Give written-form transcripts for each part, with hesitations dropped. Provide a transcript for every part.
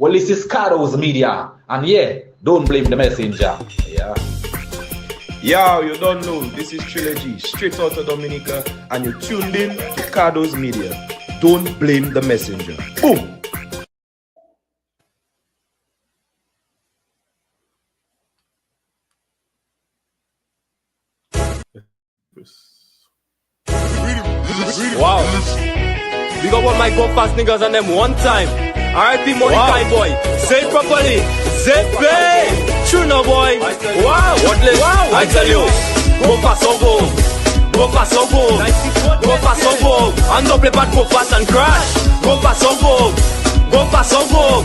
Well, this is Cardo's media, and yeah, don't blame the messenger. Yeah. Yo, you don't know, this is Trilogy, straight out of Dominica, and you're tuned in to Cardo's media. Don't blame the messenger. Boom! Wow. We got one my go fast niggas and them one time. R.I.P. Money Time boy. Say it properly. Zepe. True no boy. Wow. Wordless. Wow. I tell you. Go fast or go. Go fast or go. Go fast or go. And don't play bad, go fast and crash. Go fast or go. Go fast or go.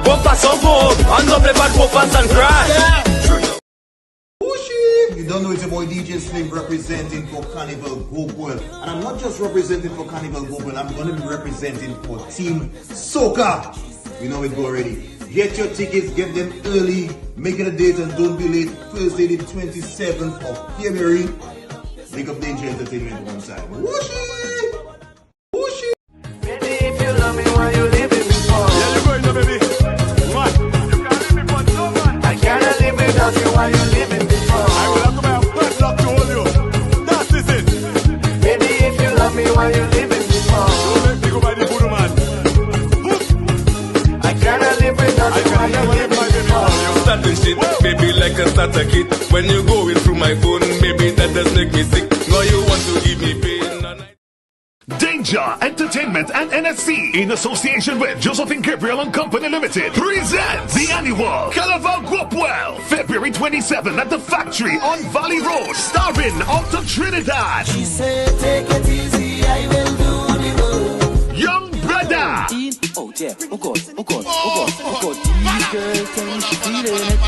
Go fast or go. And don't play bad, go fast and crash. Yeah. You don't know, it's your boy DJ Slim representing for Carnival Go World. And I'm not just representing for Carnival Go World, I'm going to be representing for Team Soca. We know it go already. Get your tickets, get them early, make it a date and don't be late. Thursday the 27th of February. Big up Danger Entertainment one time. Whooshy! Whooshy! Baby, if you love me, why you leaving me for? Yeah, you're going to baby. What? You can't leave me for no man. I cannot live without you, why you leaving me for? I will have to buy a padlock to hold you. That is it. Baby, if you love me, why you leaving me for? Don't make me go by the voodoo man. I cannot live without I you, why can you never leave leaving my me baby for? on you. Starting shit, baby, like a starter kit. When you going through my phone, baby, that does make me sick. Now you want to give me pain. Danger Entertainment and NSC, in association with Josephine Gabriel and Company Limited, presents the annual Carnival Gropwell, February 27 at the Factory on Valley Road, starring Alta Trinidad. She said, take it easy, I will do the work. Young Brother. Oh yeah, oh God, oh God, oh God, oh God. These girls tell me she feeling it.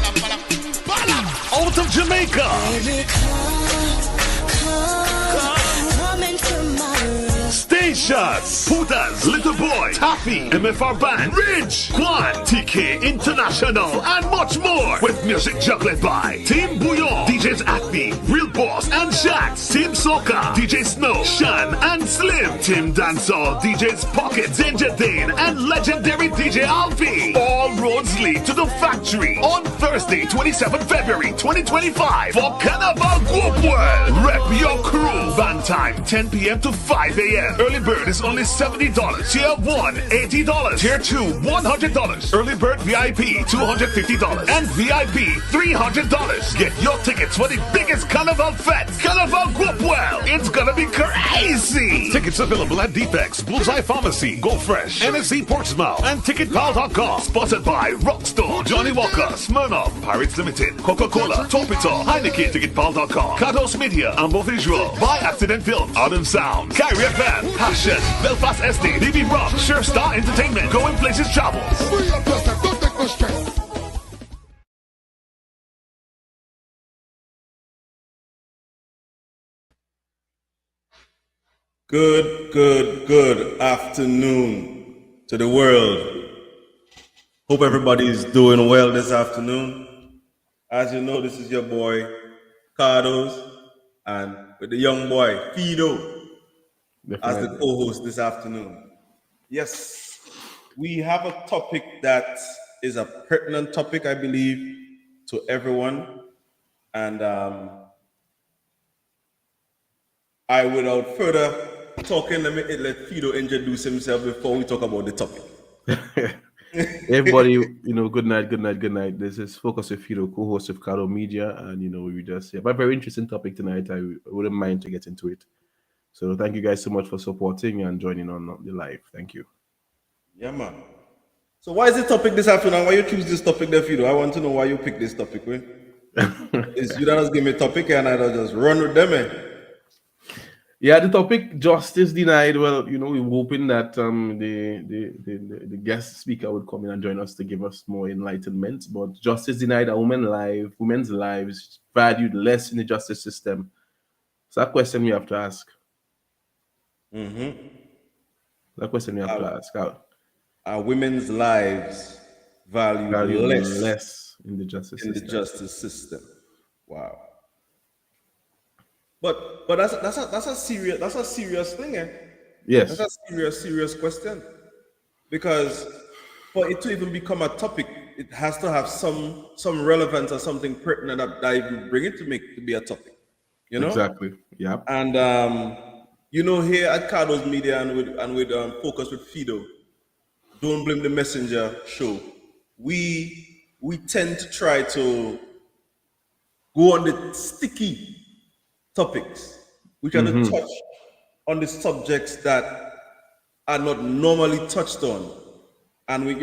Out of Jamaica. Baby, come into my room. Stations, Putas, Little Boy, Taffy, MFR Band, Ridge, Kwan, TK International, and much more. With music juggled by Team Bouillon, DJs Acme, Real Boss, and Shax, Team Soca, DJ Snow, Shan, and Slim, Team Dancehall, DJs Pocket, Danger Dane, and legendary DJ Alfie. All roads lead to the Factory on Thursday, 27 February 2025 for Carnival Group World. Rep your crew. Van time 10 p.m. to 5 a.m. Early bird is only $70. Tier 1, $80. Tier 2, $100. Early bird VIP, $250. And VIP, $300. Get your tickets for the biggest Carnival fest. Carnival Group Well. It's gonna be crazy. Tickets available at Defects, Bullseye Pharmacy, Go Fresh, NSC Portsmouth, and TicketPal.com. Sponsored by Rockstore, Johnny Walker, Smirnoff, Pirates Limited, Coca-Cola, Topito, Heineken, TicketPal.com, Cardos Media, Ambo Visual, By Accident Film, Autumn Sound, Carry FM, Passion, Belfast SD, DB Rock, Sure Star Entertainment, Going Places Travels. Good afternoon to the world. Hope everybody's doing well this afternoon. As you know, this is your boy, Cardos, and with the young boy, Fido, as the co-host this afternoon. Yes, we have a topic that is a pertinent topic, I believe, to everyone. And I, without further talking, let Fido introduce himself before we talk about the topic. Everybody, good night. This is Focus with Fido, co-host of Cardo Media, and we just have a very interesting topic tonight. I wouldn't mind to get into it. So thank you guys so much for supporting and joining on the live. Thank you. Yeah, man. So why is the topic this afternoon? Why you choose this topic there, Fido? I want to know why you picked this topic, man. Is you don't just give me a topic and I don't just run with them, man. Yeah, the topic justice denied. Well, we're hoping that the guest speaker would come in and join us to give us more enlightenment. But justice denied, women's lives valued less in the justice system. So that question we have to ask. That question we have to ask. Are women's lives valued less in the justice system? Wow. But that's a serious thing, eh? Yes. That's a serious question. Because for it to even become a topic, it has to have some relevance or something pertinent that even bring it to be a topic. You know? Exactly. Yeah. And here at Cardo's Media and with Focus with Fido, Don't Blame the Messenger show, we tend to try to go on the sticky topics. We try to touch on the subjects that are not normally touched on, and we like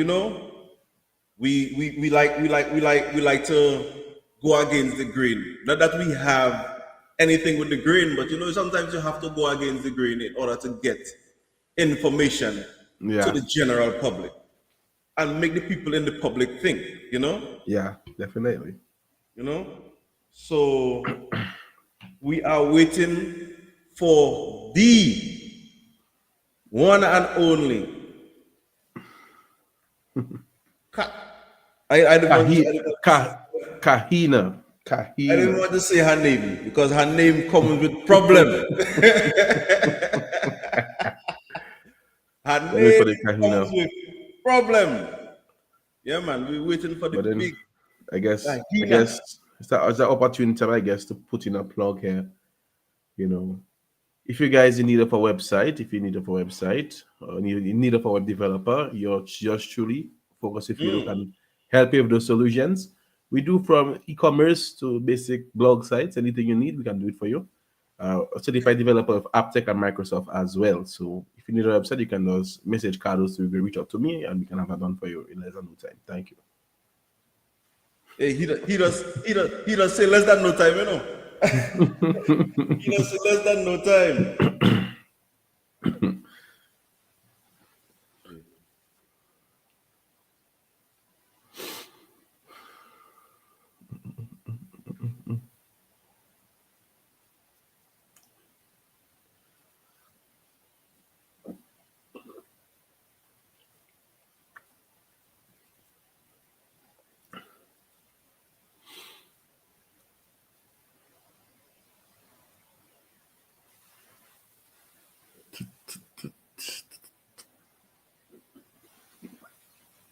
to go against the grain. Not that we have anything with the grain, but sometimes you have to go against the grain in order to get information to the general public and make the people in the public think. Yeah, definitely. So we are waiting for the one and only. I didn't want Kahina. I didn't want to say her name because her name comes with problem. Her name comes with problem. Yeah, man, we're waiting for the big. I guess it's that opportunity, I guess, to put in a plug here. If you guys in need of a website, or in need of a web developer, you're just truly Focus if you can help you with those solutions. We do from e-commerce to basic blog sites. Anything you need, we can do it for you. A certified developer of AppTech and Microsoft as well. So if you need a website, you can just message Cardo to reach out to me, and we can have that done for you in less than no time. Thank you. Hey, he does say less than no time, He does say less than no time.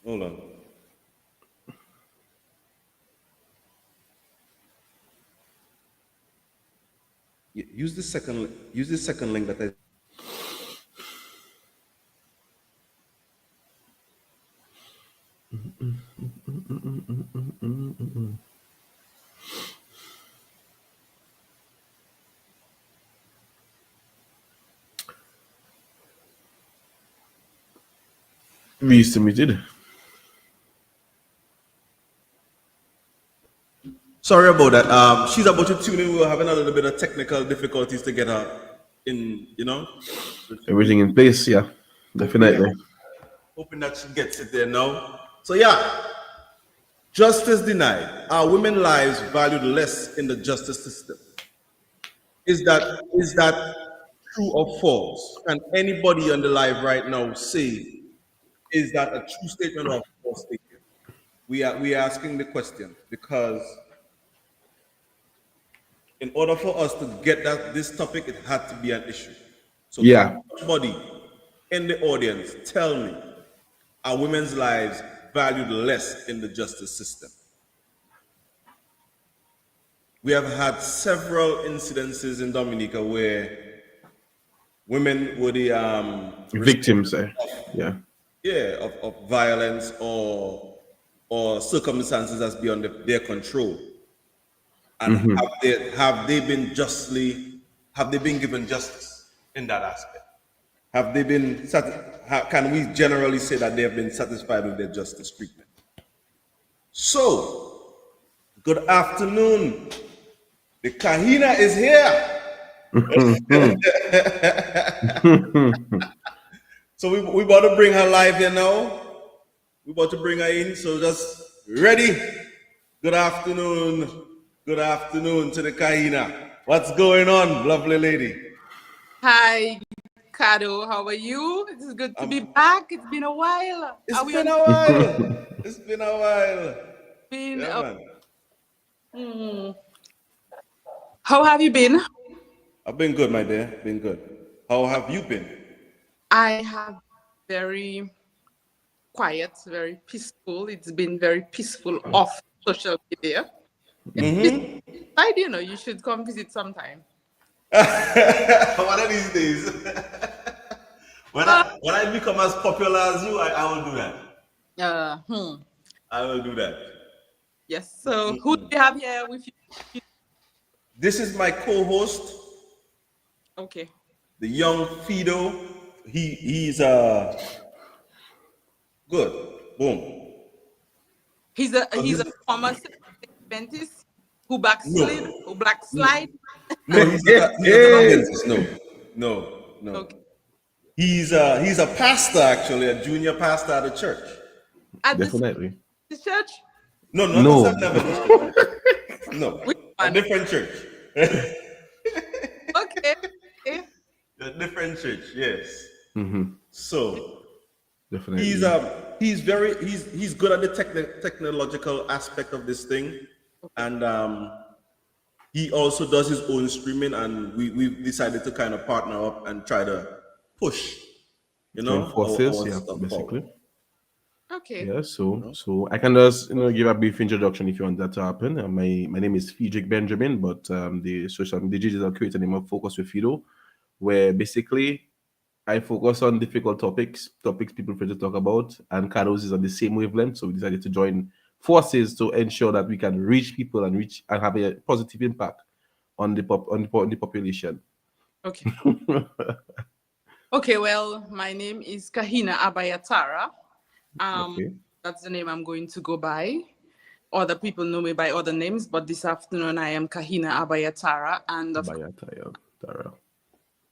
Hold on. Use the second link that I. We submitted. Sorry about that. She's about to tune in. We were having a little bit of technical difficulties to get her in, Everything in place, yeah. Definitely. Hoping that she gets it there now. So yeah. Justice denied. Are women's lives valued less in the justice system? Is that true or false? Can anybody on the live right now say, is that a true statement or a false statement? We are asking the question because in order for us to get this topic, it had to be an issue. So yeah. Somebody in the audience, tell me, are women's lives valued less in the justice system? We have had several incidences in Dominica where women were the victims, of violence or circumstances that's beyond their control. And have they been given justice in that aspect? Have they been can we generally say that they have been satisfied with their justice treatment? So, good afternoon. The Kahina is here. So we about to bring her live here now. We about to bring her in. So just ready. Good afternoon. Good afternoon to the Kahina. What's going on, lovely lady? Hi, Cardo. How are you? It's good to be back. It's been a while. It's been a while. It's been a while. How have you been? I've been good, my dear. Been good. How have you been? I have very quiet, very peaceful. It's been very peaceful off social media. It's you know, you should come visit sometime. One of these days, when I become as popular as you, I will do that. Uh, hmm. I will do that. Yes. So who do you have here with you? This is my co-host, Okay. the young Fido. He's good. Boom. He's a former Adventist who No, backslid, who backslide. no, he's not an Adventist. No. Okay. He's a pastor actually, a junior pastor at a church. At Definitely. the church? No, not No. the 7-Eleven church. No, Which a one? different church. Okay. Okay. A different church, yes. Mm-hmm. So Definitely. he's good at the technological aspect of this thing, and he also does his own streaming, and we've decided to kind of partner up and try to push, Join forces, our yeah, stuff basically. forward. Okay. Yeah, so I can just give a brief introduction if you want that to happen. My name is Frederick Benjamin, but the digital creator name of Focus with Fido, where basically I focus on difficult topics people prefer to talk about, and Cardo's is on the same wavelength. So we decided to join forces to ensure that we can reach people and have a positive impact on the population. Okay. Okay, well, my name is Kahina Abayatara. Okay. That's the name I'm going to go by. Other people know me by other names, but this afternoon I am Kahina Abayatara, and Tara.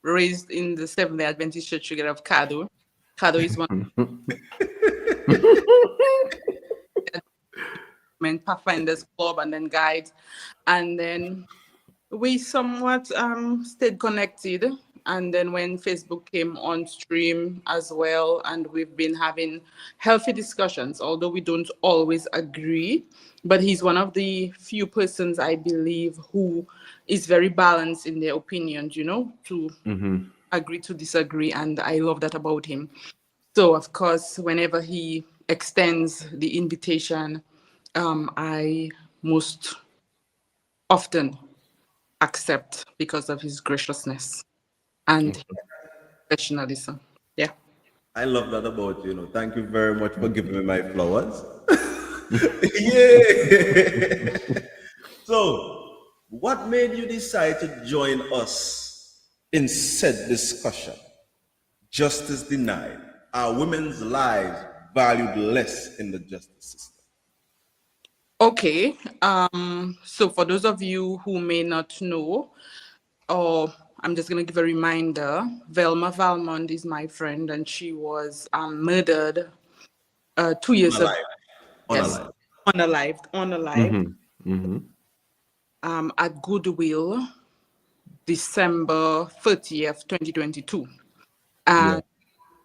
raised in the Seventh-day Adventist Church together of Cardo. Cardo is one Pathfinders Club and then guides. And then we somewhat stayed connected. And then when Facebook came on stream as well, and we've been having healthy discussions, although we don't always agree, but he's one of the few persons I believe who is very balanced in their opinions, to agree to disagree. And I love that about him. So of course, whenever he extends the invitation, I most often accept because of his graciousness and professionalism. Yeah. I love that about you. Thank you very much for giving me my flowers. Yeah. So, what made you decide to join us in said discussion? Justice denied. Are women's lives valued less in the justice system? Okay. So for those of you who may not know, or I'm just going to give a reminder, Velma Valmont is my friend, and she was murdered 2 years ago. Yes, unalived. At Goodwill, December 30th, 2022. And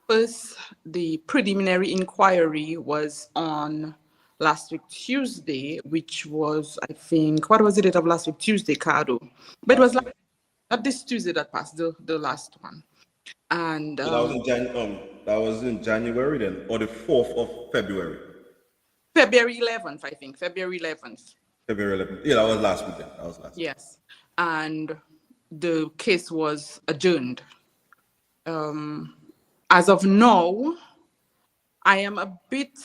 first, the preliminary inquiry was on last week, Tuesday, which was, I think, what was the date of last week? Tuesday, Cardo. But it was like, not this Tuesday that passed, the last one. And So that was in January then, or the 4th of February? February 11th, I think, February 11th. February 11th. Yeah, that was last weekend. Yes. And the case was adjourned. As of now, I am a bit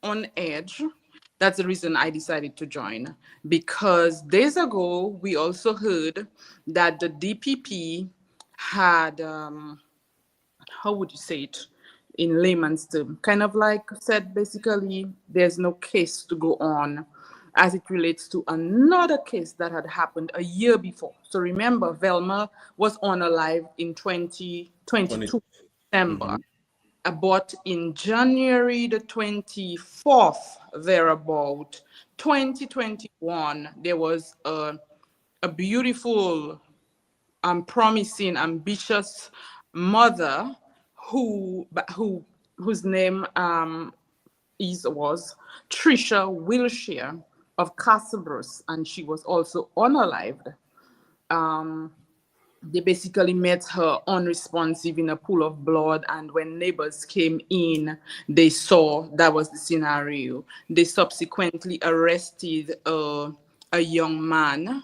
on edge. That's the reason I decided to join. Because days ago, we also heard that the DPP had, how would you say it in layman's term, kind of like said, basically, there's no case to go on as it relates to another case that had happened a year before. So remember, Velma was unalive in 2022, December. But in January the 24th, thereabout, 2021, there was a beautiful, promising, ambitious mother whose name was Trisha Wilshire of Castlebrush, and she was also unalived. they basically met her unresponsive in a pool of blood, and when neighbors came in, they saw that was the scenario. They subsequently arrested a young man.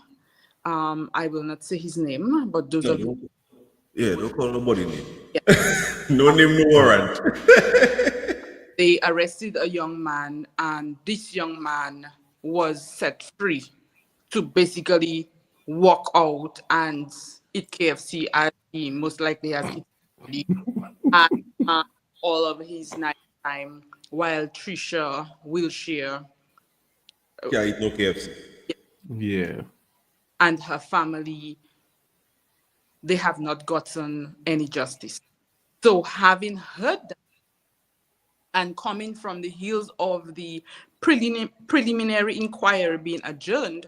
I will not say his name, but those No, of you, don't call nobody name. yeah, No name, no warrant. they arrested a young man, and this young man was set free to basically walk out and eat KFC as he most likely has eaten at all of his night time, while Trisha Wilshire Yeah, eat no KFC. Yeah. and her family, they have not gotten any justice. So having heard that and coming from the heels of the preliminary inquiry being adjourned,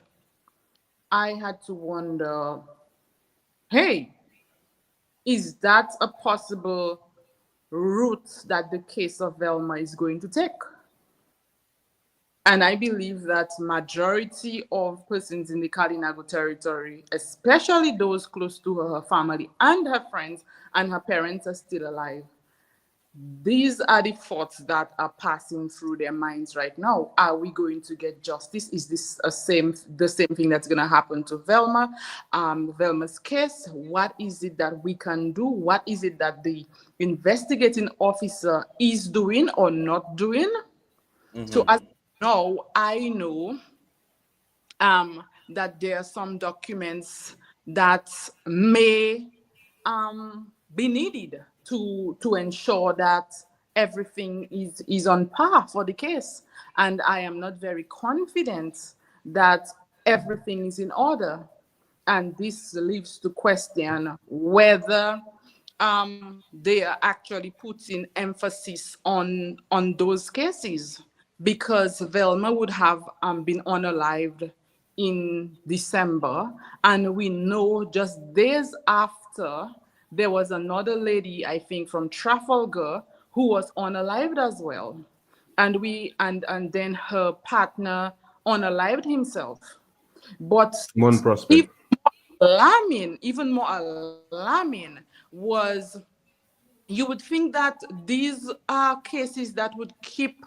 I had to wonder, hey, is that a possible route that the case of Velma is going to take? And I believe that majority of persons in the Kalinago territory, especially those close to her family and her friends and her parents, are still alive. These are the thoughts that are passing through their minds right now. Are we going to get justice? Is this the same thing that's going to happen to Velma? Velma's case, what is it that we can do? What is it that the investigating officer is doing or not doing? So as now, I know that there are some documents that may be needed to ensure that everything is on par for the case. And I am not very confident that everything is in order. And this leaves to question whether they are actually putting emphasis on those cases, because Velma would have been unalived in December, and we know just days after there was another lady, I think from Trafalgar, who was unalived as well, and then her partner unalived himself. But One prospect. even more alarming was, you would think that these are cases that would keep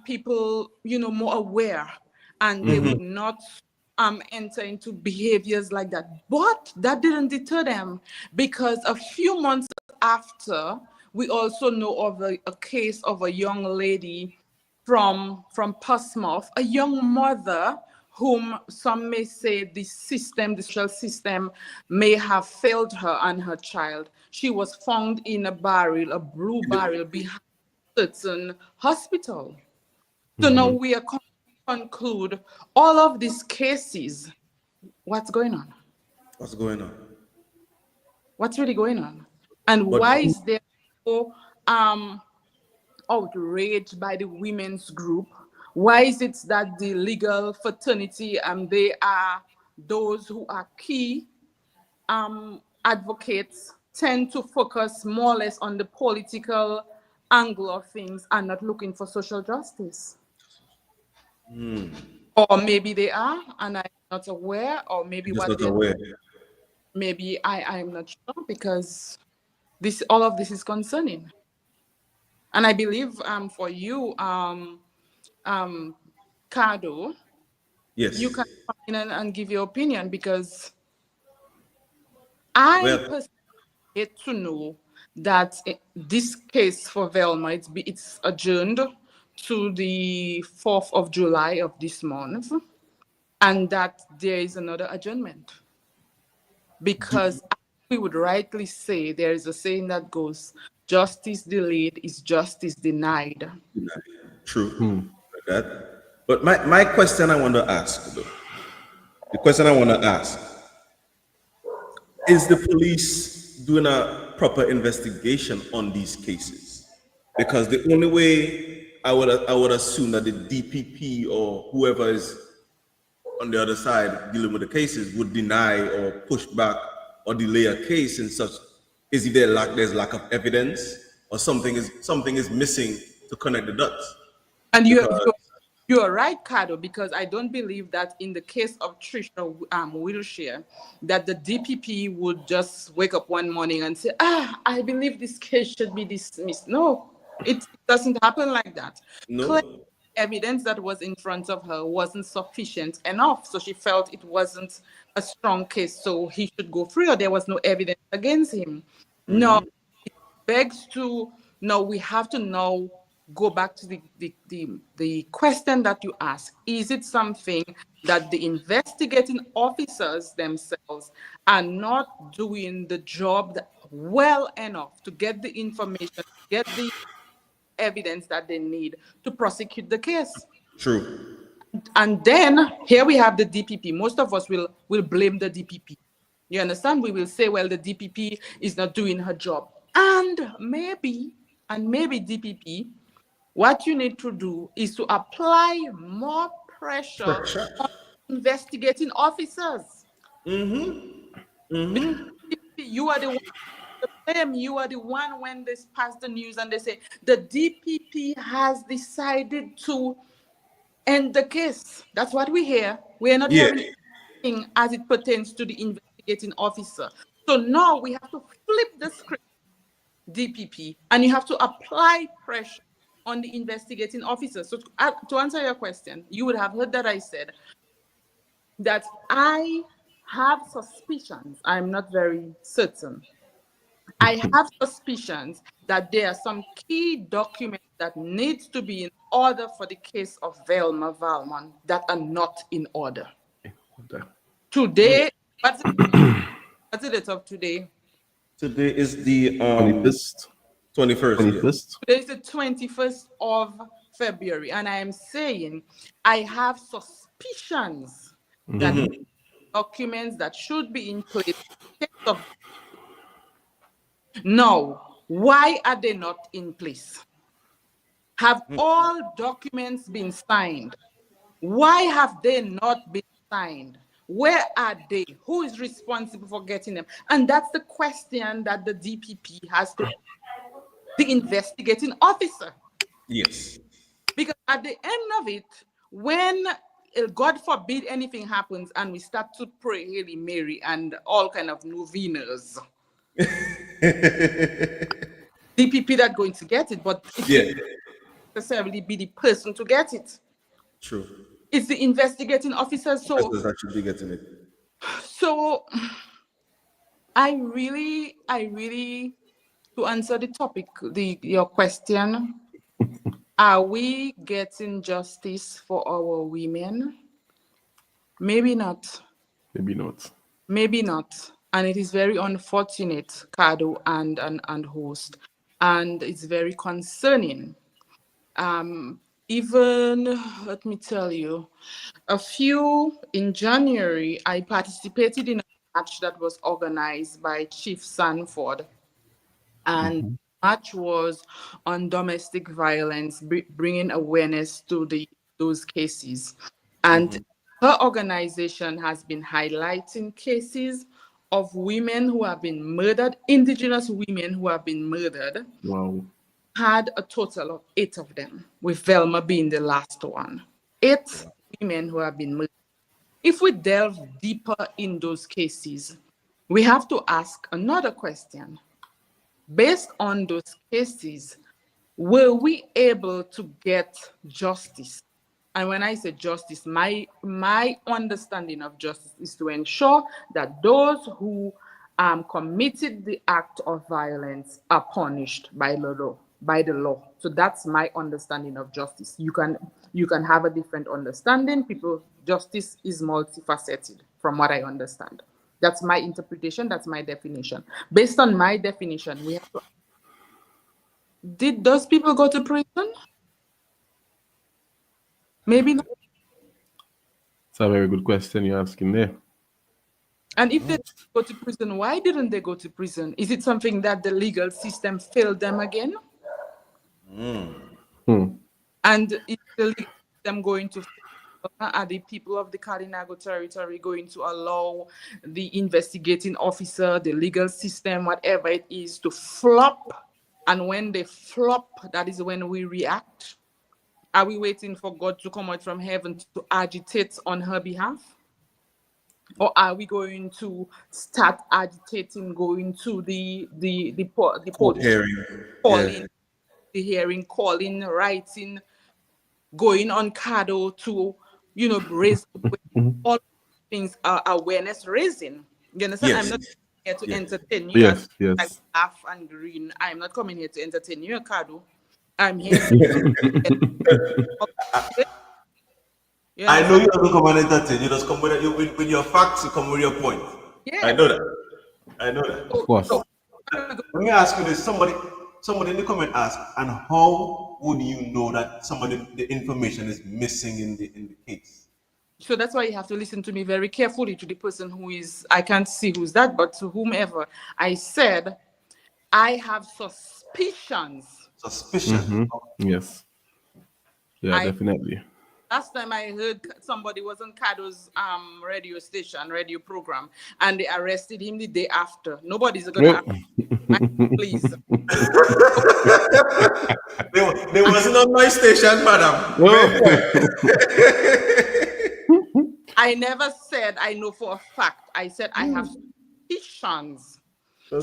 people, more aware, and they would not enter into behaviors like that. But that didn't deter them, because a few months after, we also know of a case of a young lady from Portsmouth, a young mother whom some may say the social system may have failed her and her child. She was found in a blue barrel behind a certain hospital. So now we are conclude all of these cases. What's going on? What's going on? What's really going on? And why is there so outrage by the women's group? Why is it that the legal fraternity, they are those who are key advocates, tend to focus more or less on the political angle of things and not looking for social justice? Or maybe they are, and I'm not aware, or maybe Just what not aware. maybe I'm not sure, because all of this is concerning. And I believe for you, Cardo, Yes. you can come in and give your opinion, because I personally get to know that this case for Velma, it's adjourned to the 4th of July of this month, and that there is another adjournment. Because we would rightly say, there is a saying that goes, justice delayed is justice denied. True. Like that. But my question I want to ask, though, the question I want to ask, is the police doing a proper investigation on these cases? Because the only way I would assume that the DPP or whoever is on the other side dealing with the cases would deny or push back or delay a case and such is if there's lack of evidence or something is missing to connect the dots. And you You are right, Cardo, because I don't believe that in the case of Trisha Wilshire, that the DPP would just wake up one morning and say, I believe this case should be dismissed. No, it doesn't happen like that. No. Evidence that was in front of her wasn't sufficient enough, so she felt it wasn't a strong case, so he should go free, or there was no evidence against him. No, it begs to, no, we have to now go back to the question that you asked. Is it something that the investigating officers themselves are not doing the job well enough to get the information, get the evidence that they need to prosecute the case? True. And then here we have the DPP. Most of us will blame the DPP. You understand? We will say, well, the DPP is not doing her job. And maybe DPP, what you need to do is to apply more pressure on investigating officers. You are the one to blame. You are the one when they pass the news and they say the DPP has decided to end the case. That's what we hear. We are not hearing anything as it pertains to the investigating officer. So now we have to flip the script, DPP, and you have to apply pressure on the investigating officer. So to answer your question, you would have heard that I said that I have suspicions. I'm not very certain. I have suspicions that there are some key documents that need to be in order for the case of Velma Valmont that are not in order. Today, what's the date of today? Today is the 21st. 21st. Today is the 21st of February, and I am saying I have suspicions that documents that should be in place. Now, why are they not in place? Have all documents been signed? Why have they not been signed? Where are they? Who is responsible for getting them? And that's the question that the DPP has to, the investigating officer. Yes. Because at the end of it, when, God forbid, anything happens and we start to pray Hail Mary and all kind of novenas, DPP that going to get it, but it won't necessarily be the person to get it. True. It's the investigating officer. So that should be getting it. So I really, to answer the topic, your question, are we getting justice for our women? Maybe not. Maybe not. Maybe not. And it is very unfortunate, Cardo and host. And it's very concerning. Even, let me tell you, in January, I participated in a match that was organized by Chief Sanford. And the match was on domestic violence, bringing awareness to those cases. And her organization has been highlighting cases of women who have been murdered, indigenous women who have been murdered. Wow. Had a total of 8 of them, with Velma being the last one. 8 women who have been murdered. If we delve deeper in those cases, we have to ask another question. Based on those cases, were we able to get justice? And when I say justice, my understanding of justice is to ensure that those who committed the act of violence are punished by the law. So that's my understanding of justice. You can have a different understanding. Justice is multifaceted from what I understand. That's my interpretation, that's my definition. Based on my definition, we have to, did those people go to prison? Maybe not. It's a very good question you're asking there. And if they go to prison, why didn't they go to prison? Is it something that the legal system failed them again? And is the legal system going to, are the people of the Kalinago territory going to allow the investigating officer, the legal system, whatever it is, to flop? And when they flop, that is when we react. Are we waiting for God to come out from heaven to agitate on her behalf? Or are we going to start agitating, going to the Court police, hearing. calling, the hearing, calling, writing, going on Cardo to, raise all things, awareness raising. You understand? I'm Yes. not here to Yes. entertain you Yes, as yes. I laugh and green. I'm not coming here to entertain you, Cardo. I'm here to you I know understand? you don't come and entertain. You just come with your facts. You come with your point. I Yes. know that. I know that. Of course. So, Let me ask you this: somebody in the comment asked, and how would you know that the information is missing in the case? so that's why you have to listen to me very carefully, to the person who is, I can't see who's that, but to whomever. I said, I have suspicions. Suspicion. Yes. Yeah, I definitely. Last time I heard somebody was on Cardo's radio program, and they arrested him the day after. Nobody's gonna arrest him, please. They wasn't on my station, madam. I never said I know for a fact. I said I have suspicions. So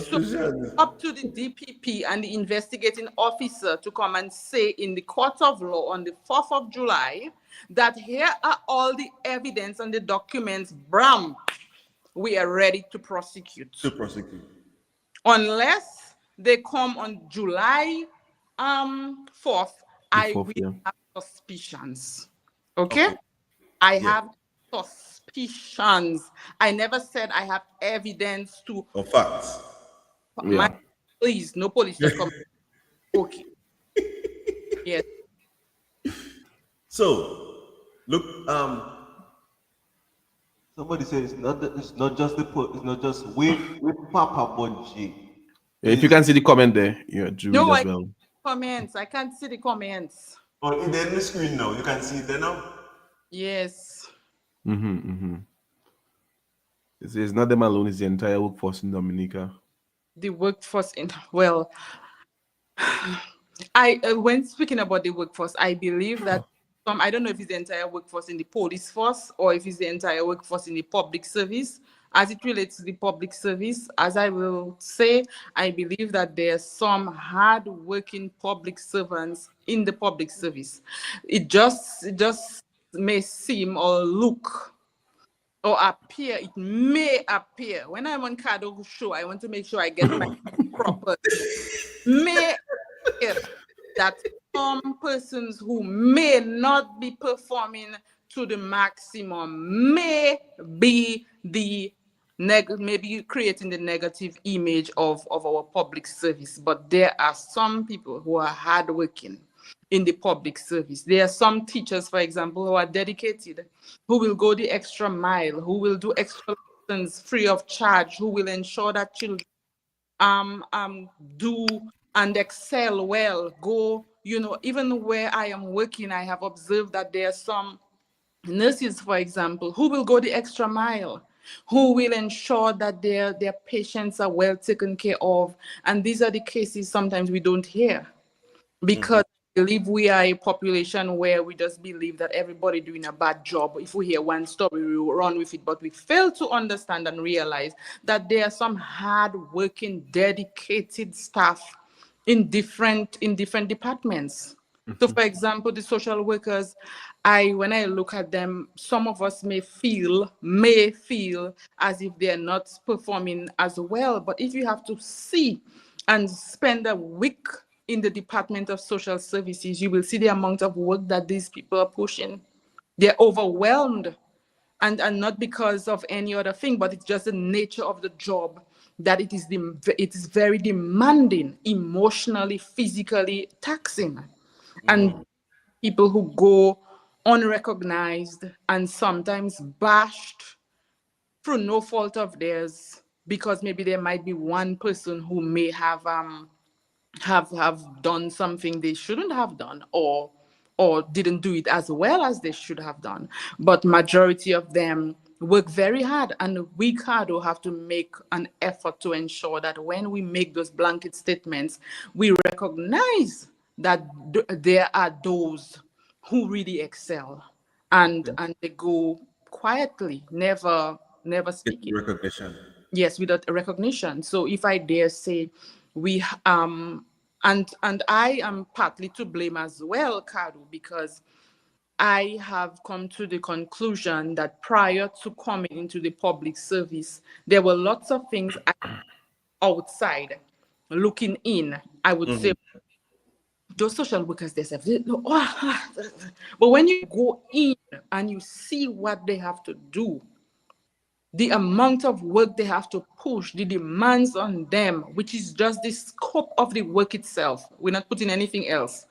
up to the DPP and the investigating officer to come and say in the court of law on the 4th of July that here are all the evidence and the documents, bram, we are ready to prosecute. Unless they come on July 4th, I will have suspicions. Okay? I have suspicions. I never said I have evidence to. Or facts. Please, no police just come. Okay. Yes. So, look, somebody said it's not just it's not just with Papa Bunji. Yeah, if you can see the comment there, yeah, Jude No, as well. Comments. I can't see the comments. Oh, it's there on the screen now. You can see it there now. Yes. It's not them alone, it's the entire workforce in Dominica. The workforce when speaking about the workforce, I believe that I don't know if it's the entire workforce in the police force or if it's the entire workforce in the public service. As it relates to the public service, as I will say, I believe that there are some hard-working public servants in the public service. It just may seem or look or appear, it may appear. When I'm on Cardo show, I want to make sure I get my proper. May appear that some persons who may not be performing to the maximum may be maybe creating the negative image of our public service. But there are some people who are hardworking in the public service. There are some teachers, for example, who are dedicated, who will go the extra mile, who will do extra lessons free of charge, who will ensure that children do and excel well. Go, even where I am working, I have observed that there are some nurses, for example, who will go the extra mile, who will ensure that their patients are well taken care of. And these are the cases sometimes we don't hear because I believe we are a population where we just believe that everybody doing a bad job. If we hear one story, we will run with it, but we fail to understand and realize that there are some hard-working, dedicated staff in different departments. So, for example, the social workers, when I look at them, some of us may feel as if they are not performing as well. But if you have to see and spend a week in the Department of Social Services, you will see the amount of work that these people are pushing. They're overwhelmed, and not because of any other thing, but it's just the nature of the job, that it is very demanding, emotionally, physically taxing. And people who go unrecognized and sometimes bashed through no fault of theirs, because maybe there might be one person who may have done something they shouldn't have done, or didn't do it as well as they should have done. But majority of them work very hard, and we Cardo have to make an effort to ensure that when we make those blanket statements, we recognize that there are those who really excel, and they go quietly, never Get speaking. recognition. Yes, without recognition. So if I dare say, we and I am partly to blame as well, Cardo, because I have come to the conclusion that prior to coming into the public service, there were lots of things outside looking in. I would say those social workers, they say, but when you go in and you see what they have to do, the amount of work they have to push, the demands on them, which is just the scope of the work itself. We're not putting anything else.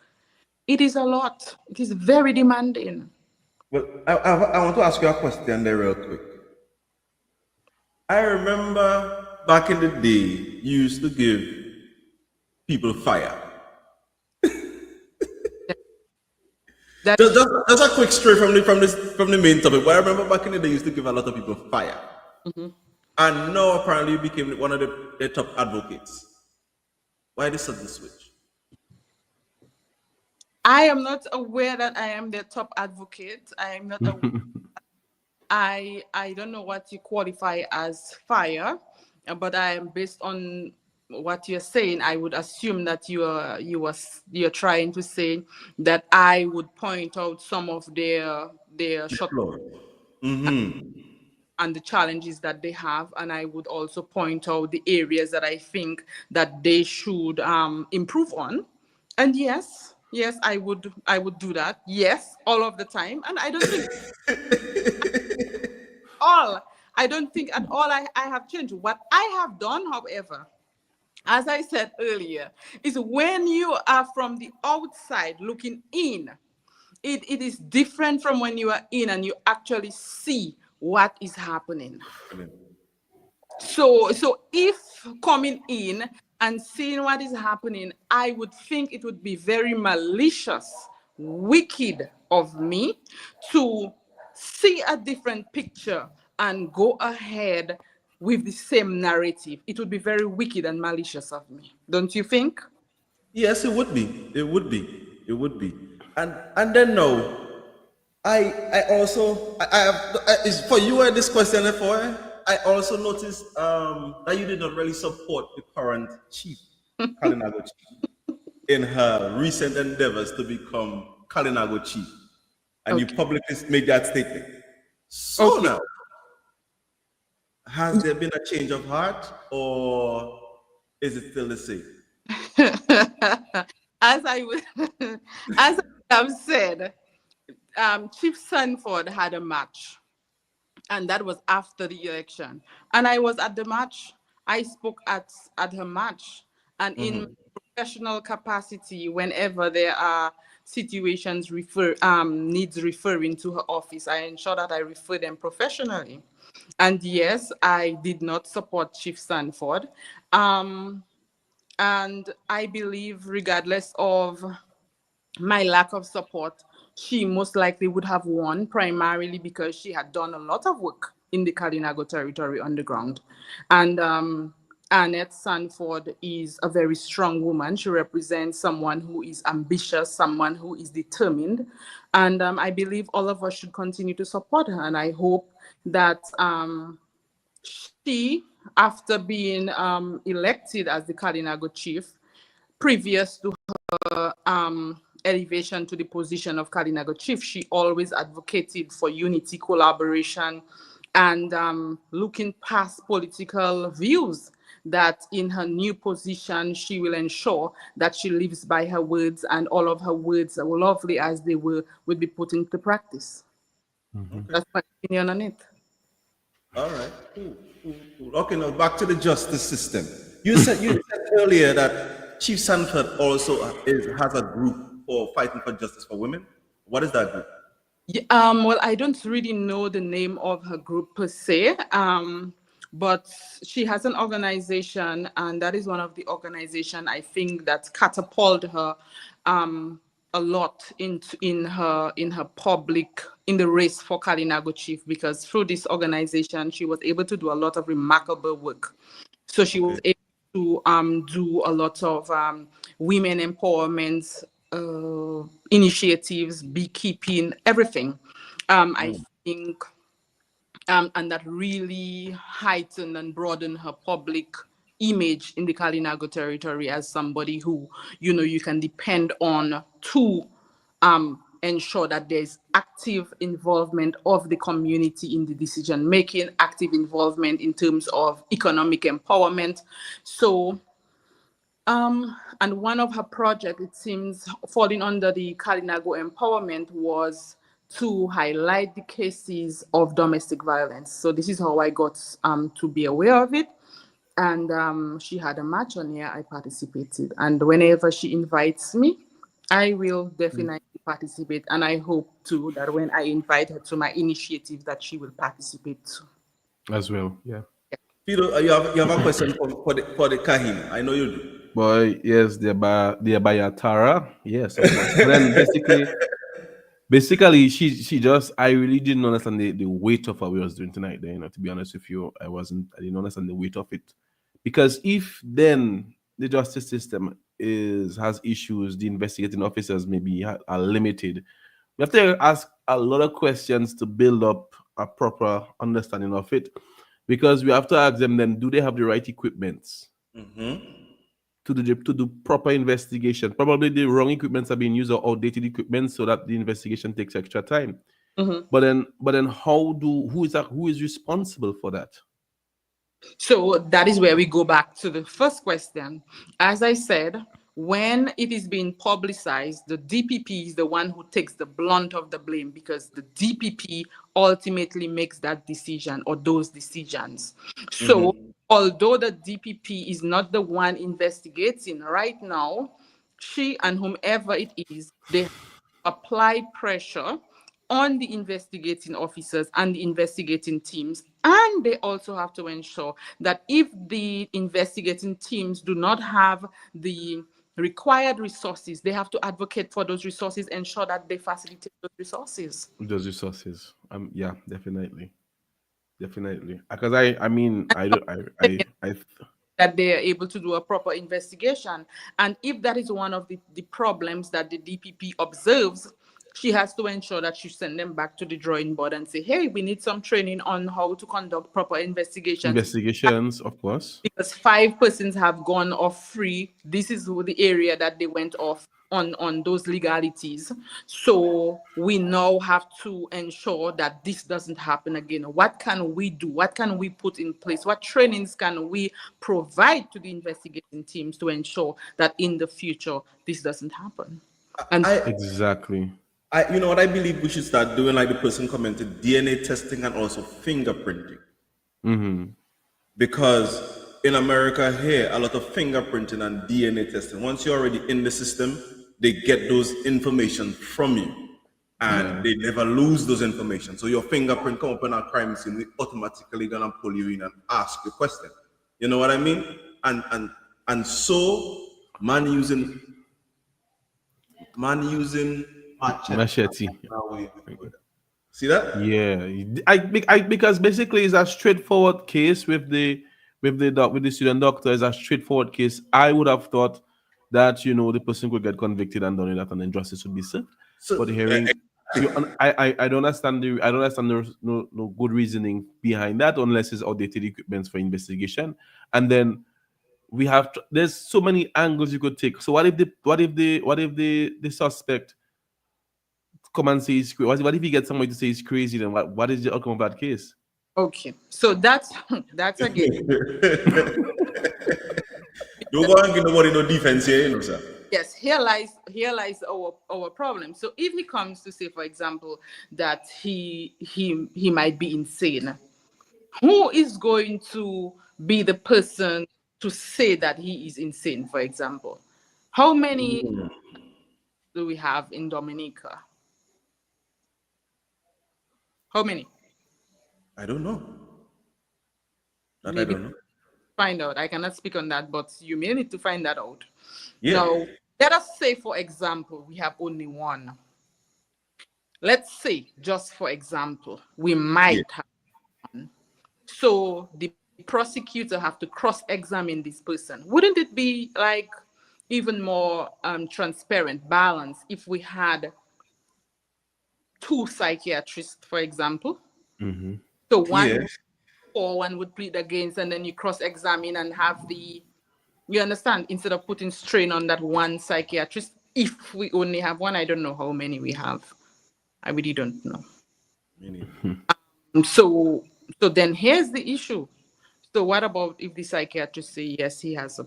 It is a lot. It is very demanding. Well, I want to ask you a question there real quick. I remember back in the day, you used to give people fire. Just a quick story from the main topic. But I remember back in the day, you used to give a lot of people fire, and now apparently you became one of the top advocates. Why this sudden switch? I am not aware that I am the top advocate. I am not aware. I don't know what you qualify as fire, but I am, based on what you're saying, I would assume that you're trying to say that I would point out some of their shortcomings and the challenges that they have, and I would also point out the areas that I think that they should improve on. And yes, I would do that. Yes, all of the time. And I don't think I don't think at all I have changed. What I have done, however, as I said earlier, is when you are from the outside looking in, it is different from when you are in and you actually see what is happening. So if coming in and seeing what is happening, I would think it would be very malicious, wicked of me to see a different picture and go ahead with the same narrative. It would be very wicked and malicious of me. Don't you think? Yes, it would be. It would be. It would be. And then no, I also I have is for you at this question for I also noticed that you did not really support the current chief, Kalinago chief, in her recent endeavors to become Kalinago chief, and you publicly made that statement. So now, has there been a change of heart, or is it still the same? As I have said, Chief Sanford had a match, and that was after the election. And I was at the match. I spoke at her match, and in professional capacity, whenever there are situations needs referring to her office, I ensure that I refer them professionally. And yes, I did not support Chief Sanford. And I believe, regardless of my lack of support, she most likely would have won, primarily because she had done a lot of work in the Kalinago territory underground. And Annette Sanford is a very strong woman. She represents someone who is ambitious, someone who is determined. And I believe all of us should continue to support her. And I hope that she, after being elected as the Kalinago chief, previous to her elevation to the position of Kalinago chief, she always advocated for unity, collaboration, and looking past political views, that in her new position, she will ensure that she lives by her words, and all of her words, lovely as they were, will be put into practice. That's my opinion on it. All right. Cool. Okay, now back to the justice system. You said earlier that Chief Sanford also has a group for fighting for justice for women. What is that group? Yeah, well, I don't really know the name of her group per se, but she has an organization, and that is one of the organizations I think that catapulted her a lot in the race for Kalinago chief, because through this organization she was able to do a lot of remarkable work. So she was able to do a lot of women empowerment initiatives, beekeeping, everything. I think, and that really heightened and broadened her public image in the Kalinago territory as somebody who, you can depend on to ensure that there's active involvement of the community in the decision making, active involvement in terms of economic empowerment. So and one of her projects, it seems, falling under the Kalinago empowerment was to highlight the cases of domestic violence. So this is how I got to be aware of it. And she had a match on here. I participated. And whenever she invites me, I will definitely participate. And I hope too that when I invite her to my initiative, that she will participate too. As well, yeah. Fido, you have a question for the Kahina. I know you do. Boy, yes, they're by Atara. Yes, of course. And then basically she just, I really didn't understand the weight of what we was doing tonight there, to be honest with you. I didn't understand the weight of it. Because if then the justice system has issues, the investigating officers maybe are limited. We have to ask a lot of questions to build up a proper understanding of it. Because we have to ask them then, do they have the right equipments? To do proper investigation. Probably the wrong equipments are being used or outdated equipment, so that the investigation takes extra time. But then who is responsible for that? So that is where we go back to the first question. As I said, when it is being publicized, the DPP is the one who takes the blunt of the blame, because the DPP ultimately makes that decision or those decisions. So although the DPP is not the one investigating right now, she and whomever it is, they apply pressure on the investigating officers and the investigating teams. And they also have to ensure that if the investigating teams do not have the required resources, they have to advocate for those resources, ensure that they facilitate those resources. Yeah, definitely. Because I that they are able to do a proper investigation. And if that is one of the problems that the DPP observes, she has to ensure that she send them back to the drawing board and say, hey, we need some training on how to conduct proper investigations, of course. Because 5 persons have gone off free. This is the area that they went off on those legalities. So we now have to ensure that this doesn't happen again. What can we do? What can we put in place? What trainings can we provide to the investigating teams to ensure that in the future this doesn't happen? Exactly. You know what I believe we should start doing, like the person commented, DNA testing and also fingerprinting. Because in America here, a lot of fingerprinting and DNA testing. Once you're already in the system, they get those information from you, and they never lose those information. So your fingerprint come up in a crime scene, we automatically gonna pull you in and ask you a question. You know what I mean? And so man using machete. See that? Yeah, because basically it's a straightforward case with the student doctor. Is a straightforward case. I would have thought that the person could get convicted and done that, and then justice would be served. But the hearing, I don't understand no good reasoning behind that, unless it's outdated equipment for investigation. And then we have there's so many angles you could take. So what if the suspect come and say he's crazy? What if he gets somebody to say he's crazy? Then what is the outcome of that case? Okay, so that's again. Don't go and give nobody no defense here, sir. Yes, here lies our problem. So if he comes to say, for example, that he might be insane, who is going to be the person to say that he is insane, for example? How many do we have in Dominica? How many? I don't know. I don't know. Find out. I cannot speak on that, but you may need to find that out. Yeah. Now, let us say, for example, we have only one. Let's say, just for example, we might have one. So the prosecutor have to cross-examine this person. Wouldn't it be like even more transparent, balanced if we had two psychiatrists, for example. Mm-hmm. So one Yeah. would or one would plead against, and then you cross-examine and have you understand, instead of putting strain on that one psychiatrist. If we only have one, I don't know how many we have. I really don't know. Me neither. So then here's the issue. So what about if the psychiatrist say yes, he has a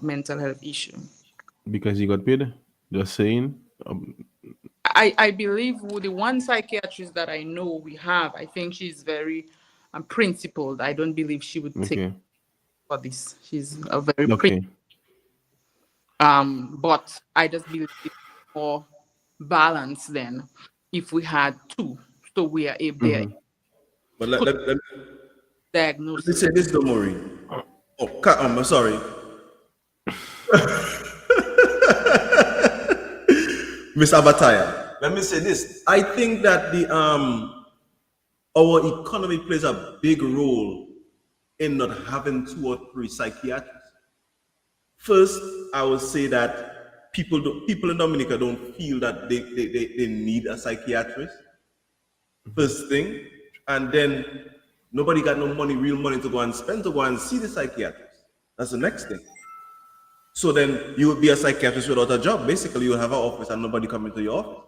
mental health issue? Because you got paid. Just saying. I believe with the one psychiatrist that I know we have, I think she's very principled. I don't believe she would take Okay. for this. She's a very Okay. but I just believe it's more balanced then if we had two. So we are able to Mm-hmm. But put let me diagnosis. say this, don't worry. Oh, I'm sorry. Miss Abataya. Let me say this. I think that our economy plays a big role in not having 2 or 3 psychiatrists. First, I would say that people in Dominica don't feel that they need a psychiatrist. First thing. And then nobody got no money, real money to go and spend to go and see the psychiatrist. That's the next thing. So then you would be a psychiatrist without a job. Basically, you would have an office and nobody coming to your office.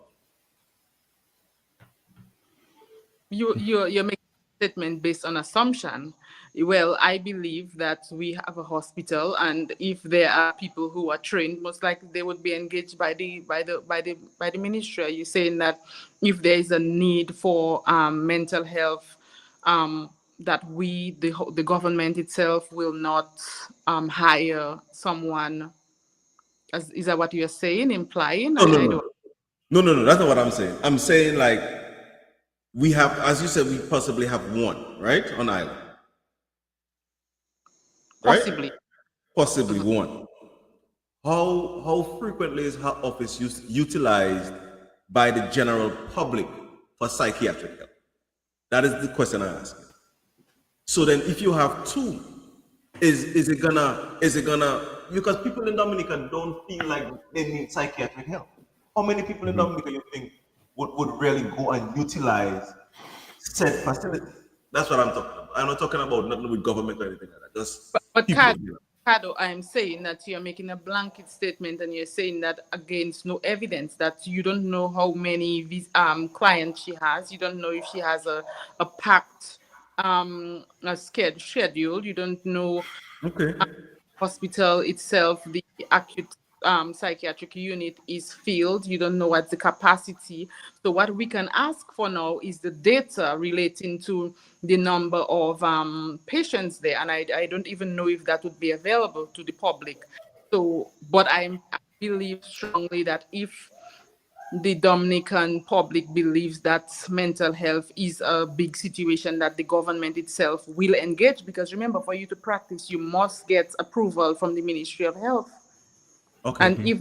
You're making a statement based on assumption. Well, I believe that we have a hospital, and if there are people who are trained, most likely they would be engaged by the ministry. Are you saying that if there is a need for mental health, that the government itself will not hire someone? Is that what you're saying, implying? No, no, I no. don't. No. That's not what I'm saying. I'm saying like we have, as you said, we possibly have one, right? On island. Right? Possibly. Possibly one. How frequently is her office utilized by the general public for psychiatric help? That is the question I ask. So then if you have two, is it gonna because people in Dominica don't feel like they need psychiatric help. How many people in Dominica you think would really go and utilize said facility? That's what I'm talking about. I'm not talking about nothing with government or anything like that. Just But people. Cardo, I'm saying that you're making a blanket statement, and you're saying that against no evidence, that you don't know how many clients she has. You don't know if she has a packed schedule. You don't know Okay. hospital itself, the acute psychiatric unit is filled. You don't know what's the capacity. So what we can ask for now is the data relating to the number of patients there. And I don't even know if that would be available to the public. So, but I believe strongly that if the Dominican public believes that mental health is a big situation that the government itself will engage, because remember, for you to practice, you must get approval from the Ministry of Health. Okay. And if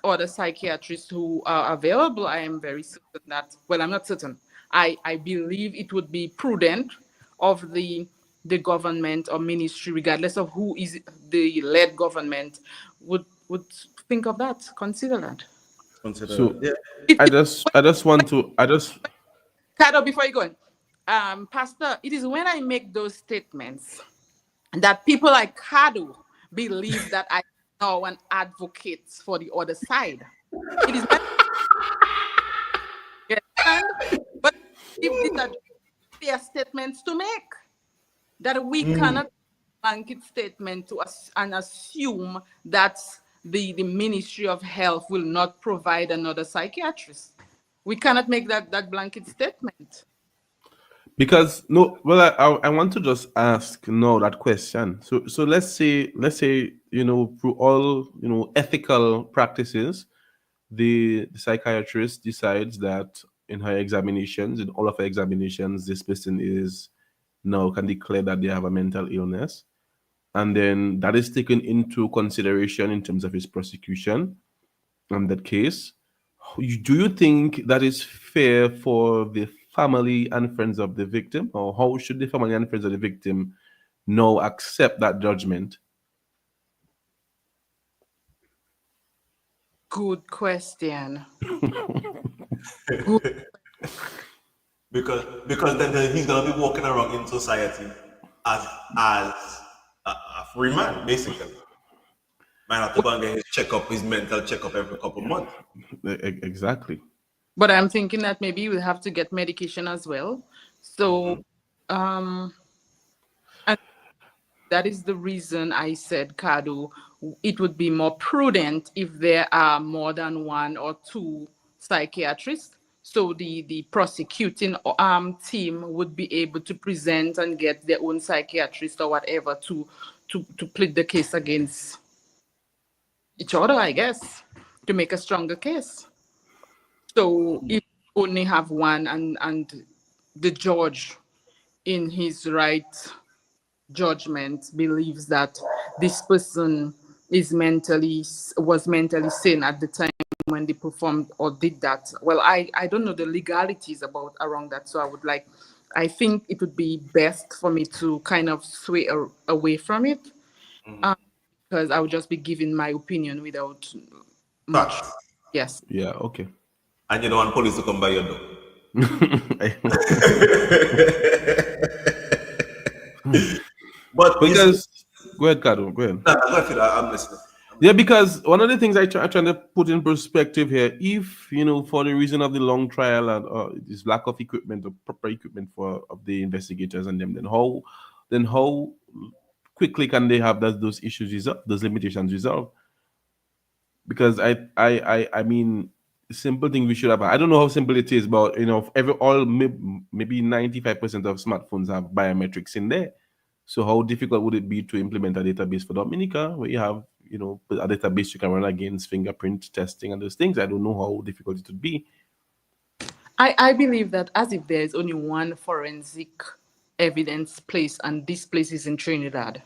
other psychiatrists who are available, I am very certain that, well, I'm not certain. I believe it would be prudent of the government or ministry, regardless of who is the led government, would think of that, consider that. Consider So that. Yeah. I just want to Cardo, before you go on, Pastor, it is when I make those statements that people like Cardo believe that I am now an advocate for the other side. It is when you understand? But if these are clear statements to make, that we cannot blanket statement to us and assume that the Ministry of Health will not provide another psychiatrist. We cannot make that blanket statement. because no, well, I want to just ask no that question. So let's say through all ethical practices, the psychiatrist decides that in her examinations, in all of her examinations, this person is now can declare that they have a mental illness, and then that is taken into consideration in terms of his prosecution on that case. Do you think that is fair for the family and friends of the victim, or how should the family and friends of the victim now accept that judgment? Good question. Good. Because then he's gonna be walking around in society as a free man, basically. Man have to go and get his mental checkup every couple months. Exactly. But I'm thinking that maybe we'll have to get medication as well. So, and that is the reason I said, Cardo, it would be more prudent if there are more than one or two psychiatrists. So the prosecuting team would be able to present and get their own psychiatrist or whatever to plead the case against each other, I guess, to make a stronger case. So if you only have one and the judge in his right judgment believes that this person was mentally sane at the time when they performed or did that. Well, I don't know the legalities about around that, so I think it would be best for me to kind of sway away from it, because I would just be giving my opinion without much. Facts. Yes. Yeah. Okay. And you don't want police to come by your door. But because go ahead, Cardo. Go ahead. I'm listening. Yeah, because one of the things I trying to put in perspective here, if for the reason of the long trial and this lack of equipment or proper equipment of the investigators and them, then how quickly can they have those issues resolved, those limitations resolved? Because I mean, simple thing we should have. I don't know how simple it is, but maybe 95% of smartphones have biometrics in there. So how difficult would it be to implement a database for Dominica where you have, a database you can run against fingerprint testing and those things? I don't know how difficult it would be. I believe that as if there is only one forensic evidence place, and this place is in Trinidad,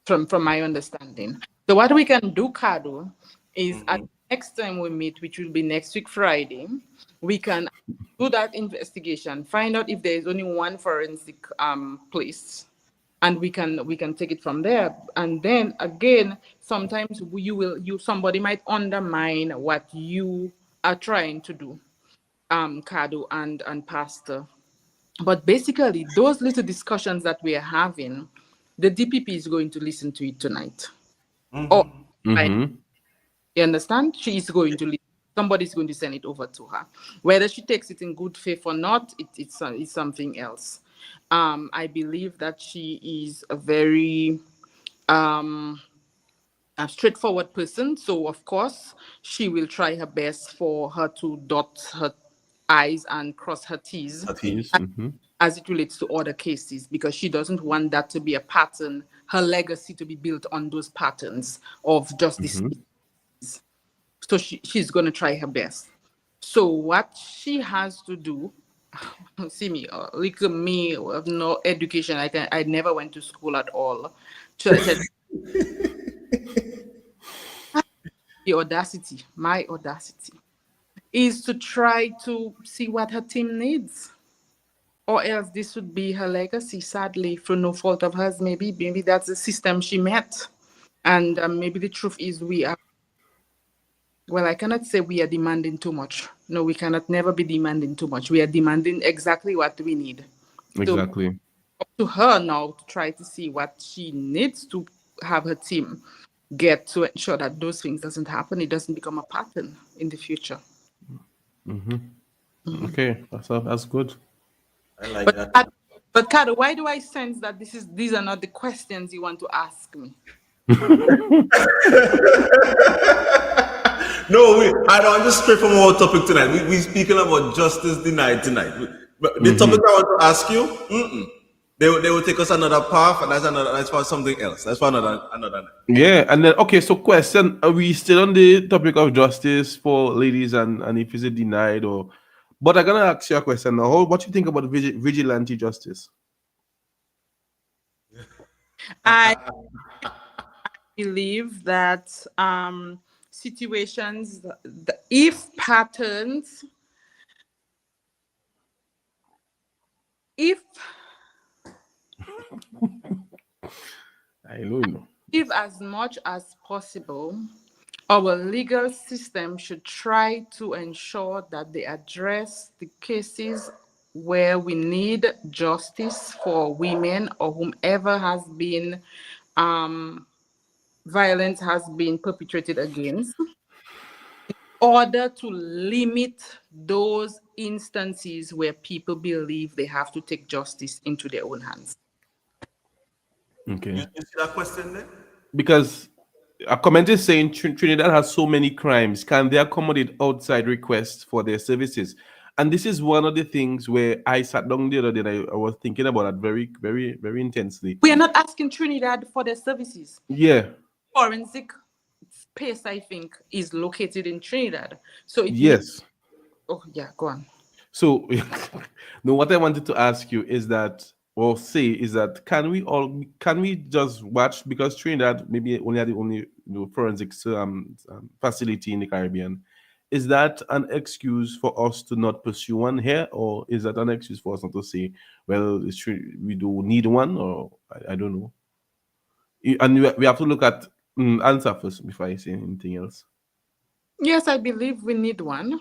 from my understanding. So what we can do, Cardo, is at next time we meet, which will be next week Friday, we can do that investigation, find out if there is only one forensic place, and we can take it from there. And then again, sometimes somebody might undermine what you are trying to do, Cardo and Pastor. But basically, those little discussions that we are having, the DPP is going to listen to it tonight. Or, you understand? She is going to listen. Somebody's going to send it over to her. Whether she takes it in good faith or not, it's something else. I believe that she is a very a straightforward person. So, of course, she will try her best for her to dot her I's and cross her T's. As it relates to other cases, because she doesn't want that to be a pattern, her legacy to be built on those patterns of justice. So she's going to try her best. So what she has to do, see me, look at me, with no education. I never went to school at all. My audacity is to try to see what her team needs. Or else this would be her legacy, sadly, for no fault of hers. Maybe that's the system she met. And maybe the truth is I cannot say we are demanding too much. No, we cannot never be demanding too much. We are demanding exactly what we need. Exactly. So up to her now to try to see what she needs to have her team get to ensure that those things doesn't happen. It doesn't become a pattern in the future. Okay, that's good. I like that. But Cardo, why do I sense that these are not the questions you want to ask me? No, I don't. I'm just straight from our topic tonight. We speaking about justice denied tonight. But the topic I want to ask you, they will take us another path, and that's for something else. That's for another night. Yeah, and then okay. So, question: are we still on the topic of justice for ladies, and if is it denied or? But I'm gonna ask you a question now. What do you think about vigilante justice? I believe that situations, if patterns, if I know. If as much as possible Our legal system should try to ensure that they address the cases where we need justice for women or whomever has been violence has been perpetrated against, order to limit those instances where people believe they have to take justice into their own hands. Okay. You see that question there? Because a comment is saying Trinidad has so many crimes. Can they accommodate outside requests for their services? And this is one of the things where I sat down the other day and I was thinking about that very, very, very intensely. We are not asking Trinidad for their services. Yeah. Forensic space, I think, is located in Trinidad. So it means, Yes. oh yeah, go on. So, no, what I wanted to ask you is that, or say, is that can we just watch, because Trinidad maybe only had the only forensics facility in the Caribbean. Is that an excuse for us to not pursue one here, or is that an excuse for us not to say, well, we do need one, or I don't know. And we have to look at answer first before I say anything else. Yes, I believe we need one.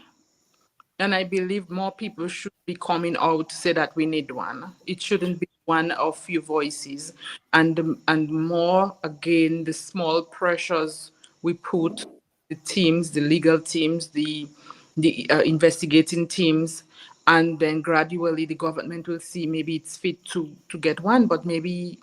And I believe more people should be coming out to say that we need one. It shouldn't be one of few voices. And more, again, the small pressures we put, the teams, the legal teams, the investigating teams, and then gradually the government will see maybe it's fit to get one, but maybe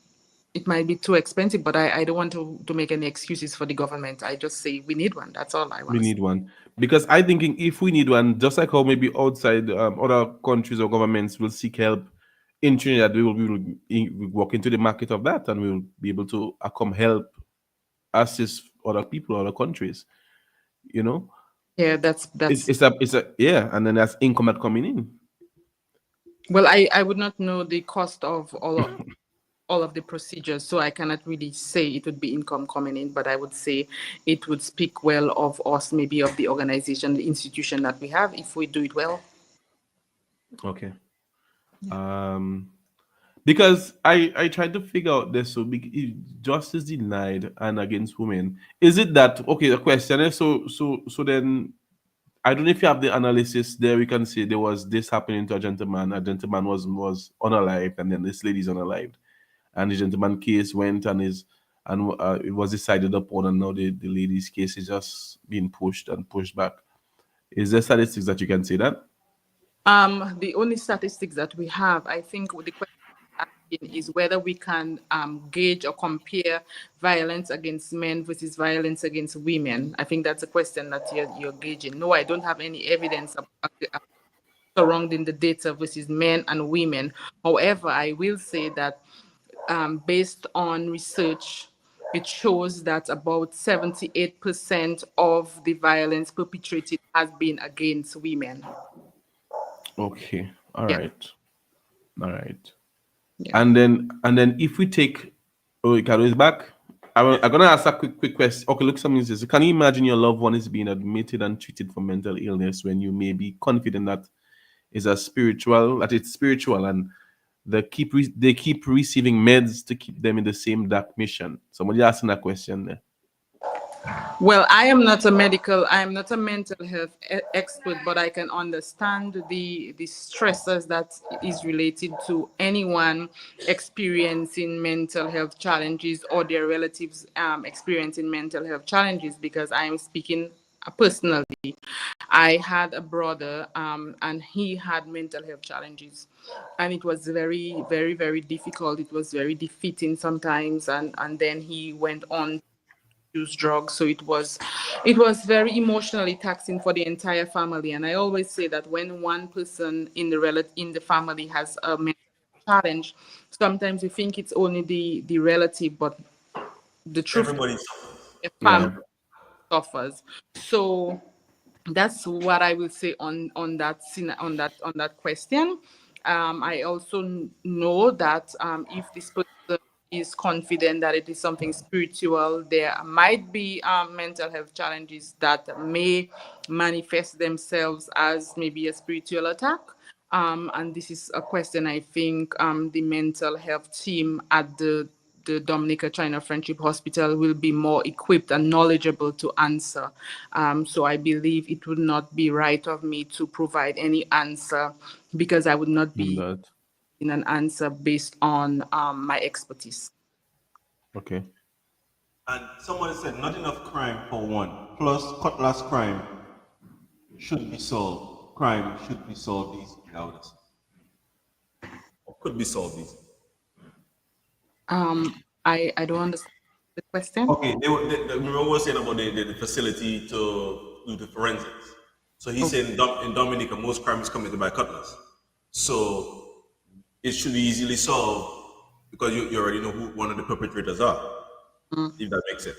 it might be too expensive. But I don't want to make any excuses for the government. I just say we need one. That's all I want We to say. need one because I thinking if we need one, just like how maybe outside other countries or governments will seek help in Trinidad, we will walk into the market of that, and we will be able to come help assist other people, other countries. You know, Yeah, that's it's a yeah, and then that's income that coming in. well, I would not know the cost of all of the procedures, so I cannot really say it would be income coming in, but I would say it would speak well of us, maybe of the organization, the institution that we have, if we do it well. Okay. Because I tried to figure out this. So if justice denied and against women, is it that okay? The question is so then I don't know if you have the analysis there. We can say there was this happening to a gentleman. A gentleman was unalived, and then this lady's unalived, and the gentleman case went and it was decided upon, and now the lady's case is just being pushed and pushed back. Is there statistics that you can say that? The only statistics that we have, I think, with the question asking is whether we can gauge or compare violence against men versus violence against women. I think that's a question that you're gauging. No, I don't have any evidence surrounding the data versus men and women. However, I will say that based on research, it shows that about 78% of the violence perpetrated has been against women. Okay. All Yeah. right. All right. Yeah. And then if we take Cardo is back. I'm gonna ask a quick question. Okay, look, something says, can you imagine your loved one is being admitted and treated for mental illness when you may be confident that it's spiritual, and they keep receiving meds to keep them in the same dark mission? Somebody asking that question there. Well, I am not a mental health expert, but I can understand the stresses that is related to anyone experiencing mental health challenges or their relatives experiencing mental health challenges, because I am speaking personally. I had a brother and he had mental health challenges, and it was very, very, very difficult. It was very defeating sometimes, and then he went on use drugs, so it was very emotionally taxing for the entire family. And I always say that when one person in the family has a mental challenge, sometimes we think it's only the relative, but the truth is Everybody's the family Yeah. suffers. So that's what I will say on that question. I also know that if this person is confident that it is something spiritual, there might be mental health challenges that may manifest themselves as maybe a spiritual attack. And this is a question I think the mental health team at the the Dominica China Friendship Hospital will be more equipped and knowledgeable to answer. So I believe it would not be right of me to provide any answer, because I would not On be that. in an answer based on my expertise. Okay. And someone said not enough crime for one. Plus, cutlass crime should be solved. Crime should be solved easily, I would say. Or could be solved easily. I don't understand the question. Okay, remember what was saying about the facility to do the forensics. So he Oh. said in Dominica, most crime is committed by cutlass. So it should be easily solved because you already know who one of the perpetrators are, if that makes sense.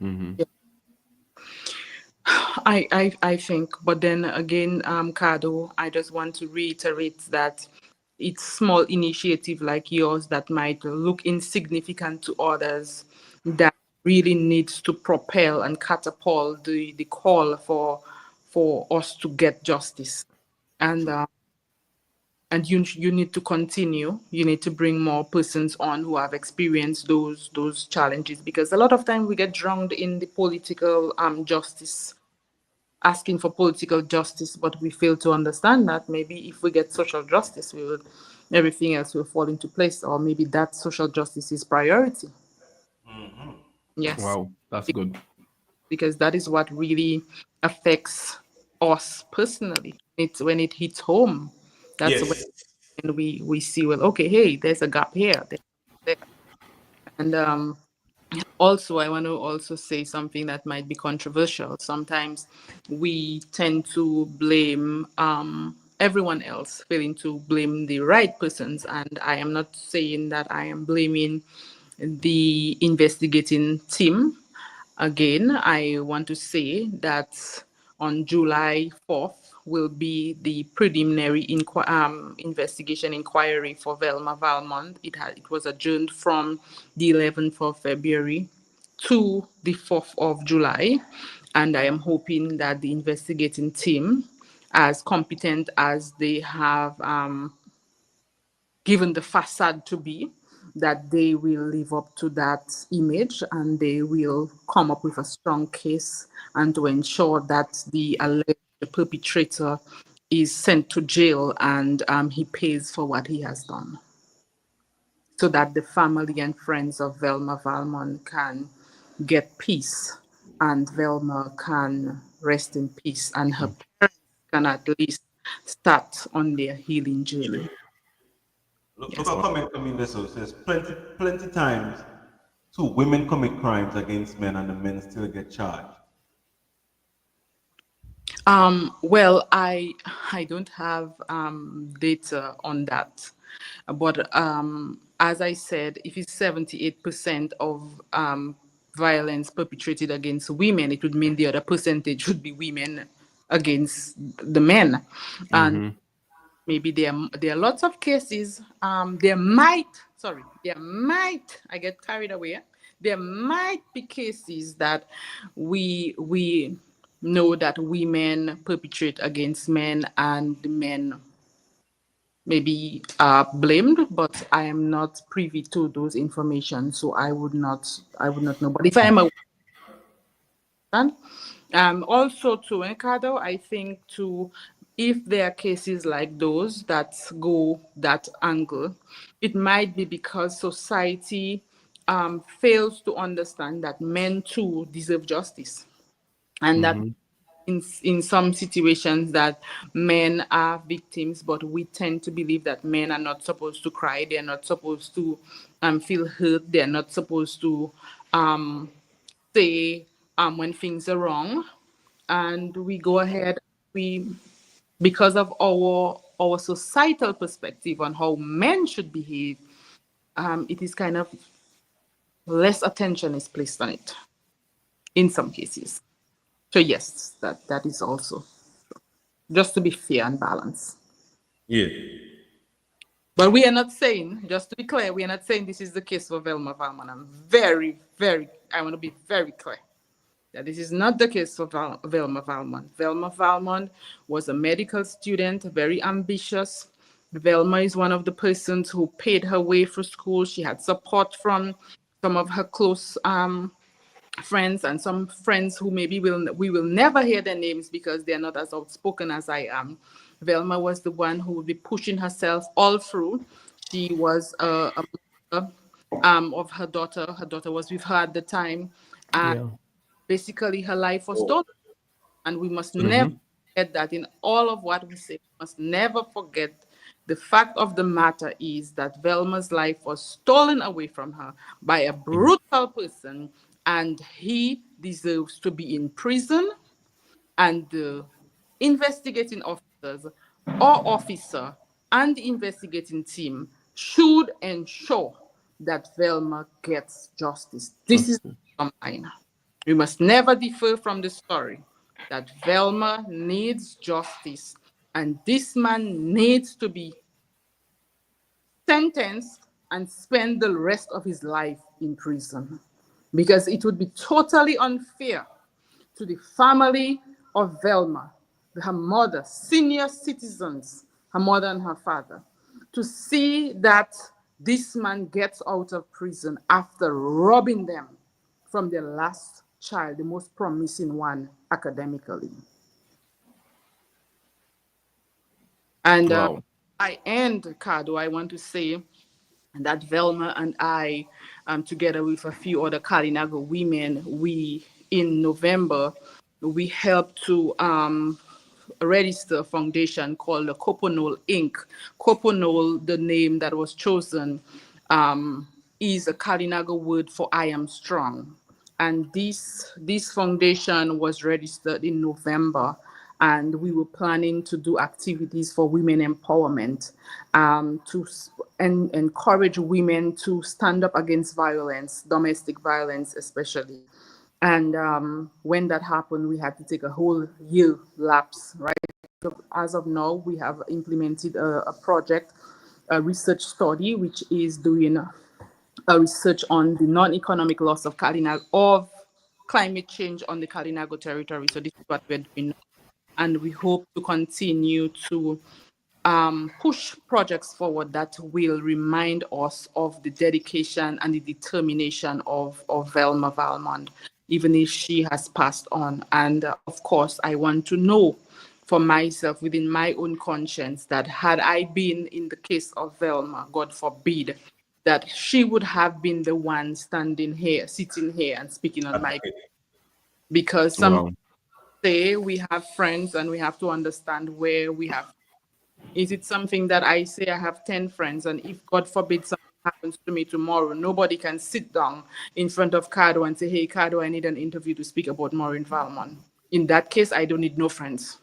Mm-hmm. I think, but then again, Cardo, I just want to reiterate that it's small initiative like yours that might look insignificant to others that really needs to propel and catapult the call for us to get justice. And you need to continue. You need to bring more persons on who have experienced those challenges, because a lot of time we get drowned in the political justice, asking for political justice, but we fail to understand that maybe if we get social justice, everything else will fall into place, or maybe that social justice is priority. Yes, Wow, that's good. because that is what really affects us personally. It's when it hits home. That's Yes. when we see, well, okay, hey, there's a gap here, there. And also, I want to also say something that might be controversial. Sometimes we tend to blame everyone else, failing to blame the right persons. And I am not saying that I am blaming the investigating team. Again, I want to say that on July 4th will be the preliminary investigation inquiry for Velma Valmont. It was adjourned from the 11th of February to the 4th of July. And I am hoping that the investigating team, as competent as they have given the facade to be, that they will live up to that image and they will come up with a strong case, and to ensure that the alleged perpetrator is sent to jail and he pays for what he has done, so that the family and friends of Velma Valmont can get peace, and Velma can rest in peace, and her parents can at least start on their healing journey. Look how comment coming there. So it says plenty times two women commit crimes against men and the men still get charged. Well, I don't have data on that, but as I said, if it's 78% of violence perpetrated against women, it would mean the other percentage would be women against the men, and Mm-hmm. maybe there are lots of cases. There might, I get carried away. There might be cases that we know that women perpetrate against men and the men maybe are blamed, but I am not privy to those information, so I would not know. But if I am aware, also to Ricardo, I think to if there are cases like those that go that angle, it might be because society fails to understand that men too deserve justice, and that Mm-hmm. in some situations that men are victims, but we tend to believe that men are not supposed to cry, they're not supposed to feel hurt, they're not supposed to say when things are wrong, and we go ahead, we because of our societal perspective on how men should behave, it is kind of less attention is placed on it in some cases. So yes, that is also just to be fair and balanced. Yeah. But we are not saying, just to be clear, we are not saying this is the case for Velma Valmont. I want to be very clear that this is not the case for Velma Valmont. Velma Valmont was a medical student, very ambitious, Velma is one of the persons who paid her way through school. She had support from some of her close friends and some friends who maybe we will never hear their names because they're not as outspoken as I am. Velma was the one who would be pushing herself all through. She was a mother of her daughter. Her daughter was with her at the time. And Yeah. basically her life was stolen. And we must never forget that in all of what we say, we must never forget the fact of the matter is that Velma's life was stolen away from her by a brutal person, and he deserves to be in prison, and the investigating officers or officer and the investigating team should ensure that Velma gets justice. This is mine. We must never differ from the story that Velma needs justice, and this man needs to be sentenced and spend the rest of his life in prison, because it would be totally unfair to the family of Velma, her mother, senior citizens, her mother and her father, to see that this man gets out of prison after robbing them from their last child, the most promising one academically. And Wow. I end, Cardo, I want to say that Velma and I, together with a few other Kalinago women, we, in November, we helped to register a foundation called the Coponol Inc. Coponol, the name that was chosen, is a Kalinago word for I am strong. And this foundation was registered in November, and we were planning to do activities for women empowerment, to encourage women to stand up against violence, domestic violence especially. And when that happened, we had to take a whole year lapse, right? So as of now, we have implemented a project, a research study, which is doing a research on the non-economic loss of climate change on the Kalinago territory. So this is what we're doing now. And we hope to continue to push projects forward that will remind us of the dedication and the determination of Velma Valmont, even if she has passed on. And of course, I want to know for myself within my own conscience that had I been in the case of Velma, God forbid, that she would have been the one standing here, sitting here and speaking on my, because some Wow. say we have friends and we have to understand where we have. Is it something that I say I have 10 friends, and if God forbid something happens to me tomorrow, nobody can sit down in front of Cardo and say, hey, Cardo, I need an interview to speak about Maureen Valmont. In that case, I don't need no friends.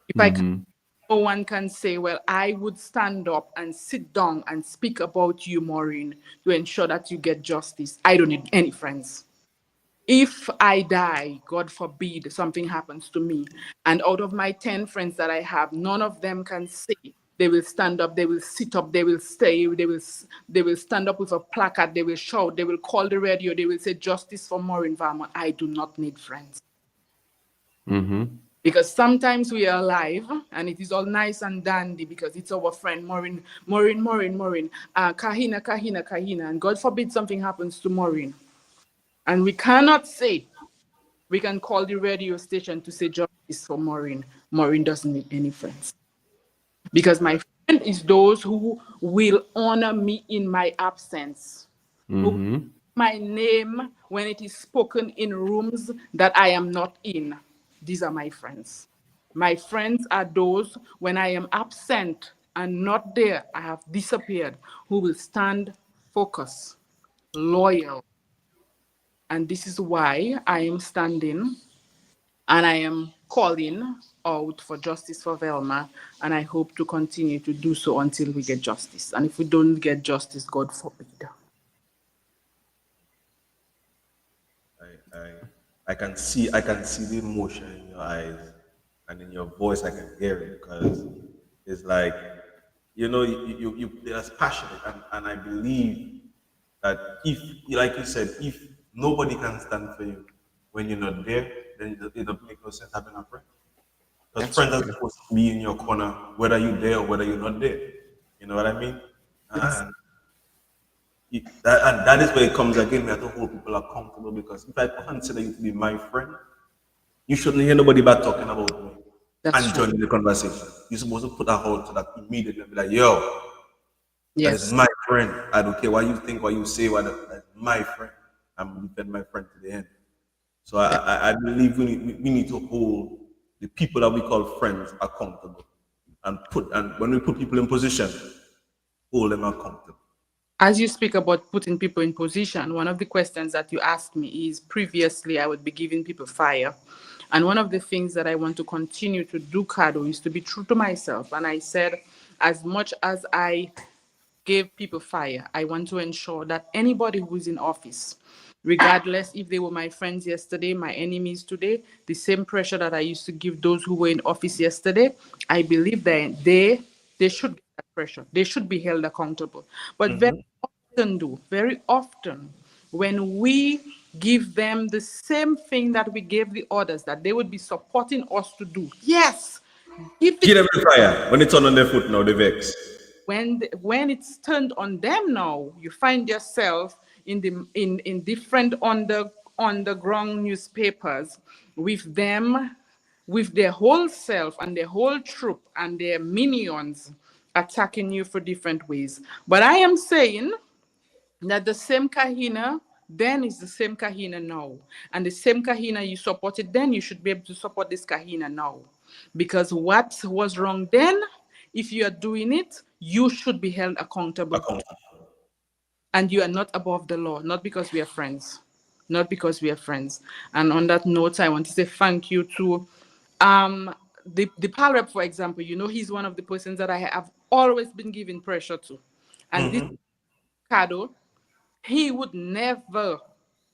If I can, no one can say, well, I would stand up and sit down and speak about you, Maureen, to ensure that you get justice. I don't need any friends. If I die, God forbid, something happens to me, and out of my 10 friends that I have, none of them can say, they will stand up, they will sit up, they will stay, they will stand up with a placard, they will shout, they will call the radio, they will say justice for Maureen Valmont. I do not need friends. Because sometimes we are alive and it is all nice and dandy because it's our friend Maureen, Kahina, and God forbid something happens to Maureen. And we cannot say, we can call the radio station to say justice for Maureen. Maureen doesn't need any friends. Because my friend is those who will honor me in my absence. Who my name when it is spoken in rooms that I am not in. These are my friends. My friends are those when I am absent and not there, I have disappeared, who will stand focused, loyal. And this is why I am standing and I am calling out for justice for Velma, and I hope to continue to do so until we get justice. And if we don't get justice, God forbid. I can see the emotion in your eyes and in your voice. I can hear it because it's like, you that's passionate, and I believe that if, like you said, if nobody can stand for you when you're not there, then it don't make no sense having a friend. Because friends are supposed to be in your corner, whether you're there or whether you're not there. know what I mean? And that is where it comes again. We have to hold people accountable because if I consider you to be my friend, you shouldn't hear nobody bad talking about me and join in the conversation. You're supposed to put a hold to that immediately and be like, yo, that is my friend. I don't care what you think, what you say, that's my friend. I'm going to defend my friend to the end. So I believe we need to hold the people that we call friends accountable and when we put people in position, hold them accountable. As you speak about putting people in position, one of the questions that you asked me is previously I would be giving people fire. And one of the things that I want to continue to do, Cardo, is to be true to myself. And I said, as much as I gave people fire, I want to ensure that anybody who is in office, regardless if they were my friends yesterday, my enemies today, the same pressure that I used to give those who were in office yesterday, I believe that they should get that pressure. They should be held accountable. But very often, when we give them the same thing that we gave the others, that they would be supporting us to do. Yes, give them the fire. When it's on their foot now, they vex. When it's turned on them now, you find yourself in different underground newspapers with them, with their whole self and their whole troop and their minions attacking you for different ways. But I am saying that the same Kahina then is the same Kahina now. And the same Kahina you supported then, you should be able to support this Kahina now. Because what was wrong then, if you are doing it, you should be held accountable. And you are not above the law, not because we are friends. Not because we are friends. And on that note, I want to say thank you to the PAL rep, for example. You know, he's one of the persons that I have always been giving pressure to. And this Cardo, he would never,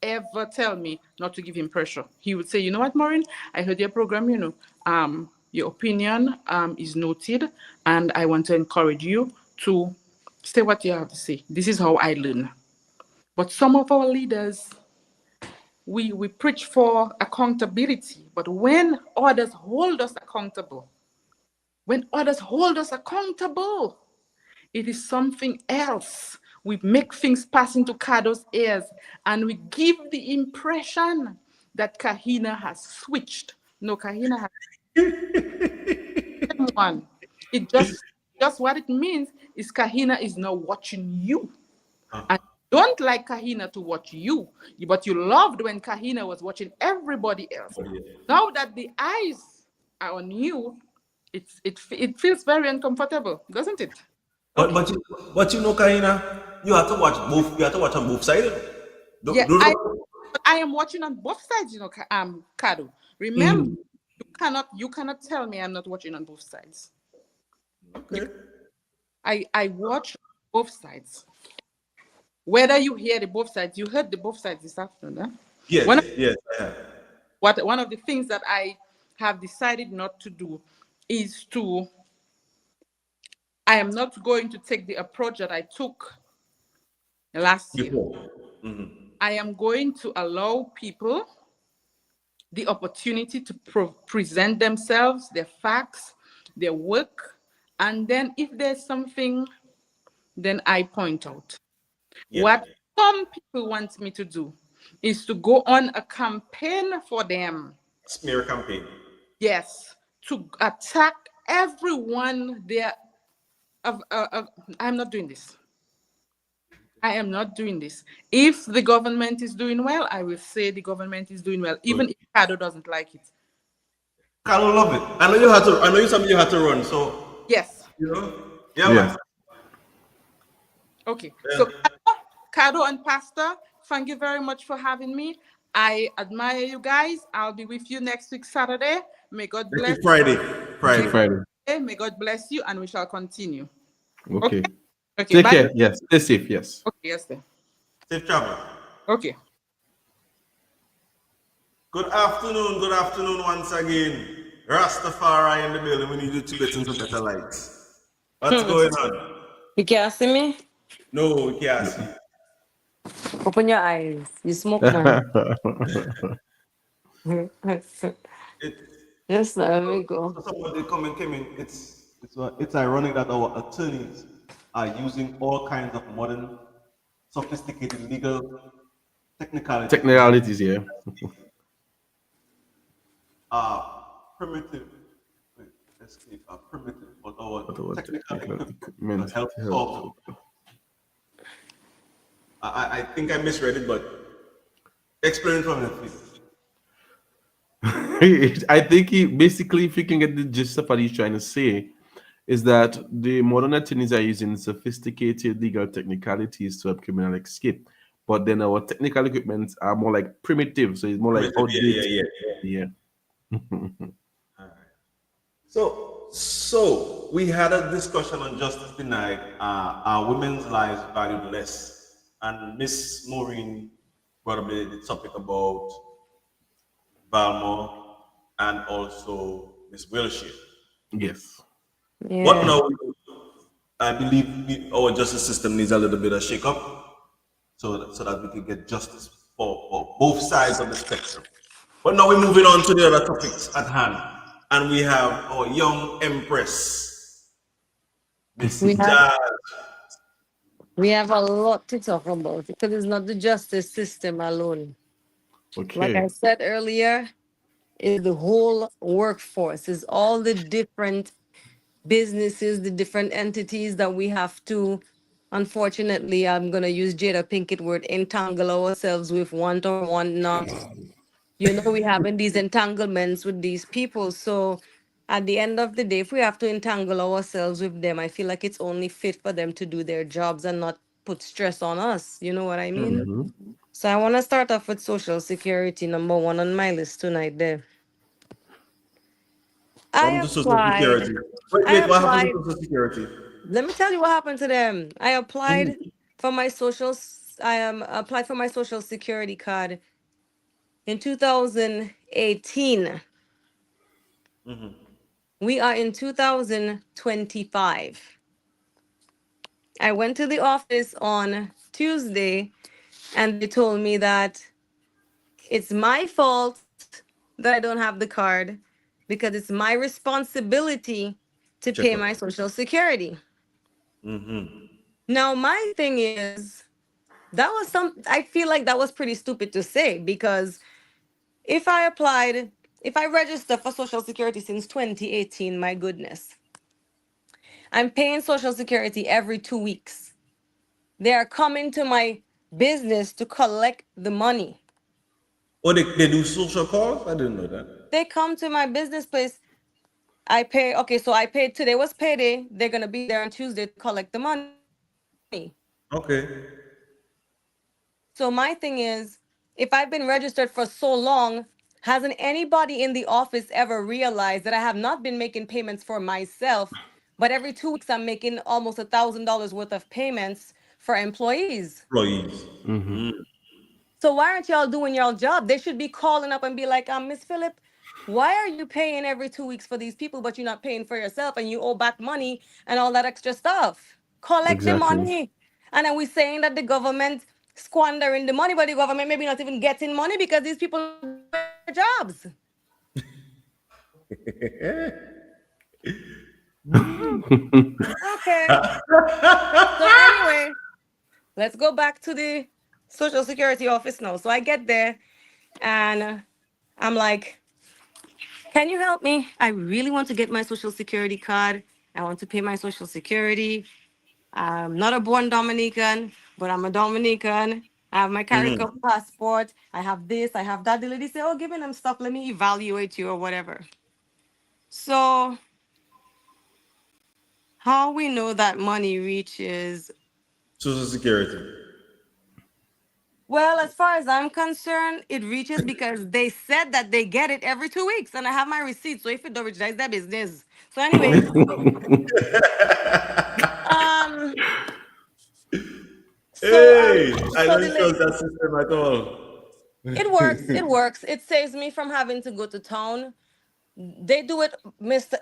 ever tell me not to give him pressure. He would say, you know what, Maureen, I heard your program, your opinion is noted, and I want to encourage you to say what you have to say. This is how I learn. But some of our leaders, we preach for accountability, but when others hold us accountable, it is something else. We make things pass into Cardo's ears, and we give the impression that Kahina has switched. No, Kahina has one. It just what it means is Kahina is now watching you. And you don't like Kahina to watch you, but you loved when Kahina was watching everybody else. Now that the eyes are on you, it feels very uncomfortable, doesn't it? But you know, Kahina, you have to watch both. You have to watch on both sides. I am watching on both sides, Cardo. Remember, you cannot tell me I'm not watching on both sides. Okay. I watch both sides. Whether you hear the both sides, you heard the both sides this afternoon, huh? Yes, I have. One of the things that I have decided not to do is I am not going to take the approach that I took last year. I am going to allow people the opportunity to present themselves, their facts, their work, and then if there's something, then I point out. What some people want me to do is to go on a campaign for them. Smear campaign. Yes, to attack everyone there. I'm not doing this. I am not doing this. If the government is doing well, I will say the government is doing well, even if Cardo doesn't like it. Cardo love it. I know you something you had to run, so yes. Man. Okay. Yeah. So Cardo and Pastor, thank you very much for having me. I admire you guys. I'll be with you next week, Saturday. May God bless you. Friday. May God bless you, and we shall continue. Okay. Okay. Take care. Yes. Stay safe. Yes. Okay. Yes, then. Safe travel. Okay. Good afternoon once again. Rastafari in the building. We need you to get some better lights. What's going on? You can't see me? No, we can't see. Open your eyes. You smoke, man. Just let me go. Somebody came in. It's ironic that our attorneys are using all kinds of modern, sophisticated legal technicalities to help Technicalities, yeah. primitive, wait, escape, primitive, but our What about technical technical equipment to equipment help to help solve. I think I misread it, but explain it for me, please. I think he basically, if you can get the gist of what he's trying to say, is that the modern attorneys are using sophisticated legal technicalities to help criminal escape, but then our technical equipment are more like primitive, so it's more like Primitive, yeah, outdated. yeah, yeah. Yeah. So we had a discussion on justice denied. Are women's lives valued less? And Miss Maureen brought up the topic about Balmore and also Miss Wilshire. Yes. But Yeah. now I believe our justice system needs a little bit of shake up so that we can get justice for both sides of the spectrum. But now we're moving on to the other topics at hand. And we have our young empress, Miss We have Jazz. we have a lot to talk about because it's not the justice system alone. Like I Okay. said earlier, is the whole workforce, is all the different businesses, the different entities that we have to, unfortunately, I'm gonna use Jada Pinkett word, entangle ourselves with, want or want not. We having these entanglements with these people. So at the end of the day, if we have to entangle ourselves with them, I feel like it's only fit for them to do their jobs and not put stress on us. You know what I mean? Mm-hmm. So I want to start off with Social Security, number one on my list tonight there. What I happened to Social applied. Security? Wait, I wait, what happened applied. to Social Security? Let me tell you what happened to them. I applied for my applied for my social security card in 2018. We are in 2025. I went to the office on Tuesday and they told me that it's my fault that I don't have the card because it's my responsibility to Check pay up. my social security. Now, my thing is, I feel like that was pretty stupid to say because if I applied, if I registered for Social Security since 2018, my goodness, I'm paying Social Security every 2 weeks. They are coming to my business to collect the money. Oh, they do social calls? I didn't know that. They come to my business place. I pay, okay, so I paid, today was payday. They're going to be there on Tuesday to collect the money. Okay. So my thing is, if I've been registered for so long, hasn't anybody in the office ever realized that I have not been making payments for myself, but every 2 weeks I'm making almost $1,000 worth of payments for employees? Employees. So why aren't y'all doing y'all job? They should be calling up and be like, Miss Phillip, why are you paying every 2 weeks for these people, but you're not paying for yourself and you owe back money and all that extra stuff? Collect the Exactly. money. And then we saying that the government squandering the money, but the government maybe not even getting money because these people are doing their jobs. Okay. So anyway, let's go back to the Social Security office now. So I get there and I'm like, can you help me? I really want to get my Social Security card. I want to pay my Social Security. I'm not a born Dominican, but I'm a Dominican. I have my Carrico passport. I have this, I have that. The lady say, oh, give me them stuff. Let me evaluate you or whatever. So how we know that money reaches, Social Security. well, as far as I'm concerned, it reaches because they said that they get it every 2 weeks. And I have my receipt. So if it don't reach, that's their business. So anyways, um, Hey, I so don't the trust that system at all. it works. It works. It saves me from having to go to town. They do it. Mr.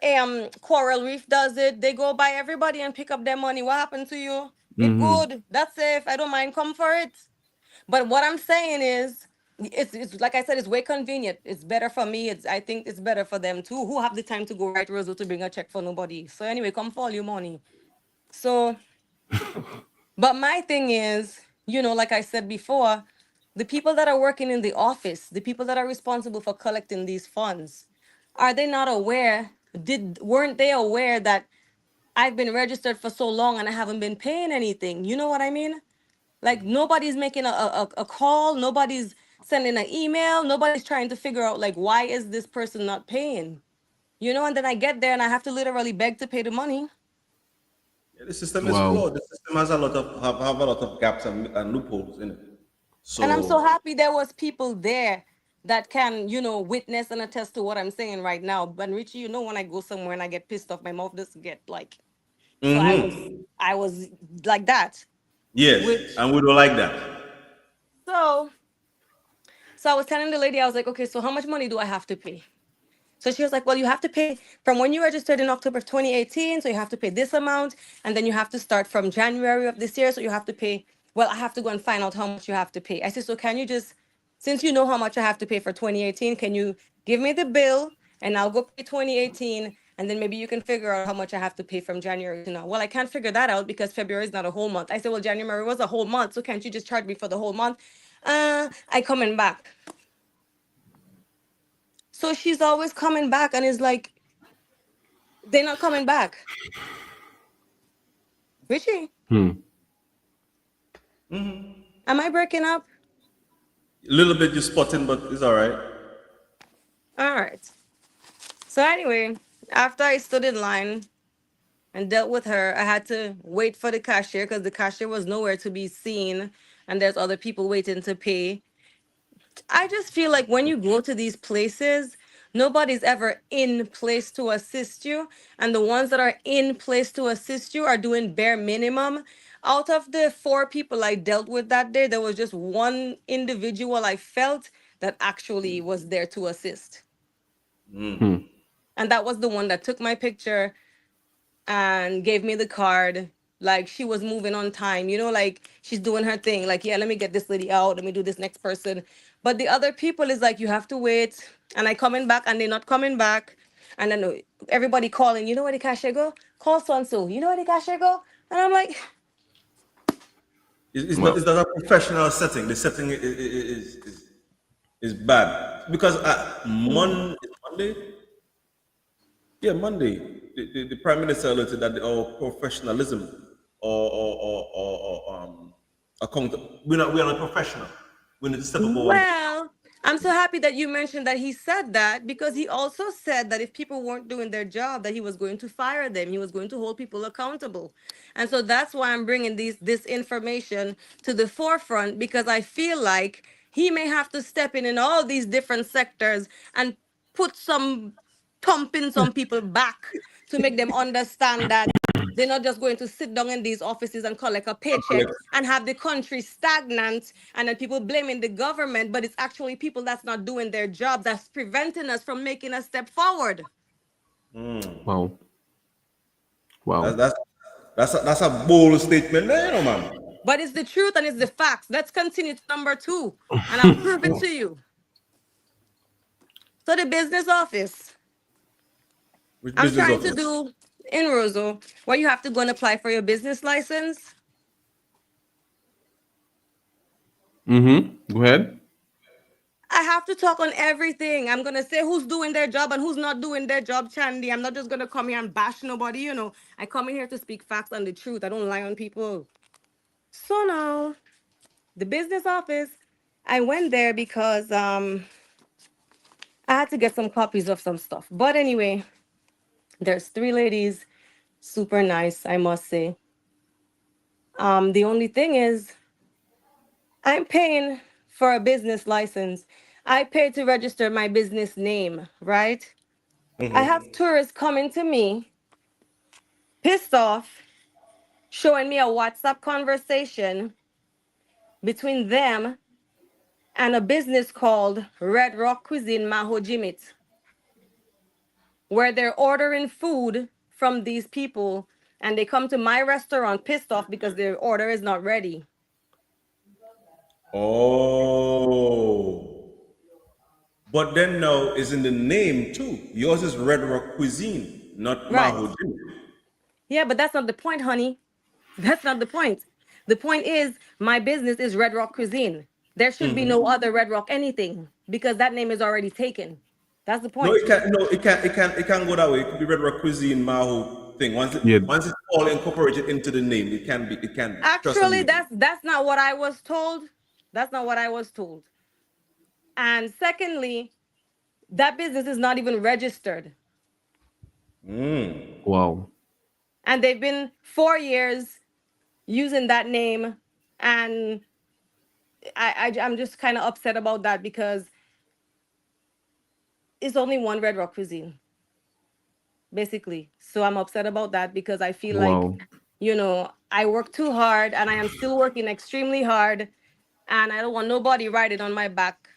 Coral Reef does it. They go by everybody and pick up their money. What happened to you? It Mm-hmm. good. That's safe. I don't mind. Come for it. But what I'm saying is, it's like I said, it's way convenient. It's better for me. I think it's better for them too. Who have the time to go write Rosa to bring a check for nobody? So anyway, come for all your money. So But my thing is, like I said before, the people that are working in the office, the people that are responsible for collecting these funds, are they not aware? Weren't they aware that I've been registered for so long and I haven't been paying anything? You know what I mean? Like nobody's making a call, nobody's sending an email, nobody's trying to figure out like why is this person not paying? And then I get there and I have to literally beg to pay the money. Yeah, the system is Wow. flawed. The system has have a lot of gaps and loopholes in it. And I'm so So happy there was people there that can, witness and attest to what I'm saying right now. But Richie, when I go somewhere and I get pissed off, my mouth doesn't get like. So I was like that. yes, Which and we don't like that. so so I was telling the lady, I was like, okay, so how much money do I have to pay? So she was like, well, you have to pay from when you registered in October 2018. So you have to pay this amount. And then you have to start from January of this year. So you have to pay, well, I have to go and find out how much you have to pay. I said, so can you just, since you know how much I have to pay for 2018, can you give me the bill and I'll go pay 2018. And then maybe you can figure out how much I have to pay from January to now. Well, I can't figure that out because February is not a whole month. I said, well, January was a whole month. So can't you just charge me for the whole month? I coming back. So she's always coming back and is like, they're not coming back. Richie, am I breaking up? A little bit you're spotting, but it's all right. All right. So anyway, after I stood in line and dealt with her, I had to wait for the cashier because the cashier was nowhere to be seen. And there's other people waiting to pay. I just feel like when you go to these places, nobody's ever in place to assist you. And the ones that are in place to assist you are doing bare minimum. Out of the 4 people I dealt with that day, there was just one individual I felt that actually was there to assist. And that was the one that took my picture and gave me the card. Like she was moving on time, like she's doing her thing. Like, yeah, let me get this lady out. Let me do this next person. But the other people is like, you have to wait. And I coming back and they're not coming back. And then everybody calling, you know where the cashier go? Call so-and-so. You know where the cashier go? And I'm like, It's Well, not. It's not a professional setting. The setting is bad because Monday, yeah, Monday, the Prime Minister alerted that our professionalism or account. We're not professional. We need to step up our. well, I'm so happy that you mentioned that he said that because he also said that if people weren't doing their job, that he was going to fire them. He was going to hold people accountable. And so that's why I'm bringing this information to the forefront because I feel like he may have to step in all these different sectors and put some thumping some people back to make them understand that they're not just going to sit down in these offices and collect a paycheck and have the country stagnant and then people blaming the government, but it's actually people that's not doing their job that's preventing us from making a step forward. wow. Wow. That's a bold statement there, man. But it's the truth and it's the facts. Let's continue to number 2 and I'll prove it to you. So the business office. Which I'm business trying to office? do in Roseau where you have to go and apply for your business license. Go ahead. I have to talk on everything. I'm gonna say who's doing their job and who's not doing their job, Chandy. I'm not just gonna come here and bash nobody, I come in here to speak facts and the truth. I don't lie on people. So now, the business office, I went there because I had to get some copies of some stuff. But anyway, there's 3 ladies, super nice, I must say. The only thing is I'm paying for a business license. I paid to register my business name, right? I have tourists coming to me, pissed off, showing me a WhatsApp conversation between them and a business called Red Rock Cuisine Maho Jimit, where they're ordering food from these people and they come to my restaurant pissed off because their order is not ready. Oh, but then now is in the name too. Yours is Red Rock Cuisine, not Right. Maho Jimmy. Yeah, but that's not the point, honey. That's not the point. The point is my business is Red Rock Cuisine. There should be no other Red Rock anything because that name is already taken. That's the No, point. it can't. No, it can't go that way. It could be Red Rock Cuisine, Maho thing. Yeah. Once it's all incorporated into the name, it can be. It can be. Trust Actually, me. that's not what I was told. That's not what I was told. And secondly, that business is not even registered. Wow. And they've been 4 years using that name. And I'm just kind of upset about that because it's only one Red Rock Cuisine, basically. So I'm upset about that because I feel like, Wow. I work too hard and I am still working extremely hard. And I don't want nobody riding on my back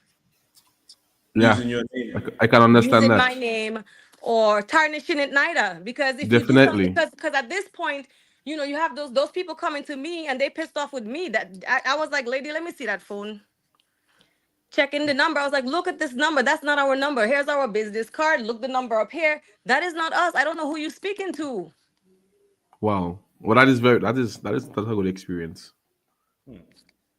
Yeah. Using your name. I can understand using that. my name or tarnishing it neither. Because if you do something, Definitely. because at this point, you have those people coming to me and they pissed off with me. That I was like, lady, let me see that phone. Checking the number. I was like, look at this number. That's not our number. Here's our business card. Look the number up here. That is not us. I don't know who you're speaking to. Wow. Well, that's a good experience.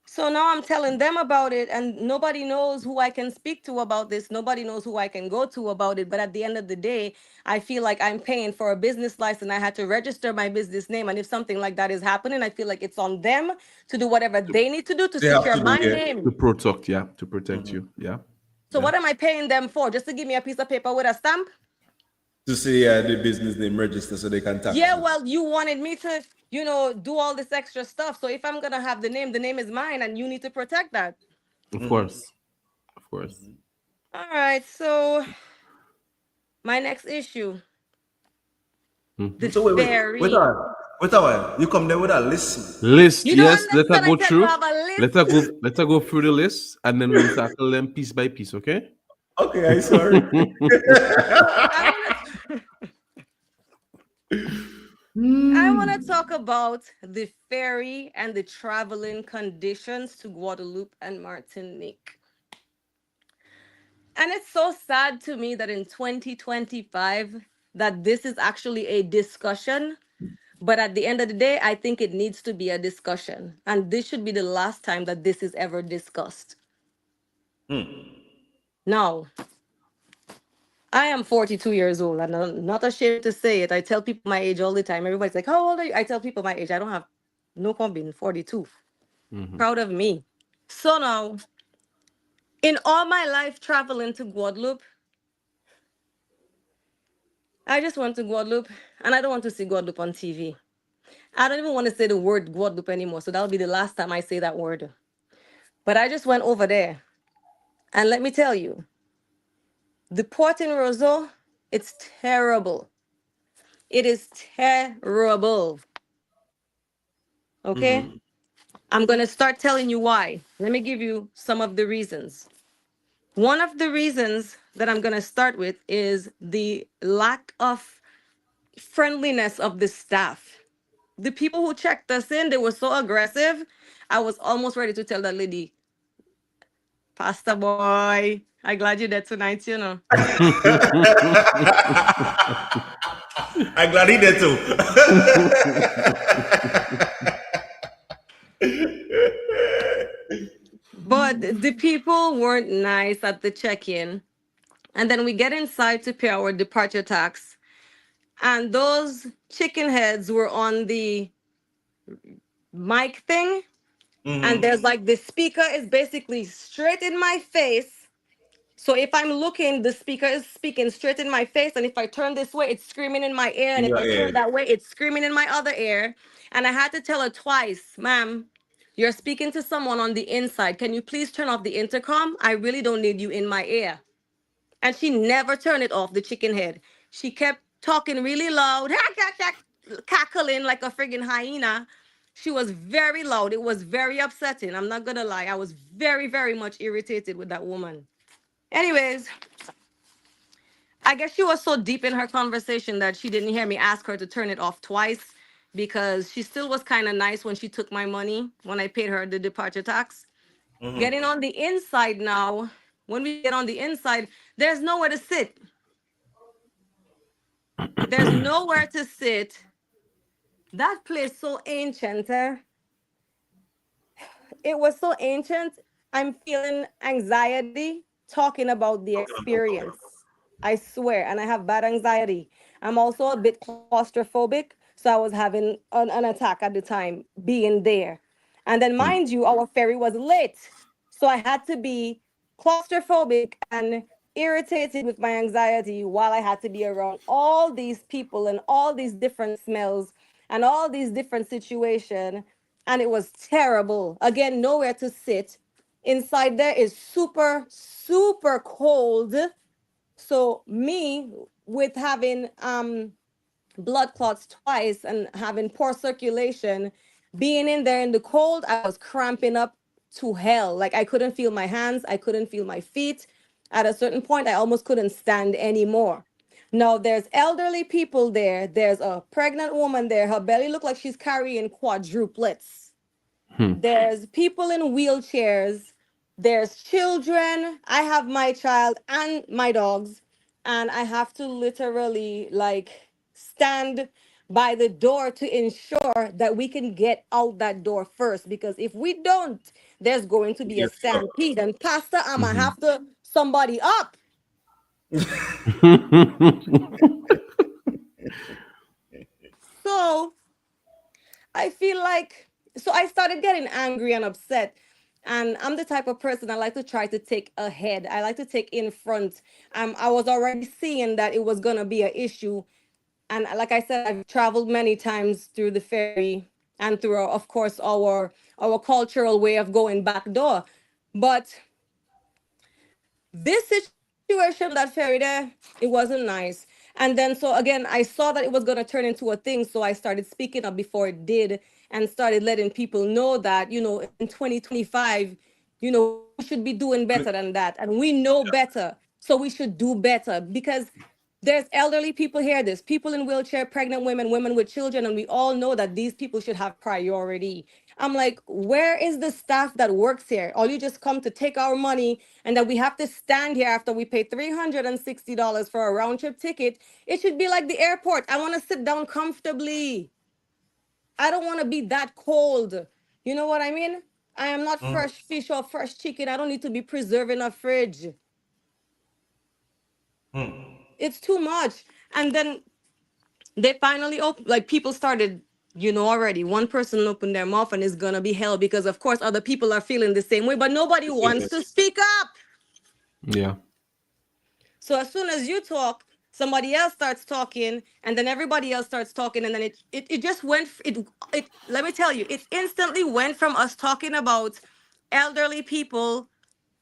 So now I'm telling them about it, and nobody knows who I can speak to about this. Nobody knows who I can go to about it. But at the end of the day, I feel like I'm paying for a business license. I had to register my business name. And if something like that is happening, I feel like it's on them to do whatever they need to do to They have secure to do, my yeah. To name. protect, yeah. To protect you. Yeah. So what am I paying them for? Just to give me a piece of paper with a stamp? To say the business name register so they can tax Yeah, you. well, you wanted me to, do all this extra stuff. So if I'm gonna have the name is mine, and you need to protect that. Of course. Of course. All right, so my next issue. The So wait, fairy. wait a while. You come there with a list. List, You don't yes. Let her understand. I go said you through. have a list. Let her go through the list, and then we'll tackle them piece by piece. Okay. Okay, I sorry. I want to talk about the ferry and the traveling conditions to Guadeloupe and Martinique. And it's so sad to me that in 2025 that this is actually a discussion. But at the end of the day, I think it needs to be a discussion. And this should be the last time that this is ever discussed. Now, I am 42 years old, and I'm not ashamed to say it. I tell people my age all the time. Everybody's like, how old are you? I tell people my age. I don't have no combin, 42. Proud of me. So now, in all my life traveling to Guadeloupe, I just went to Guadeloupe, and I don't want to see Guadeloupe on TV. I don't even want to say the word Guadeloupe anymore, so that'll be the last time I say that word. But I just went over there, and let me tell you, the port in Roseau, it's terrible. It is terrible. Okay? I'm going to start telling you why. Let me give you some of the reasons. One of the reasons that I'm going to start with is the lack of friendliness of the staff. The people who checked us in, they were so aggressive. I was almost ready to tell that lady, Pastor boy, I'm glad you're there tonight, I'm glad he did too. But the people weren't nice at the check-in. And then we get inside to pay our departure tax. And those chicken heads were on the mic thing. And there's like the speaker is basically straight in my face. So if I'm looking, the speaker is speaking straight in my face. And if I turn this way, it's screaming in my ear. And In if your I turn ear. that way, it's screaming in my other ear. And I had to tell her twice, ma'am, you're speaking to someone on the inside. Can you please turn off the intercom? I really don't need you in my ear. And she never turned it off, the chicken head. She kept talking really loud, cackling like a friggin' hyena. She was very loud. It was very upsetting. I'm not gonna lie. I was very, very much irritated with that woman. Anyways, I guess she was so deep in her conversation that she didn't hear me ask her to turn it off twice because she still was kind of nice when she took my money when I paid her the departure tax. Getting on the inside now, when we get on the inside, there's nowhere to sit. There's nowhere to sit. That place so ancient. It was so ancient. I'm feeling anxiety talking about the experience. I swear, and I have bad anxiety. I'm also a bit claustrophobic, so I was having an attack at the time being there. And then, mind you, our ferry was late, so I had to be claustrophobic and irritated with my anxiety while I had to be around all these people and all these different smells and all these different situations, and it was terrible. Again, nowhere to sit. Inside there is super, super cold. So me with having blood clots twice and having poor circulation, being in there in the cold, I was cramping up to hell. Like I couldn't feel my hands, I couldn't feel my feet. At a certain point, I almost couldn't stand anymore. Now there's elderly people there. There's a pregnant woman there. Her belly looked like she's carrying quadruplets. There's people in wheelchairs. There's children. I have my child and my dogs, and I have to literally like stand by the door to ensure that we can get out that door first, because if we don't, there's going to be a stampede, and Pastor, I'ma have to somebody up. So I feel like, so I started getting angry and upset. And I'm the type of person I like to try to take ahead. I like to take in front. I was already seeing that it was gonna be an issue. And like I said, I've traveled many times through the ferry and through, of course, our cultural way of going back door. But this situation on that ferry there, it wasn't nice. And then so again, I saw that it was going to turn into a thing, so I started speaking up before it did and started letting people know that, in 2025, we should be doing better than that, and we know better, so we should do better, because there's elderly people here, there's people in wheelchair, pregnant women, women with children, and we all know that these people should have priority. I'm like, where is the staff that works here? All you just come to take our money, and that we have to stand here after we pay $360 for a round trip ticket. It should be like the airport. I want to sit down comfortably. I don't want to be that cold. You know what I mean? I am not fresh fish or fresh chicken. I don't need to be preserved in a fridge. It's too much. And then they finally opened, like people started, already. One person opened their mouth and it's gonna be hell, because of course other people are feeling the same way, but nobody wants to speak up. Yeah. So as soon as you talk, somebody else starts talking, and then everybody else starts talking, and then it just went, it let me tell you, it instantly went from us talking about elderly people,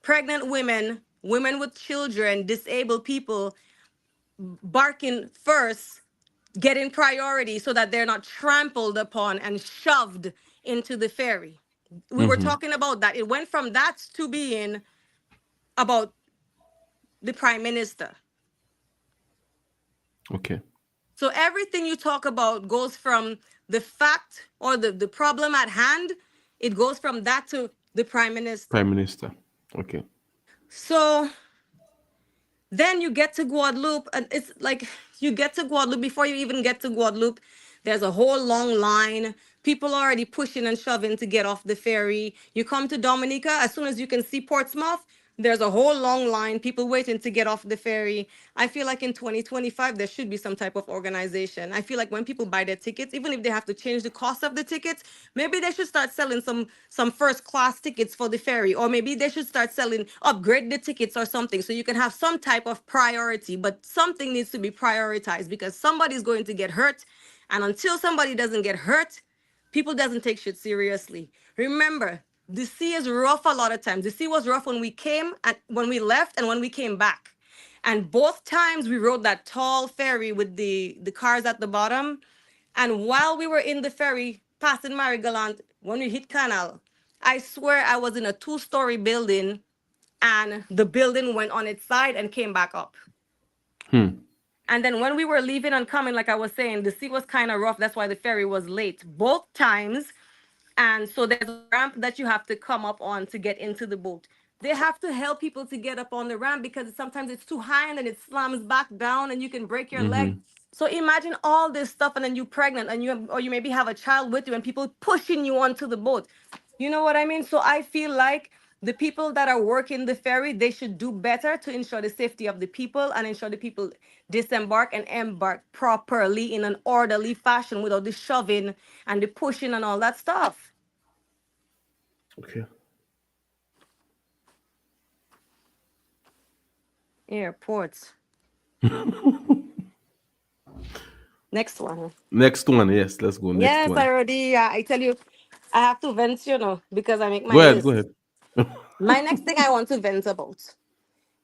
pregnant women, women with children, disabled people barking first, getting priority so that they're not trampled upon and shoved into the ferry. We were talking about that. It went from that to being about the prime minister. Okay. So everything you talk about goes from the fact or the problem at hand, it goes from that to the prime minister. Prime Minister. Okay. So then you get to Guadeloupe, and it's like you get to Guadeloupe. Before you even get to Guadeloupe, there's a whole long line. People already pushing and shoving to get off the ferry. You come to Dominica, as soon as you can see Portsmouth, there's a whole long line, people waiting to get off the ferry. I feel like in 2025, there should be some type of organization. I feel like when people buy their tickets, even if they have to change the cost of the tickets, maybe they should start selling some first class tickets for the ferry, or maybe they should start selling, upgrade the tickets or something, so you can have some type of priority. But something needs to be prioritized, because somebody's going to get hurt. And until somebody doesn't get hurt, people doesn't take shit seriously. Remember, the sea is rough a lot of times. The sea was rough when we came and when we left and when we came back. And both times we rode that tall ferry with the cars at the bottom. And while we were in the ferry passing Marie Gallant, when we hit Canal, I swear I was in a 2-story building, and the building went on its side and came back up. And then when we were leaving and coming, like I was saying, the sea was kind of rough. That's why the ferry was late both times. And so there's a ramp that you have to come up on to get into the boat. They have to help people to get up on the ramp, because sometimes it's too high and then it slams back down and you can break your leg. So imagine all this stuff, and then you pregnant, and you maybe have a child with you, and people pushing you onto the boat. You know what I mean? So I feel like the people that are working the ferry, they should do better to ensure the safety of the people and ensure the people disembark and embark properly in an orderly fashion without the shoving and the pushing and all that stuff. Okay. Airports. Next one. Next one, yes, let's go. Next Yes, one. I already. I tell you, I have to vent, because I make Go my ahead, go list. ahead. My next thing I want to vent about.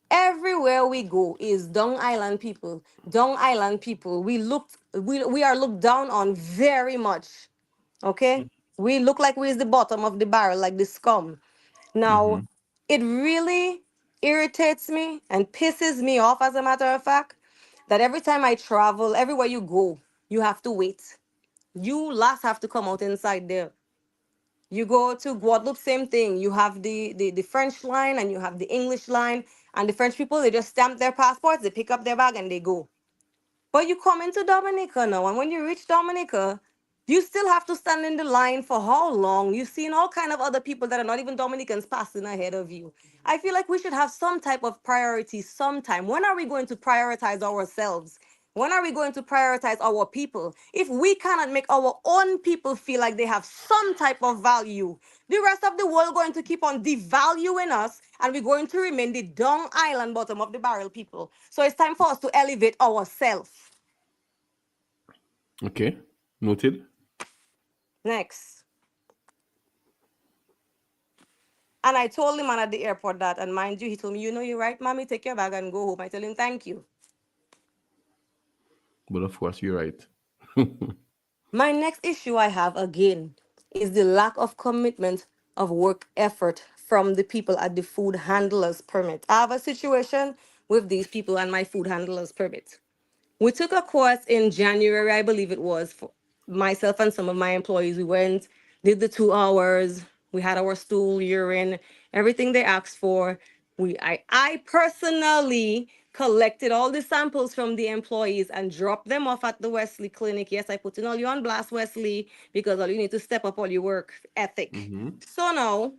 Everywhere we go is Dung Island people. Dung Island people. We are looked down on very much. Okay? We look like we're the bottom of the barrel, like the scum. Now, it really irritates me and pisses me off, as a matter of fact, that every time I travel, everywhere you go, you have to wait. You last have to come out inside there. You go to Guadeloupe, same thing. You have the French line and you have the English line. And the French people, they just stamp their passports, they pick up their bag and they go. But you come into Dominica now, and when you reach Dominica, you still have to stand in the line for how long? You've seen all kind of other people that are not even Dominicans passing ahead of you. I feel like we should have some type of priority sometime. When are we going to prioritize ourselves? When are we going to prioritize our people? If we cannot make our own people feel like they have some type of value, the rest of the world going to keep on devaluing us, and we're going to remain the dung island bottom of the barrel people. So it's time for us to elevate ourselves. Okay, noted. Next. And I told him man at the airport that, and mind you, he told me, you're right, mommy, take your bag and go home. I tell him, thank you. But of course, you're right. My next issue I have again is the lack of commitment of work effort from the people at the food handlers permit. I have a situation with these people and my food handlers permit. We took a course in January, I believe it was, for myself and some of my employees. We went, did the 2 hours. We had our stool, urine, everything they asked for. I personally collected all the samples from the employees and dropped them off at the Wesley Clinic. Yes, I put in all you on blast, Wesley, because all you need to step up all your work ethic. So now,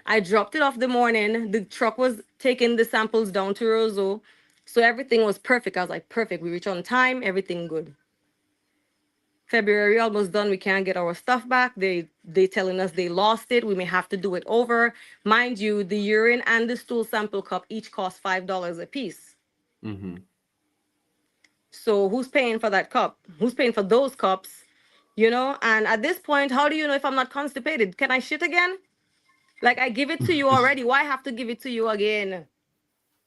I dropped it off the morning. The truck was taking the samples down to Roseau. So everything was perfect. I was like, perfect. We reach on time, everything good. February almost done. We can't get our stuff back. They telling us they lost it. We may have to do it over. Mind you, the urine and the stool sample cup each cost $5 a piece. So who's paying for that cup? Who's paying for those cups? And at this point, how do you know if I'm not constipated? Can I shit again? Like, I give it to you already. Why have to give it to you again?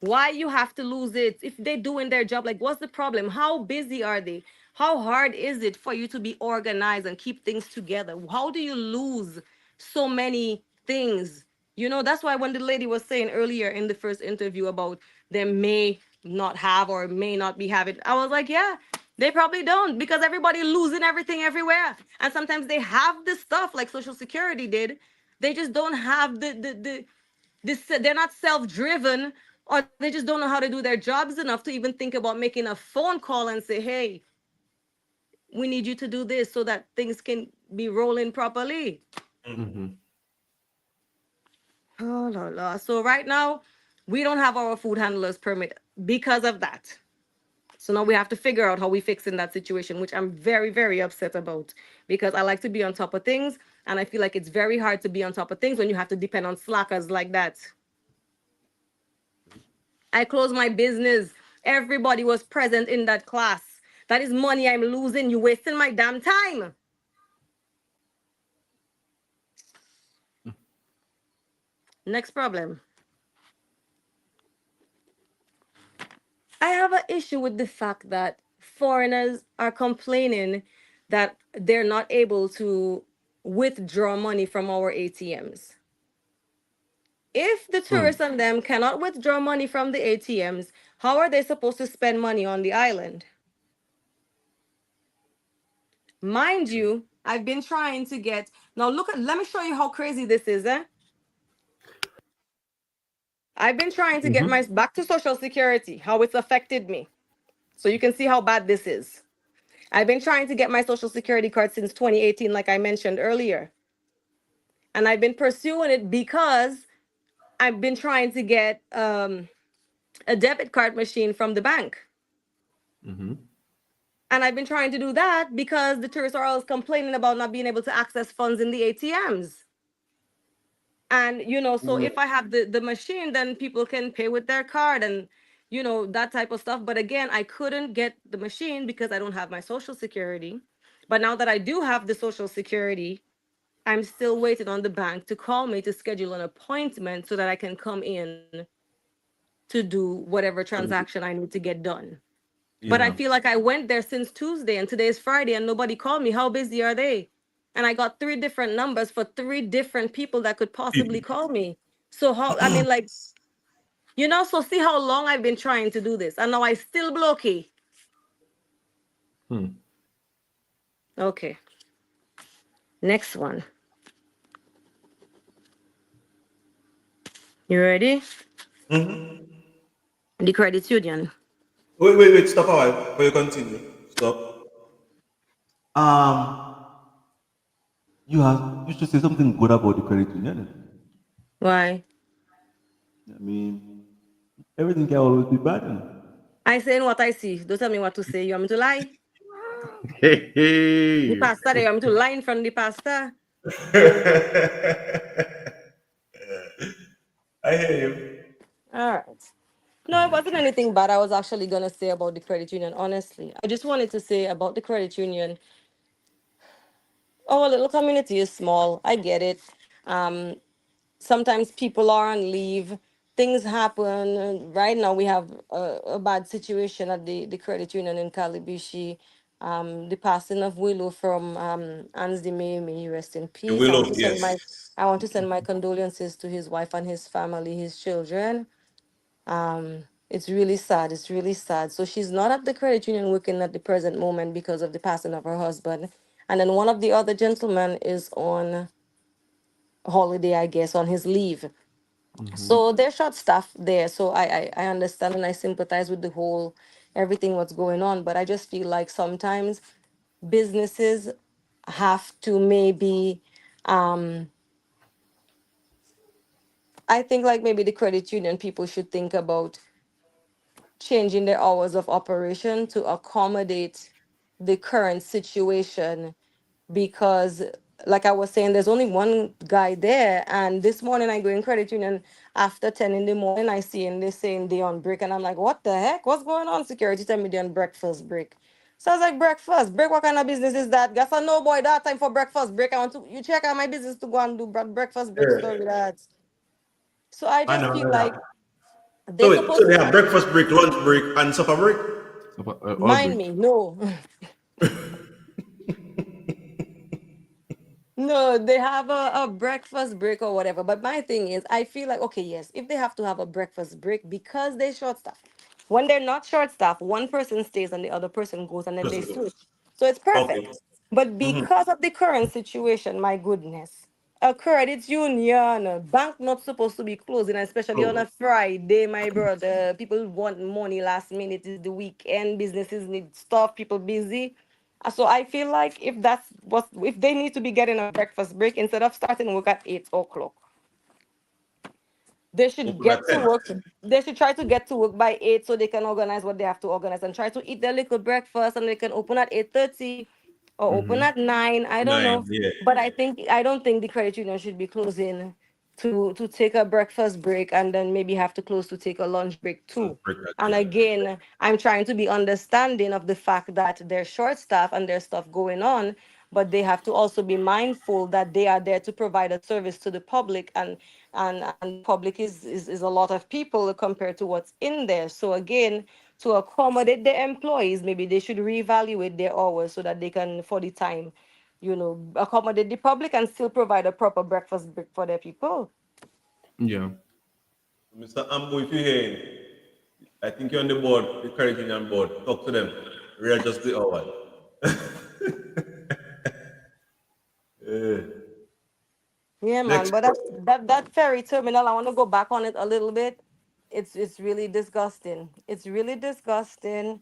Why you have to lose it? If they're doing their job, like, what's the problem? How busy are they? How hard is it for you to be organized and keep things together? How do you lose so many things? That's why when the lady was saying earlier in the first interview about them may not have or may not be having, I was like, yeah, they probably don't, because everybody losing everything everywhere. And sometimes they have the stuff like Social Security did. They just don't have they're not self-driven, or they just don't know how to do their jobs enough to even think about making a phone call and say, hey, we need you to do this so that things can be rolling properly. Oh la la. So right now we don't have our food handlers permit because of that. So now we have to figure out how we fix in that situation, which I'm very, very upset about, because I like to be on top of things, and I feel like it's very hard to be on top of things when you have to depend on slackers like that. I closed my business. Everybody was present in that class. That is money I'm losing. You wasting my damn time. Next problem. I have an issue with the fact that foreigners are complaining that they're not able to withdraw money from our ATMs. If the tourists and them cannot withdraw money from the ATMs, how are they supposed to spend money on the island? Mind you, I've been trying to get, now let me show you how crazy this is, eh? I've been trying to get my back to Social Security, how it's affected me. So you can see how bad this is. I've been trying to get my social security card since 2018, like I mentioned earlier. And I've been pursuing it because I've been trying to get a debit card machine from the bank. Mm-hmm. And I've been trying to do that because the tourists are always complaining about not being able to access funds in the ATMs. And, so if I have the machine, then people can pay with their card and, that type of stuff. But again, I couldn't get the machine because I don't have my social security. But now that I do have the social security, I'm still waiting on the bank to call me to schedule an appointment so that I can come in to do whatever transaction I need to get done. But I Yeah. feel like I went there since Tuesday and today is Friday and nobody called me. How busy are they? And I got 3 different numbers for 3 different people that could possibly call me. So how, I mean, like, so see how long I've been trying to do this. And now I still blocky. Hmm. Okay. Next one. You ready? The credit union. Wait. Stop a while before you continue. Stop. Um, you should say something good about the credit union. Why? I mean, everything can always be bad. I saying what I see. Don't tell me what to say. You want me to lie? Hey, The hey. pastor, you want me to lie in front of the pastor? I hear you. All right. No, it wasn't anything bad I was actually going to say about the credit union, honestly. I just wanted to say about the credit union, our little community is small. I get it. Um, Sometimes people are on leave. Things happen. Right now, we have a bad situation at the credit union in Calibishi. The passing of Willow from Ansdi May rest in The peace. willow, yes. I want to send my condolences to his wife and his family, his children. It's really sad. It's really sad. So she's not at the credit union working at the present moment because of the passing of her husband. And then one of the other gentlemen is on holiday, I guess, on his leave. Mm-hmm. So they're short staffed there. So I understand and I sympathize with the whole everything what's going on. But I just feel like sometimes businesses have to maybe I think like maybe the credit union people should think about changing their hours of operation to accommodate the current situation because like I was saying, there's only one guy there. And this morning I go in credit union after 10 in the morning, I see him, they saying they on break. And I'm like, what the heck? What's going on? Security tell me they on breakfast break. So I was like, breakfast break? What kind of business is that? Guess I know boy that time for breakfast break. I want to you check out my business to go and do breakfast break Yeah. story that. So I I just never feel know like that. So they're wait, so supposed they to have breakfast break, lunch break, and supper break? So, all mind break. me. No. No, they have a breakfast break or whatever. But my thing is, I feel like, okay, yes, if they have to have a breakfast break because they're short staff. When they're not short staff, one person stays and the other person goes and then they Just go. switch. So it's Okay. perfect. But because of the current situation, my goodness, a credit union, a bank not supposed to be closing, especially on a Close. Friday, my brother. People want money last minute, is the weekend, businesses need stuff, people busy. So I feel like if they need to be getting a breakfast break instead of starting work at 8 o'clock, they should Open at get to 10. work. They should try to get to work by 8 so they can organize what they have to organize and try to eat their little breakfast and they can open at 8:30 or open at 9. I don't 9, know. yeah. But I don't think the credit union should be closing to take a breakfast break and then maybe have to close to take a lunch break Lunch too. break at And 10. again, I'm trying to be understanding of the fact that they're short staff and there's stuff going on, but they have to also be mindful that they are there to provide a service to the public and public is a lot of people compared to what's in there. So again, to accommodate the employees, maybe they should reevaluate their hours so that they can for the time, accommodate the public and still provide a proper breakfast break for their people. Yeah. Mr. Ambo, if you're hearing, I think you're on the board, the credit union board. Talk to them. Readjust the hour. Yeah, man. Next. But that ferry terminal, I want to go back on it a little bit. It's really disgusting. It's really disgusting.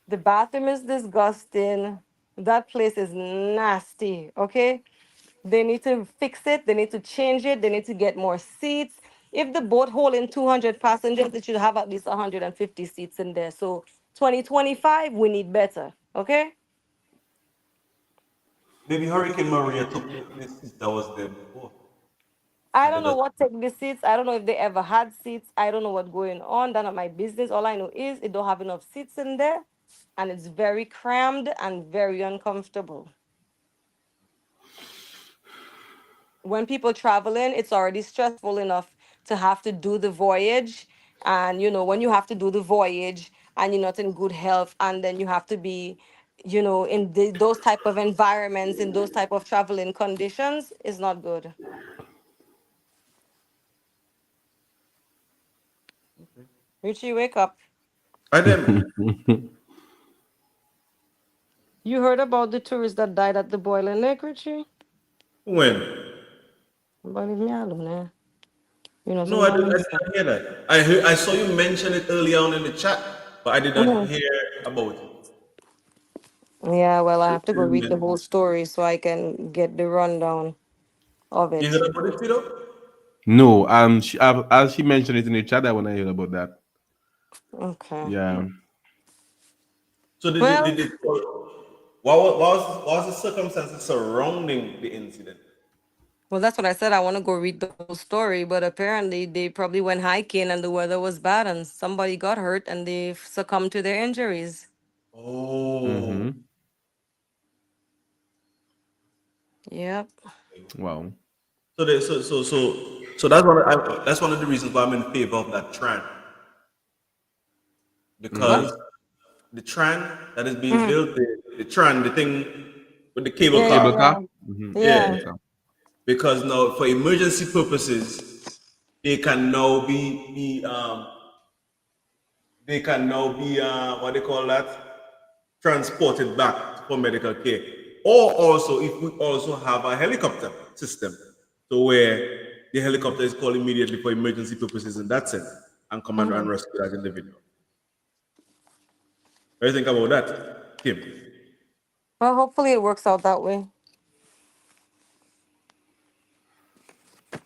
The bathroom is disgusting. That place is nasty. Okay. They need to fix it. They need to change it. They need to get more seats. If the boat holding 200 passengers, it should have at least 150 seats in there. So 2025, we need better. Okay. Maybe Hurricane Maria took the seat that was there before. I And they don't know just what take the seats. I don't know if they ever had seats. I don't know what's going on. That's not my business. All I know is it don't have enough seats in there, and it's very crammed and very uncomfortable. When people traveling, it's already stressful enough to have to do the voyage. And when you have to do the voyage and you're not in good health, and then you have to be, in those type of environments, in those type of traveling conditions, is not good. Richie, wake up. I them. You heard about the tourist that died at the Boiling Lake, Richie? When? But leave me alone, eh? You know, No, I sometimes didn't, I I'm did sad. not hear that. I saw you mention it earlier on in the chat, but I did not Mhm. hear about it. Yeah, well, I have to go read the You whole story so I can get the rundown of it. heard about it, Fido? No, as she mentioned it in the chat, I when I heard about that. Okay. Yeah. So Well, what was the circumstances surrounding the incident? well, that's what I said. I want to go read the whole story, but apparently they probably went hiking and the weather was bad and somebody got hurt and they succumbed to their injuries. Oh, Mm-hmm. Yep. Wow. so that's one of the reasons why I'm in favor of that trend, Mm-hmm. What? because the trend that is being Mhm. built, the trend, the thing with the cable Yeah, yeah, car, Cable yeah. car. Mm-hmm. yeah, Yeah. Cable car. because now for emergency purposes, they can now they can now be what they call that, transported back for medical care. Or also, if we also have a helicopter system, so where the helicopter is called immediately for emergency purposes in that sense, and come and Mhm. rescue that individual. What do you think about that, Kim? Well, hopefully it works out that way.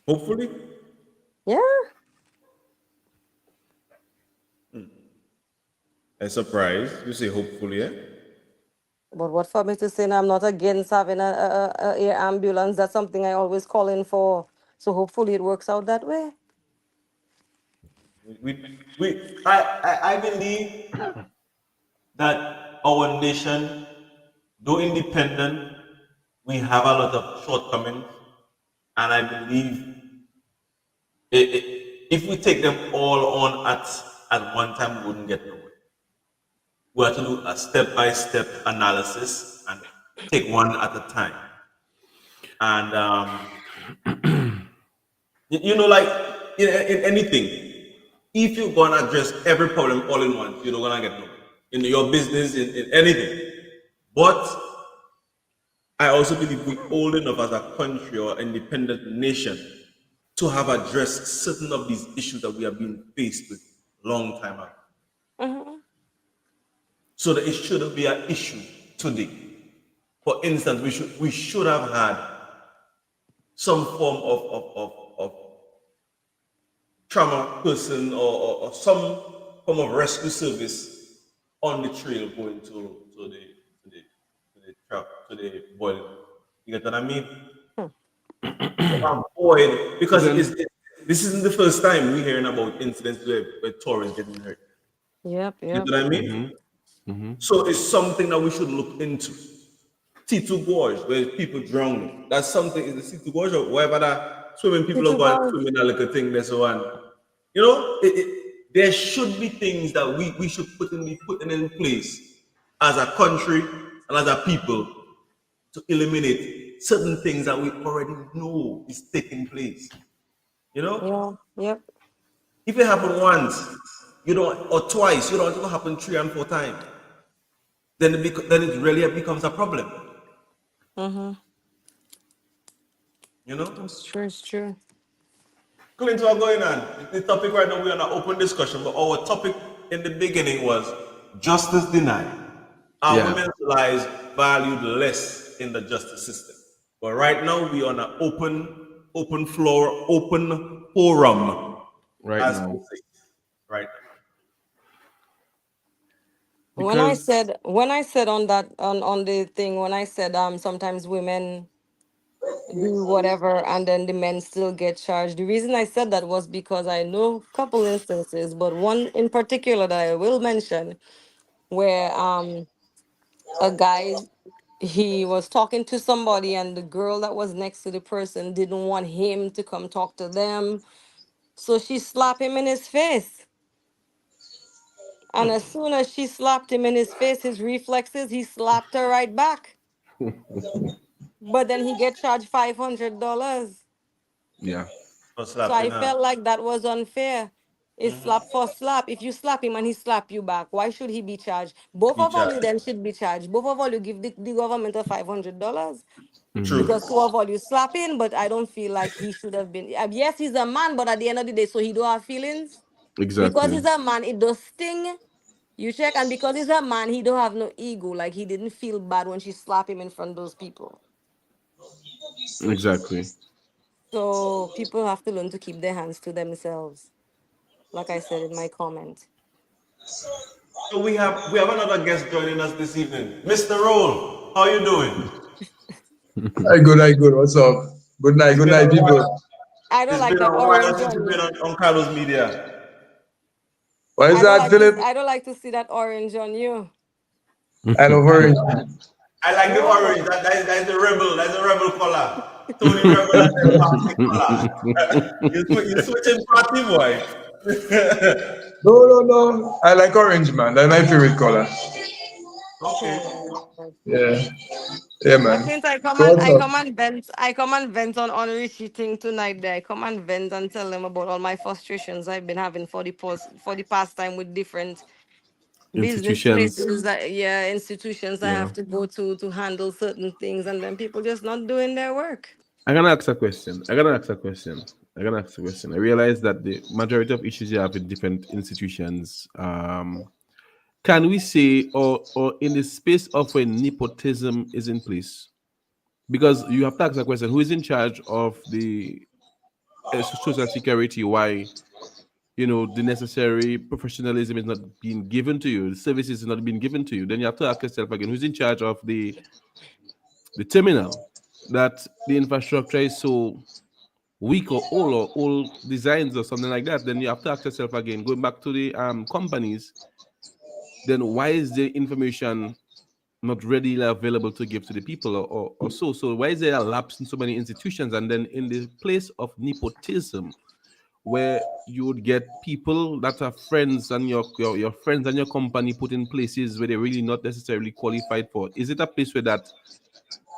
Hopefully, Yeah. a surprise. You say hopefully, yeah? But what for me to say now, I'm not against having a air ambulance. That's something I always call in for. So hopefully it works out that way. I believe that our nation, though independent, we have a lot of shortcomings, and I believe if we take them all on at one time, we wouldn't get nowhere. We have to do a step by step analysis and take one at a time. And like in anything, if you're gonna address every problem all in once, you're not gonna get nowhere in your business, in anything. But I also believe we're old enough as a country or independent nation to have addressed certain of these issues that we have been faced with long time ago. Hmm. So that it shouldn't be an issue today. For instance, we should have had some form of trauma person or some form of rescue service on the trail going to the boiling. You get what I mean? To avoid, So because then, this isn't the first time we're hearing about incidents where tourists getting hurt. Yep, You yep. know what I mean? mm-hmm. Mm-hmm. So it's something that we should look into. T2 Gorge, where people drowning. That's something, is the T2 Gorge or wherever that swimming people It's are a going gone. swimming that little thing there, so on. There should be things that we should be putting in place as a country and as a people to eliminate certain things that we already know is taking place. You know? Yeah, yep. If it happened once, you don't, or twice, you don't want it to happen 3 and 4 times. Then it really becomes a problem. Mm-hmm. You know? It's true, it's true. Clint, what's going on? The topic right now, we're on an open discussion, but our topic in the beginning was justice denied. Our Yeah. women's lives valued less in the justice system. But right now we on an open floor, open forum, Right as we now. say. Right now. Because When I said on that on the thing, when I said sometimes women do whatever and then the men still get charged. The reason I said that was because I know a couple instances, but one in particular that I will mention where a guy, he was talking to somebody and the girl that was next to the person didn't want him to come talk to them, so she slapped him in his face. And as soon as she slapped him in his face, his reflexes, he slapped her right back. But then he get charged $500. yeah. For So slapping I her. felt like that was unfair. It's slap for slap. If you slap him and he slap you back, why should he be charged? Both Be of all you charged. then should be charged. Both of all you give the government a $500 Hmm. because True. two of all you slapping. But I don't feel like he should have been. Yes, he's a man, but at the end of the day, so he don't have feelings. Because Exactly. he's a man, it does sting. You check, and because he's a man, he don't have no ego. Like he didn't feel bad when she slapped him in front of those people. Exactly. So people have to learn to keep their hands to themselves, like I said in my comment. So we have another guest joining us this evening. Mr. Roll, how you doing? Hi, good, hi, good. What's up? It's Good been a night, while. people. I don't It's like been a that while orange since you've on been you. on Cardo's media. Why is that, Philip? I don't like to see that orange on you. I love orange. I like the Oh. orange. That is the rebel. That's the rebel color. Tony Rebel and the party color. You switching party boy. No, no, no. I like orange, man. That's my favorite color. Okay. Oh my God. Yeah, yeah, But man. since I come So and what's I up? come and vent, on Richie thing tonight there. I come and vent and tell them about all my frustrations I've been having for the past time with different business Institutions. places that, yeah, institutions I Yeah. have to go to handle certain things, and then people just not doing their work. I'm gonna ask a question. I'm gonna ask a question. I'm gonna ask a question. I realize that the majority of issues you have in different institutions, can we say, or in the space of when nepotism is in place? Because you have to ask a question: who is in charge of the social security? Why, the necessary professionalism is not being given to you, the services is not being given to you? Then you have to ask yourself again: who's in charge of the terminal? That the infrastructure is so weak or old designs or something like that, then you have to ask yourself again, going back to the companies, then why is the information not readily available to give to the people or so? So why is there a lapse in so many institutions? And then in the place of nepotism, where you would get people that are friends and your friends and your company put in places where they're really not necessarily qualified for, is it a place where that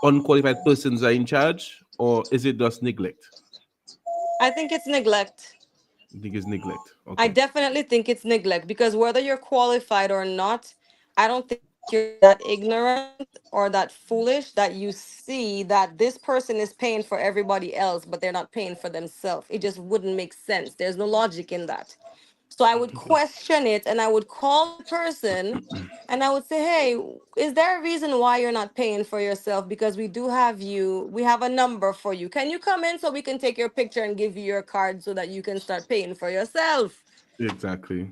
unqualified persons are in charge, or is it just neglect? I think it's neglect. I think it's neglect. I Okay. definitely think it's neglect because whether you're qualified or not, I don't think you're that ignorant or that foolish that you see that this person is paying for everybody else, but they're not paying for themselves. It just wouldn't make sense. There's no logic in that. So I would question it and I would call the person and I would say, hey, is there a reason why you're not paying for yourself? Because we have a number for you. Can you come in so we can take your picture and give you your card so that you can start paying for yourself? Exactly.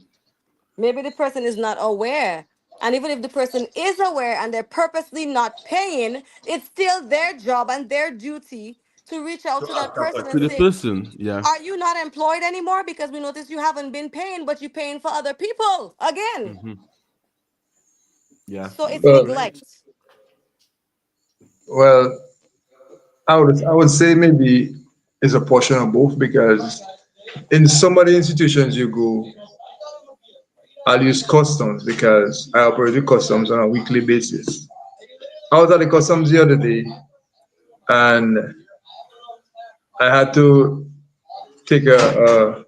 Maybe the person is not aware. And even if the person is aware and they're purposely not paying, it's still their job and their duty to reach out To to that act up person To and the say, person, yeah. are you not employed anymore? Because we notice you haven't been paying, but you're paying for other people again. Hmm. Yeah. So it's Well, neglect. well, I would say maybe it's a portion of both because in some of the institutions you go, I'll use customs because I operate with customs on a weekly basis. I was at the customs the other day and I had to take a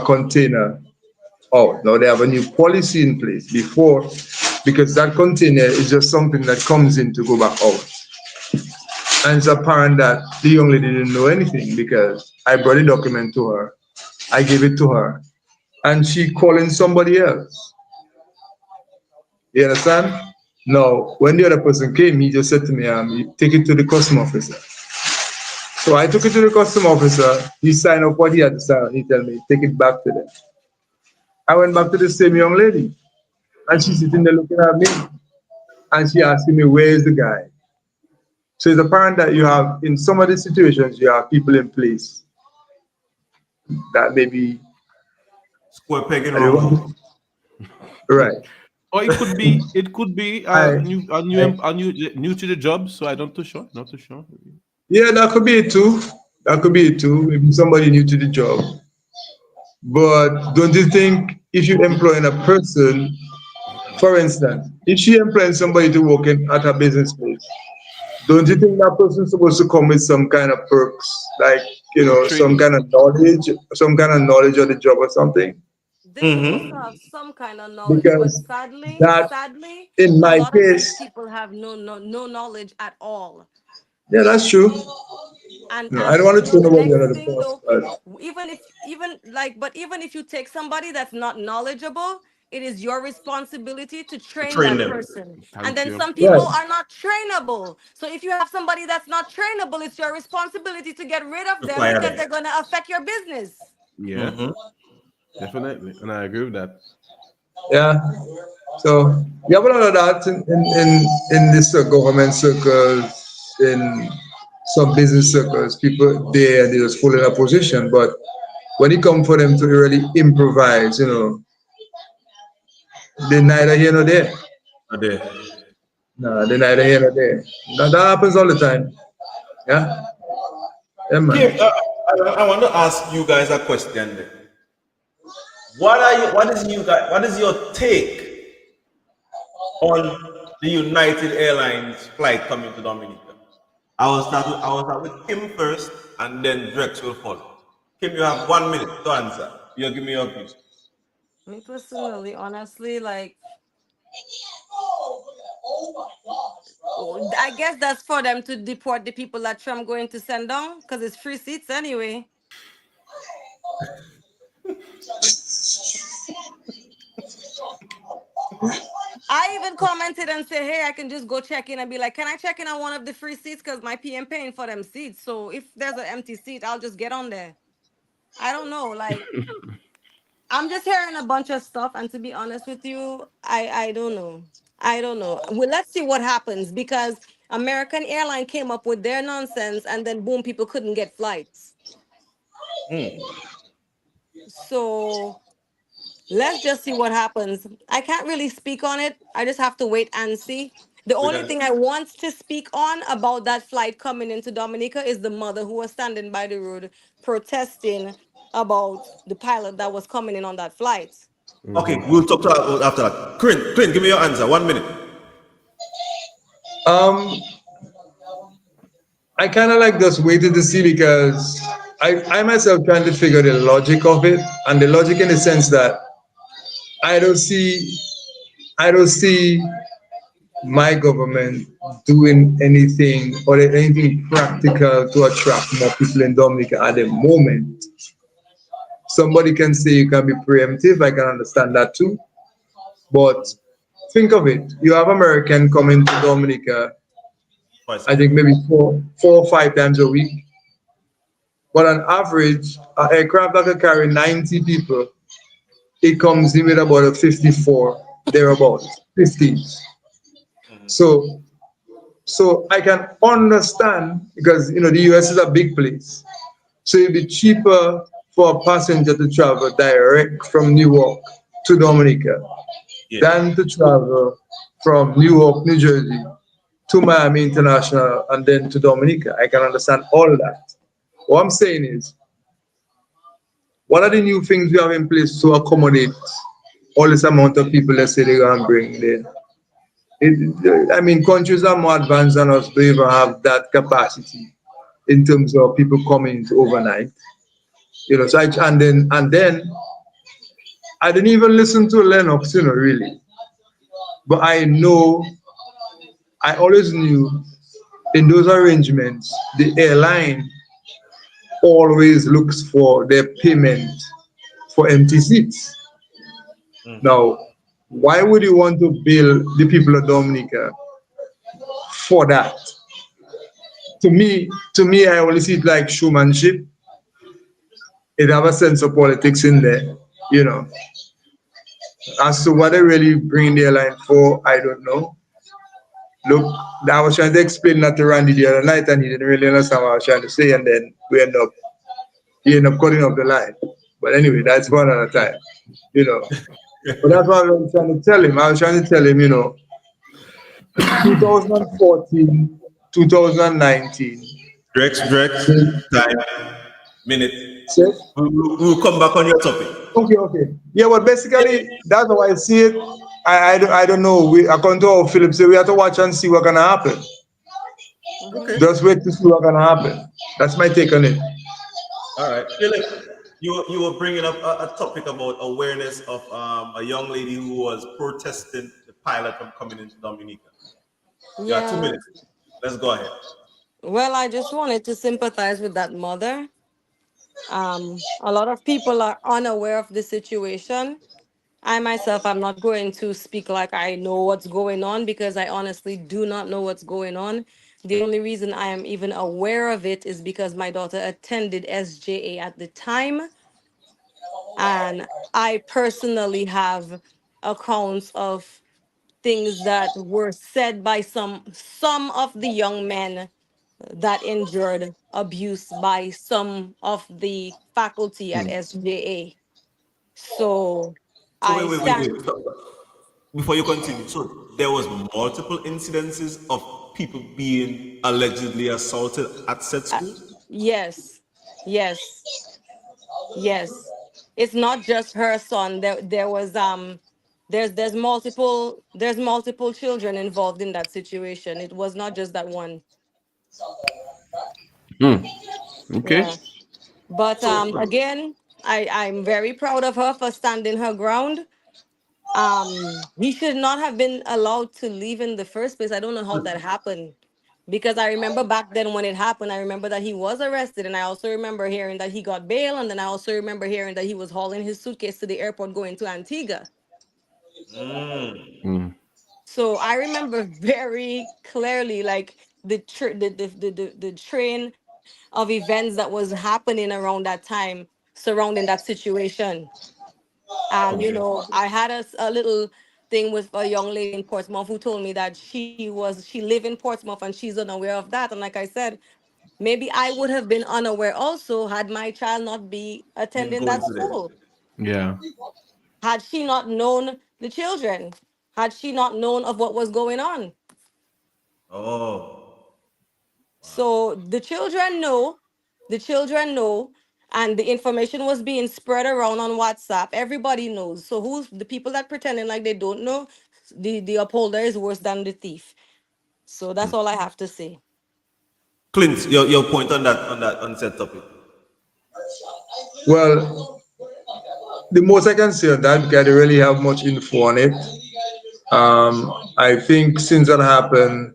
container out. Now they have a new policy in place before because that container is just something that comes in to go back out. And it's apparent that the young lady didn't know anything because I brought a document to her, I gave it to her, and she calling somebody else. You understand? Now, when the other person came, he just said to me, "You take it to the custom officer." So I took it to the custom officer. He signed up what he had to sign. He told me, take it back to them. I went back to the same young lady, and she's sitting there looking at me, and she asking me, where is the guy? So it's apparent that you have, in some of the situations, you have people in place that maybe, Square peg in I don't round hole. want right. Or it could be I, new to the job, so I don't too sure, not too sure. yeah, that could be it too. That could be it too. Maybe somebody new to the job. But don't you think if you employ a person, for instance, if she employs somebody to work at her business place, don't you think that person's supposed to come with some kind of perks, like some Training. kind of knowledge, of the job or something? They're supposed to have some kind of knowledge, but Because sadly, that, sadly, in a my lot of these case, people have no knowledge at all. yeah, that's true. And No, I and don't want you to know throw the nobody next under the thing bus, though, but even if you take somebody that's not knowledgeable, it is your responsibility to train Train that them. person. And Thank then you. some right, people are not trainable. So if you have somebody that's not trainable, it's your responsibility to get rid of To them fire because them. they're going to affect your business. Yeah, definitely, and I agree with that. yeah. So we have a lot of that in this government circles, in some business circles. People there, they just fall in a position, but when it comes for them to really improvise, they neither here nor there. Are there. No, they neither here nor there. That happens all the time. Yeah, yeah, man. Kim, I want to ask you guys a question then. What is your take on the United Airlines flight coming to Dominica? I was start with Kim first, and then Drex will follow. Kim, you have 1 minute to answer. You give me your view. Me personally, honestly, like, I guess that's for them to deport the people that Trump going to send down because it's free seats anyway. I even commented and said, hey, I can just go check in and be like, can I check in on one of the free seats? Because my PM paying for them seats. So if there's an empty seat, I'll just get on there. I don't know. Like, I'm just hearing a bunch of stuff. And to be honest with you, I don't know. I don't know. Well, let's see what happens because American Airline came up with their nonsense and then boom, people couldn't get flights. So let's just see what happens. I can't really speak on it. I just have to wait and see. The We only can. thing I want to speak on about that flight coming into Dominica is the mother who was standing by the road protesting about the pilot that was coming in on that flight. Okay, we'll talk to that after that. Clint, give me your answer. 1 minute. Um, I kind of like just waited to see because I myself trying to figure the logic of it, and the logic in the sense that I don't see I don't see my government doing anything or anything practical to attract more people in Dominica at the moment. Somebody can say you can be preemptive. I can understand that too. But think of it. You have American coming to Dominica, I think maybe four or five times a week. But on average, an aircraft that can carry 90 people, it comes in with about a 54, thereabouts, 50s. So I can understand because the US is a big place. So it'd be cheaper for a passenger to travel direct from Newark to Dominica than to travel from Newark, New Jersey to Miami International and then to Dominica. I can understand all that. What I'm saying is, what are the new things we have in place to accommodate all this amount of people that say they're going to bring there? I mean, countries are more advanced than us, they even have that capacity in terms of people coming to overnight. So and then I didn't even listen to Lennox, really. But I always knew in those arrangements, the airline always looks for their payment for empty seats. Now, Why would you want to bill the people of Dominica for that? To me, I only see it like showmanship. It have a sense of politics in there, you know. As to what they really bring the airline for, I don't know. Look, I was trying to explain that to Randy the other night, and he didn't really understand what I was trying to say, and then he end up cutting off the line. But anyway, that's for another time, you know. But that's what I was trying to tell him. I was trying to tell him, 2014, 2019. Drex, time, minute. Say? We'll come back on your topic. Okay. Yeah, but basically, that's how I see it. I don't know. According to how Philip said, we have to watch and see what's going to happen. Okay. Just wait to see what's going to happen. That's my take on it. All right. Philip, you were bringing up a topic about awareness of a young lady who was protesting the pilot from coming into Dominica. Yeah, 2 Yeah. minutes. Let's go ahead. Well, I just wanted to sympathize with that mother. A lot of people are unaware of the situation. I myself, I'm not going to speak like I know what's going on because I honestly do not know what's going on. The only reason I am even aware of it is because my daughter attended SJA at the time. And I personally have accounts of things that were said by some of the young men that endured abuse by some of the faculty at SJA. So So I stand. wait. Stop. Before you continue, so there was multiple incidences of people being allegedly assaulted at said uh, school? yes, yes, yes. It's not just her son. There was there's multiple children involved in that situation. It was not just that one. Okay. Yeah. But again, I'm very proud of her for standing her ground. He should not have been allowed to leave in the first place. I don't know how that happened. Because I remember back then when it happened, I remember that he was arrested, and I also remember hearing that he got bail, and then I also remember hearing that he was hauling his suitcase to the airport going to Antigua. So I remember very clearly, like the train of events that was happening around that time surrounding that situation. And I had a little thing with a young lady in Portsmouth who told me that she lived in Portsmouth and she's unaware of that. And like I said, maybe I would have been unaware also had my child not be Been attending going that to there. school. Yeah. Had she not known the children, had she not known of what was going on. Oh. So the children know, and the information was being spread around on WhatsApp. Everybody knows. So who's the people that pretending like they don't know? The upholder is worse than the thief. So that's all I have to say. Clint, your point on said topic. Well, the most I can say on that, because I don't really have much info on it. I think since that happened,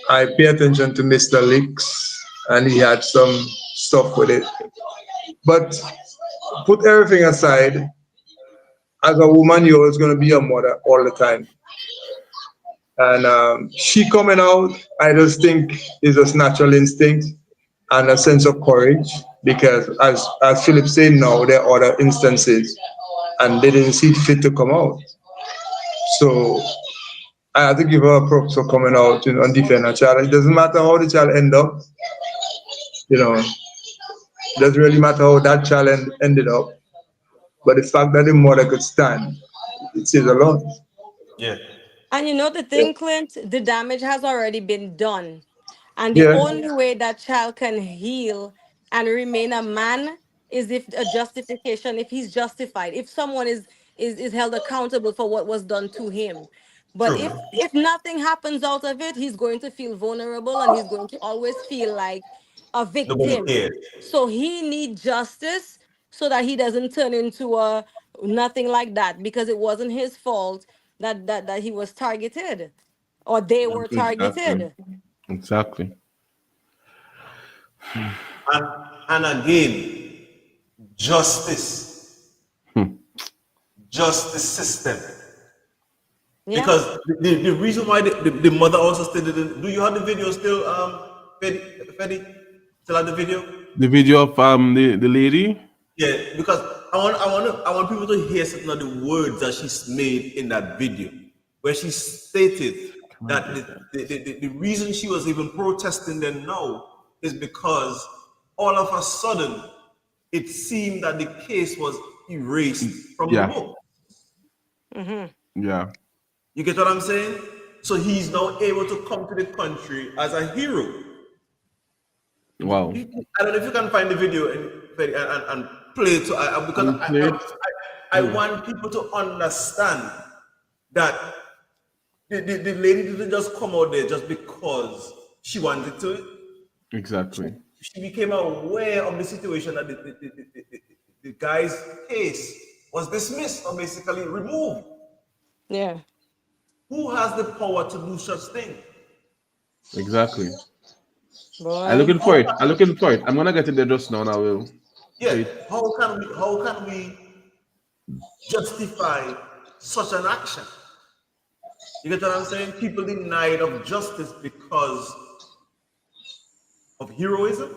I pay attention to Mr. Licks, and he had some stuff with it. But put everything aside, as a woman, you're always going to be a mother all the time. And she coming out, I just think is a natural instinct and a sense of courage because, as Philip said, now there are other instances, and they didn't see fit to come out. So I have to give her props for coming out, and defend her child. It doesn't matter how the child end up, it doesn't really matter how that child ended up. But the fact that the mother could stand, it says a lot. Yeah. And you know the Yeah. thing, Clint, the damage has already been done. And the Yeah. only way that child can heal and remain a man is if a justification, if he's justified, if someone is held accountable for what was done to him. But True. if nothing happens out of it, he's going to feel vulnerable and he's going to always feel like a Nobody victim. cares. So he needs justice so that he doesn't turn into a nothing like that because it wasn't his fault that he was targeted or they were Exactly. targeted. Exactly. And again, justice. Justice system. Yeah. Because the reason why the mother also stated it, do you have the video still, Fedi? Still have the video? The video of the lady. Yeah, because I want people to hear certain of the words that she's made in that video, where she stated that the reason she was even protesting then now is because all of a sudden it seemed that the case was erased from the Yeah. book. Yeah. You get what I'm saying? So he's now able to come to the country as a hero. Wow. I don't know if you can find the video and play it. Because I want people to understand that the lady didn't just come out there just because she wanted to. Exactly. She became aware of the situation that the guy's case was dismissed or basically removed. Yeah. Who has the power to do such thing? Exactly. Boy. I'm looking for it. I'm gonna get it there just now and I will. Yeah. How can we justify such an action? You get what I'm saying? People denied of justice because of heroism?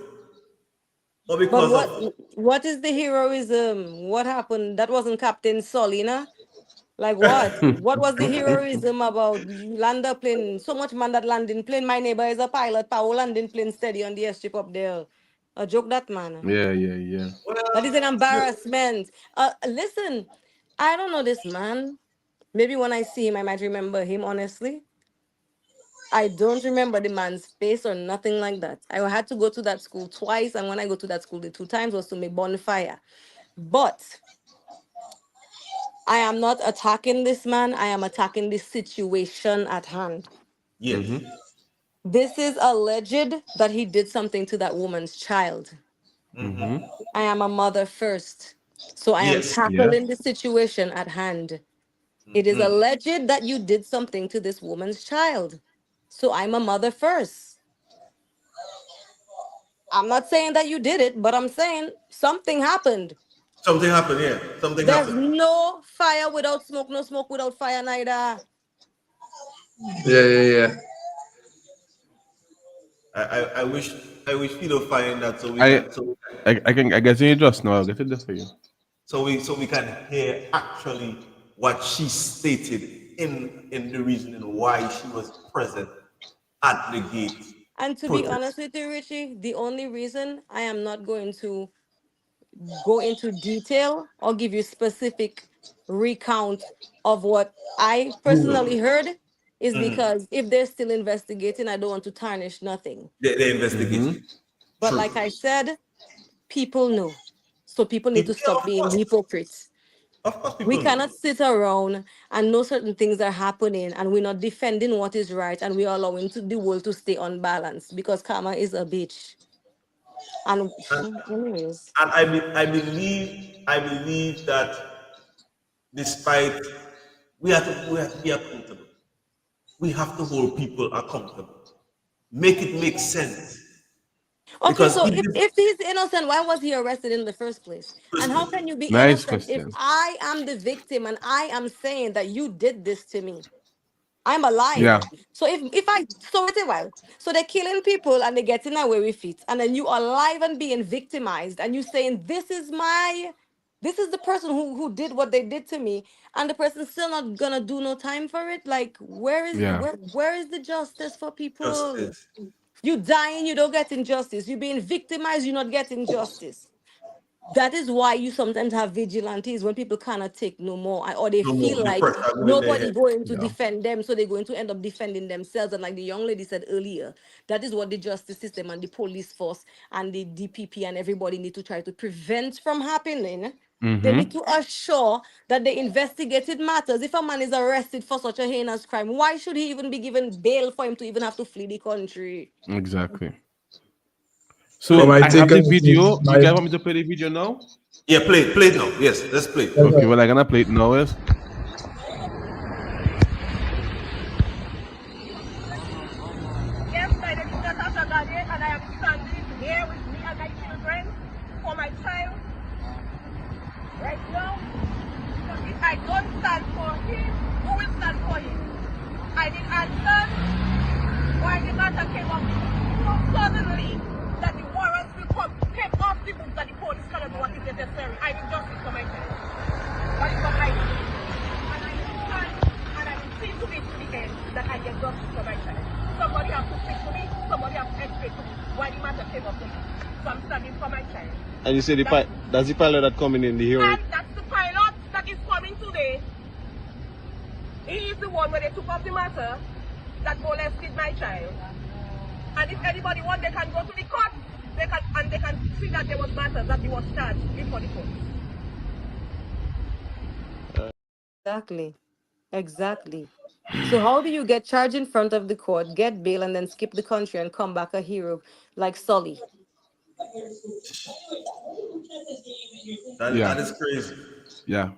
Or because But what is the heroism? What happened? That wasn't Captain Solina. Like what? What was the heroism about? You land a plane, so much man that landing plane. My neighbor is a pilot, power landing plane steady on the airstrip up there. A joke that man. Yeah. That is an embarrassment. Listen, I don't know this man. Maybe when I see him, I might remember him, honestly. I don't remember the man's face or nothing like that. I had to go to that school twice, and when I go to that school, the 2 times was to make bonfire. But I am not attacking this man. I am attacking the situation at hand. Yes. This is alleged that he did something to that woman's child. I am a mother first. So I am Yes. tackling the situation at hand. It is alleged that you did something to this woman's child. So I'm a mother first. I'm not saying that you did it, but I'm saying something happened. Something happened, yeah. Something There's happened. no fire without smoke, no smoke without fire neither. Yeah. I wish Fido find that I guess you just now. I'll get it there for you. so we can hear actually what she stated in the reasoning why she was present at the gate. And to be honest with you, Richie, the only reason I am not going to go into detail or give you specific recount of what I personally heard is because if they're still investigating, I don't want to tarnish nothing. They're investigating. But like I said, people know. So people need to stop being hypocrites. Of course, people We know. cannot sit around and know certain things are happening and we're not defending what is right and we're allowing the world to stay unbalanced because karma is a bitch. And anyways. And I believe that despite we have to be accountable. We have to hold people accountable. Make it make sense. Okay, Because so if he's innocent, why was he arrested in the first place? And how can you be Nice innocent if question. I am the victim and I am saying that you did this to me? I'm alive. Yeah. So if I so wait a while. So they're killing people and they're getting away with it, and then you are alive and being victimized, and you saying this is the person who did what they did to me, and the person's still not gonna do no time for it. Like where is where is the justice for people? Justice. You dying, you don't get injustice. You being victimized, you're not getting justice. That is why you sometimes have vigilantes when people cannot take no more, or they No feel more. The like pressure going nobody there. going to defend them, so they're going to end up defending themselves. And like the young lady said earlier, that is what the justice system and the police force and the DPP and everybody need to try to prevent from happening. They need to assure that the investigated matters. If a man is arrested for such a heinous crime, why should he even be given bail for him to even have to flee the country? Exactly. So I have the video. You guys want me to play the video now? Yeah, play it now. Yes, let's play it. Okay, well I'm gonna play it now. Yes. Yes, my name is Natasha Gade, and I am standing here with me and my children for my child. Right now, because if I don't stand for him, Who will stand for him? I did answer why the matter came up so suddenly that the warrants will came off the books that the police cannot do what is necessary. I need justice for myself. That is what I do. And I will stand and I will see to it to the end that I get justice for myself. Somebody has to speak to me, somebody has to explain to me why the matter came up to me. So I'm standing for my child. And you say that's the pilot that coming in the hearing? And that's the pilot that is coming today. He is the one where they took off the matter that molested my child. And if anybody wants, they can go to the court. They can see that there was matters that he was charged before the court. Exactly. So how do you get charged in front of the court, get bail, and then skip the country and come back a hero like Sully? That is crazy. Yeah.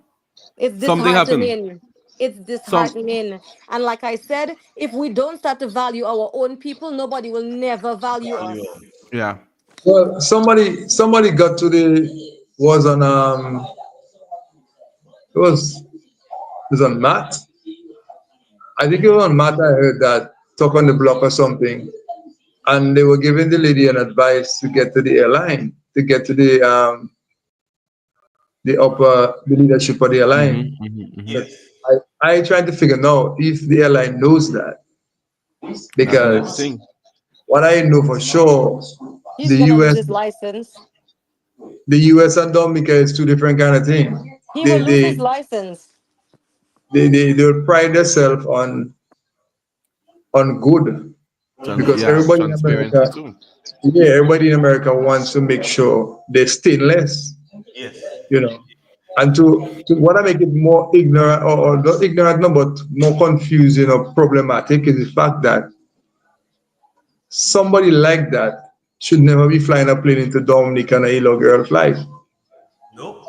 It's Something happened. disheartening. It's disheartening. And like I said, if we don't start to value our own people, nobody will never value us. Yeah. Well, somebody got to the was on it was on Matt. I think it was on Matt. I heard that talk on the block or something, and they were giving the lady an advice to get to the airline, to get to the leadership of the airline. Yes. I tried to figure now if the airline knows that, because what I know for sure, He's the gonna lose US his license. and Dominica is two different kind of things. He will lose his license. They'll pride themselves on good, because everybody in America, everybody in America wants to make sure they're stainless. Yes. You know, and to what I make it more ignorant or not ignorant, no, but more confusing or problematic is the fact that somebody like that should never be flying a plane into Dominica on a little girl flight. Nope.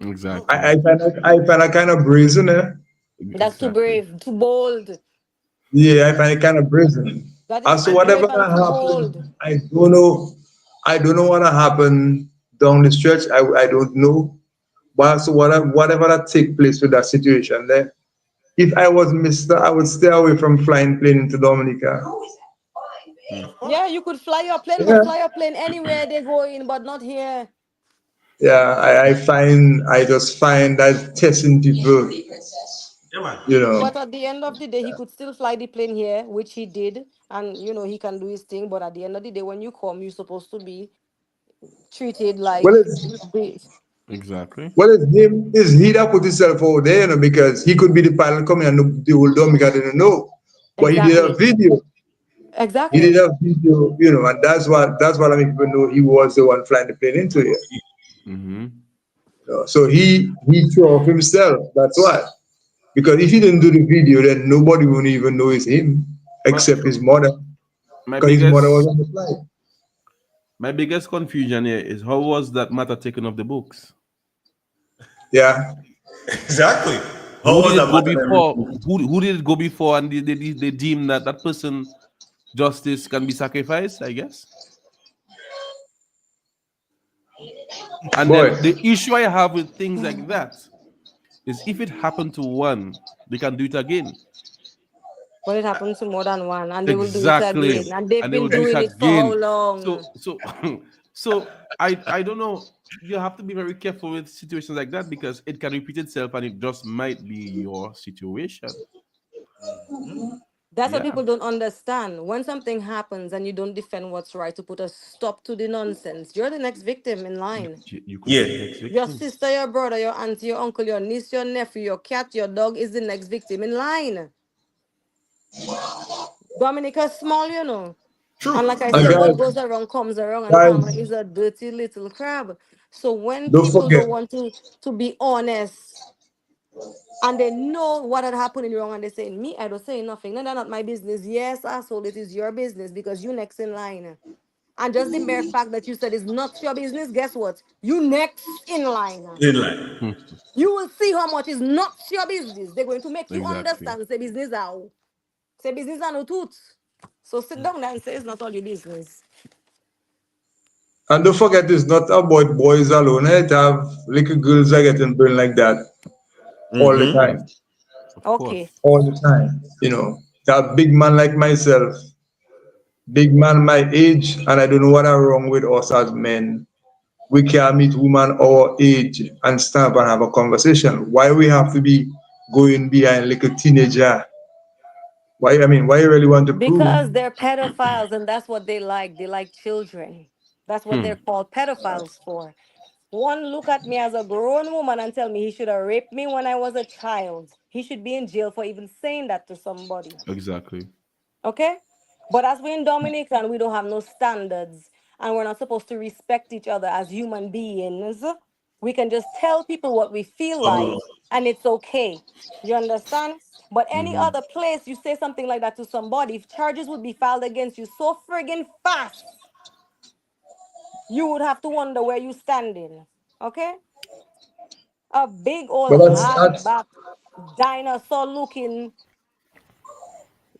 Exactly. I find that kind of brazen, eh? That's too brave, too bold. Yeah, I find it kind of brazen. That And is so too whatever brave and gonna too happen, bold. I don't know what'll happen down the stretch. I don't know. But so whatever that take place with that situation there, if I was Mr., I would stay away from flying plane into Dominica. Yeah, you could fly your plane, but fly your plane anywhere they're going, but not here. Yeah, I just find that testing people, you know. But at the end of the day, he could still fly the plane here, which he did, and he can do his thing. But at the end of the day, when you come, you're supposed to be treated like Exactly. Well, it's he that put himself out there, because he could be the pilot coming and the whole Dominica didn't know. But he did a video. Exactly. He did a video, and that's what I make people know he was the one flying the plane into here. So he threw off himself. That's why. Because if he didn't do the video, then nobody would even know it's him, except his mother. Because his mother was on the flight. My biggest confusion here is how was that matter taken off the books? Yeah. Exactly. Who did it go before? Who did it go before, and they deem that person justice can be sacrificed, I guess. And then the issue I have with things like that is if it happened to one, they can do it again. But it happens to more than one, and they will do it again. And they've been doing it for how long? So I don't know. You have to be very careful with situations like that because it can repeat itself, and it just might be your situation. That's what people don't understand. When something happens and you don't defend what's right to put a stop to the nonsense, you're the next victim in line. You could be the next victim. Your sister, your brother, your auntie, your uncle, your niece, your nephew, your cat, your dog is the next victim in line. Dominica's small, True. And like I said, what goes around comes around, and karma is a dirty little crab. So when people don't want to be honest, and they know what had happened in wrong, and they say, me, I don't say nothing. No, that's not my business. Yes, asshole, it is your business because you next in line. And just the mere fact that you said it's not your business, guess what? You next in line. You will see how much is not your business. They're going to make you understand. Say business how. Say business are no tooth. So sit down there and say it's not all your business. And don't forget, it's not about boys alone. It have little girls are getting burned like that all the time. Okay. all the time. That big man like myself, big man my age, and I don't know what are wrong with us as men. We can meet women our age and stand up and have a conversation. Why we have to be going behind like a teenager? Why you really want to prove? Because they're pedophiles and that's what they like. They like children. That's what they're called pedophiles for. One look at me as a grown woman and tell me he should have raped me when I was a child. He should be in jail for even saying that to somebody. Exactly. Okay? But as we're in Dominican, we don't have no standards and we're not supposed to respect each other as human beings. We can just tell people what we feel like and it's okay. You understand? But any other place you say something like that to somebody, if charges would be filed against you so friggin' fast, you would have to wonder where you standing. Okay? A big But old that's hardback dinosaur looking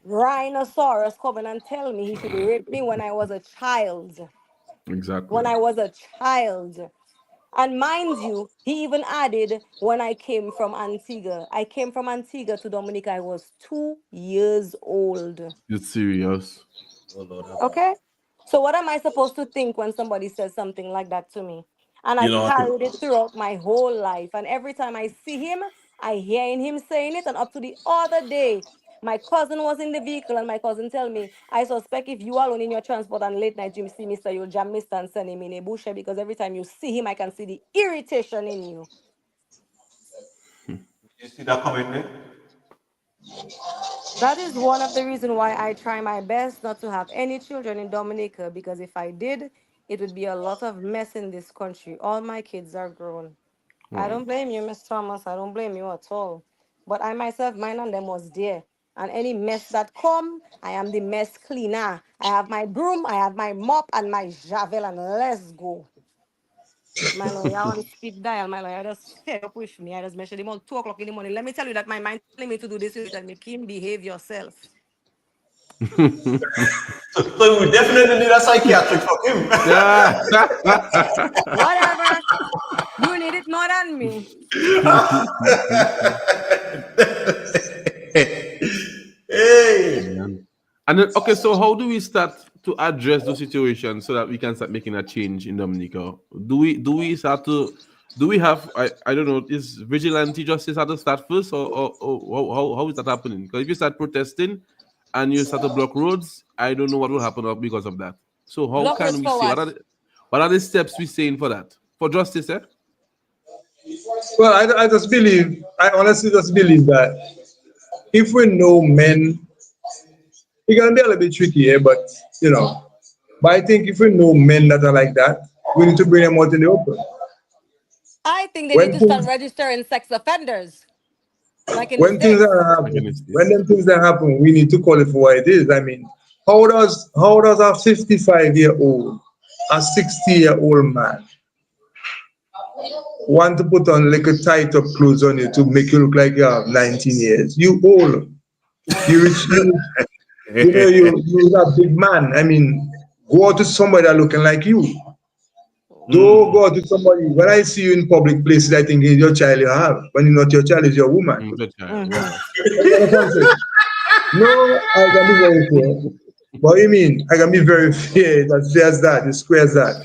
rhinoceros coming and tell me he should rape me when I was a child. Exactly. When I was a child. And mind you, he even added when I came from Antigua. I came from Antigua to Dominica. I was 2 years old. It's serious. Okay? So what am I supposed to think when somebody says something like that to me? And I carried it throughout my whole life. And every time I see him, I hear him saying it. And up to the other day, my cousin was in the vehicle and my cousin tell me, I suspect if you alone in your transport and late night you see Mr. You'll jam Mr. and send him in a bush because every time you see him, I can see the irritation in you. You see that coming there? That is one of the reasons why I try my best not to have any children in Dominica because if I did, it would be a lot of mess in this country. All my kids are grown. I don't blame you, Miss Thomas. I don't blame you at all. But I myself, mine and them was there. And any mess that come, I am the mess cleaner. I have my broom, I have my mop and my javel, and let's go. My lawyer on speed dial, my lawyer just fed up with me. I just mentioned him all 2 o'clock in the morning. Let me tell you that my mind telling me to do this. You tell me, Kim, behave yourself. So we definitely need a psychiatric for him. Whatever. You need it more than me. Man. And then, okay, so how do we start to address those situations so that we can start making a change in Dominica? Do we have I don't know, is vigilante justice have to start first or how is that happening? Because if you start protesting and you start to block roads, I don't know what will happen because of that. So how Block can roads we for say what? what are the steps we saying for that? For justice, eh? Well, I honestly just believe that if we know men, it can be a little bit tricky, but you know. But I think if we know men that are like that, we need to bring them out in the open. I think they need When to start things registering sex offenders, like in the when things States. are Like in the happening, when States. them things that happen, we need to call it for what it is. How does a 55-year-old, a 60-year-old man want to put on like a tight up clothes on you to make you look like you have 19 years? You old. You rich you're a big man. Go out to somebody that looking like you. Don't go out to somebody. When I see you in public places, I think it's your child you have. When it's not your child, it's your woman. Good child, Mm-hmm. wow. You understand what I'm saying? No, I can be very fair. But you mean I can be very fair, it's as fair as that, it's square as that.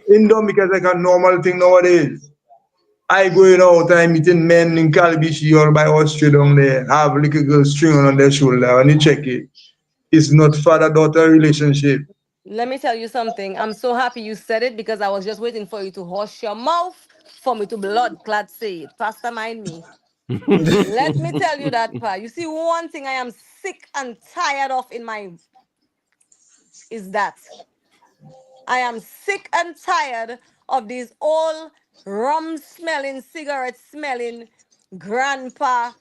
In Dominica it's like a normal thing nowadays. I going out, I'm meeting men in Calabishi or by Austria down there, have a little girl string on their shoulder, and you check it. It's not father-daughter relationship. Let me tell you something. I'm so happy you said it because I was just waiting for you to hush your mouth for me to blood clot say it. Pastor, mind me. Let me tell you that, Pa. You see, one thing I am sick and tired of in my is that I am sick and tired of these old rum smelling, cigarette smelling grandpa,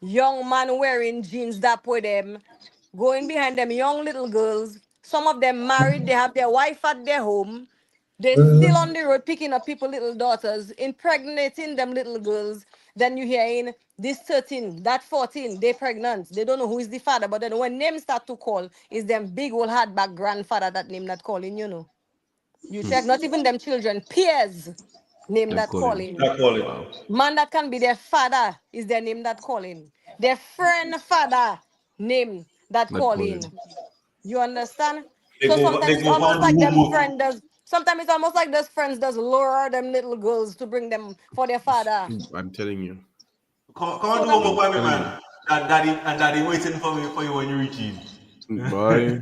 young man wearing jeans that with them, going behind them young little girls. Some of them married, they have their wife at their home. They still on the road picking up people, little daughters, impregnating them little girls. Then you hearing this 13, that 14, they pregnant. They don't know who is the father. But then when names start to call, is them big old hardback grandfather that name not calling, you know. You check, not even them children, peers. Name that calling. That calling. Wow. Man that can be their father is their name that calling. Their friend father name that That calling. calling. You understand? They So go sometimes it's almost find the like them woo-woo. friend does. Sometimes it's almost like those friends does lure them little girls to bring them for their father. I'm telling you. Come So on, do that homework means by me, man. Daddy waiting for you when you reach in. Boy.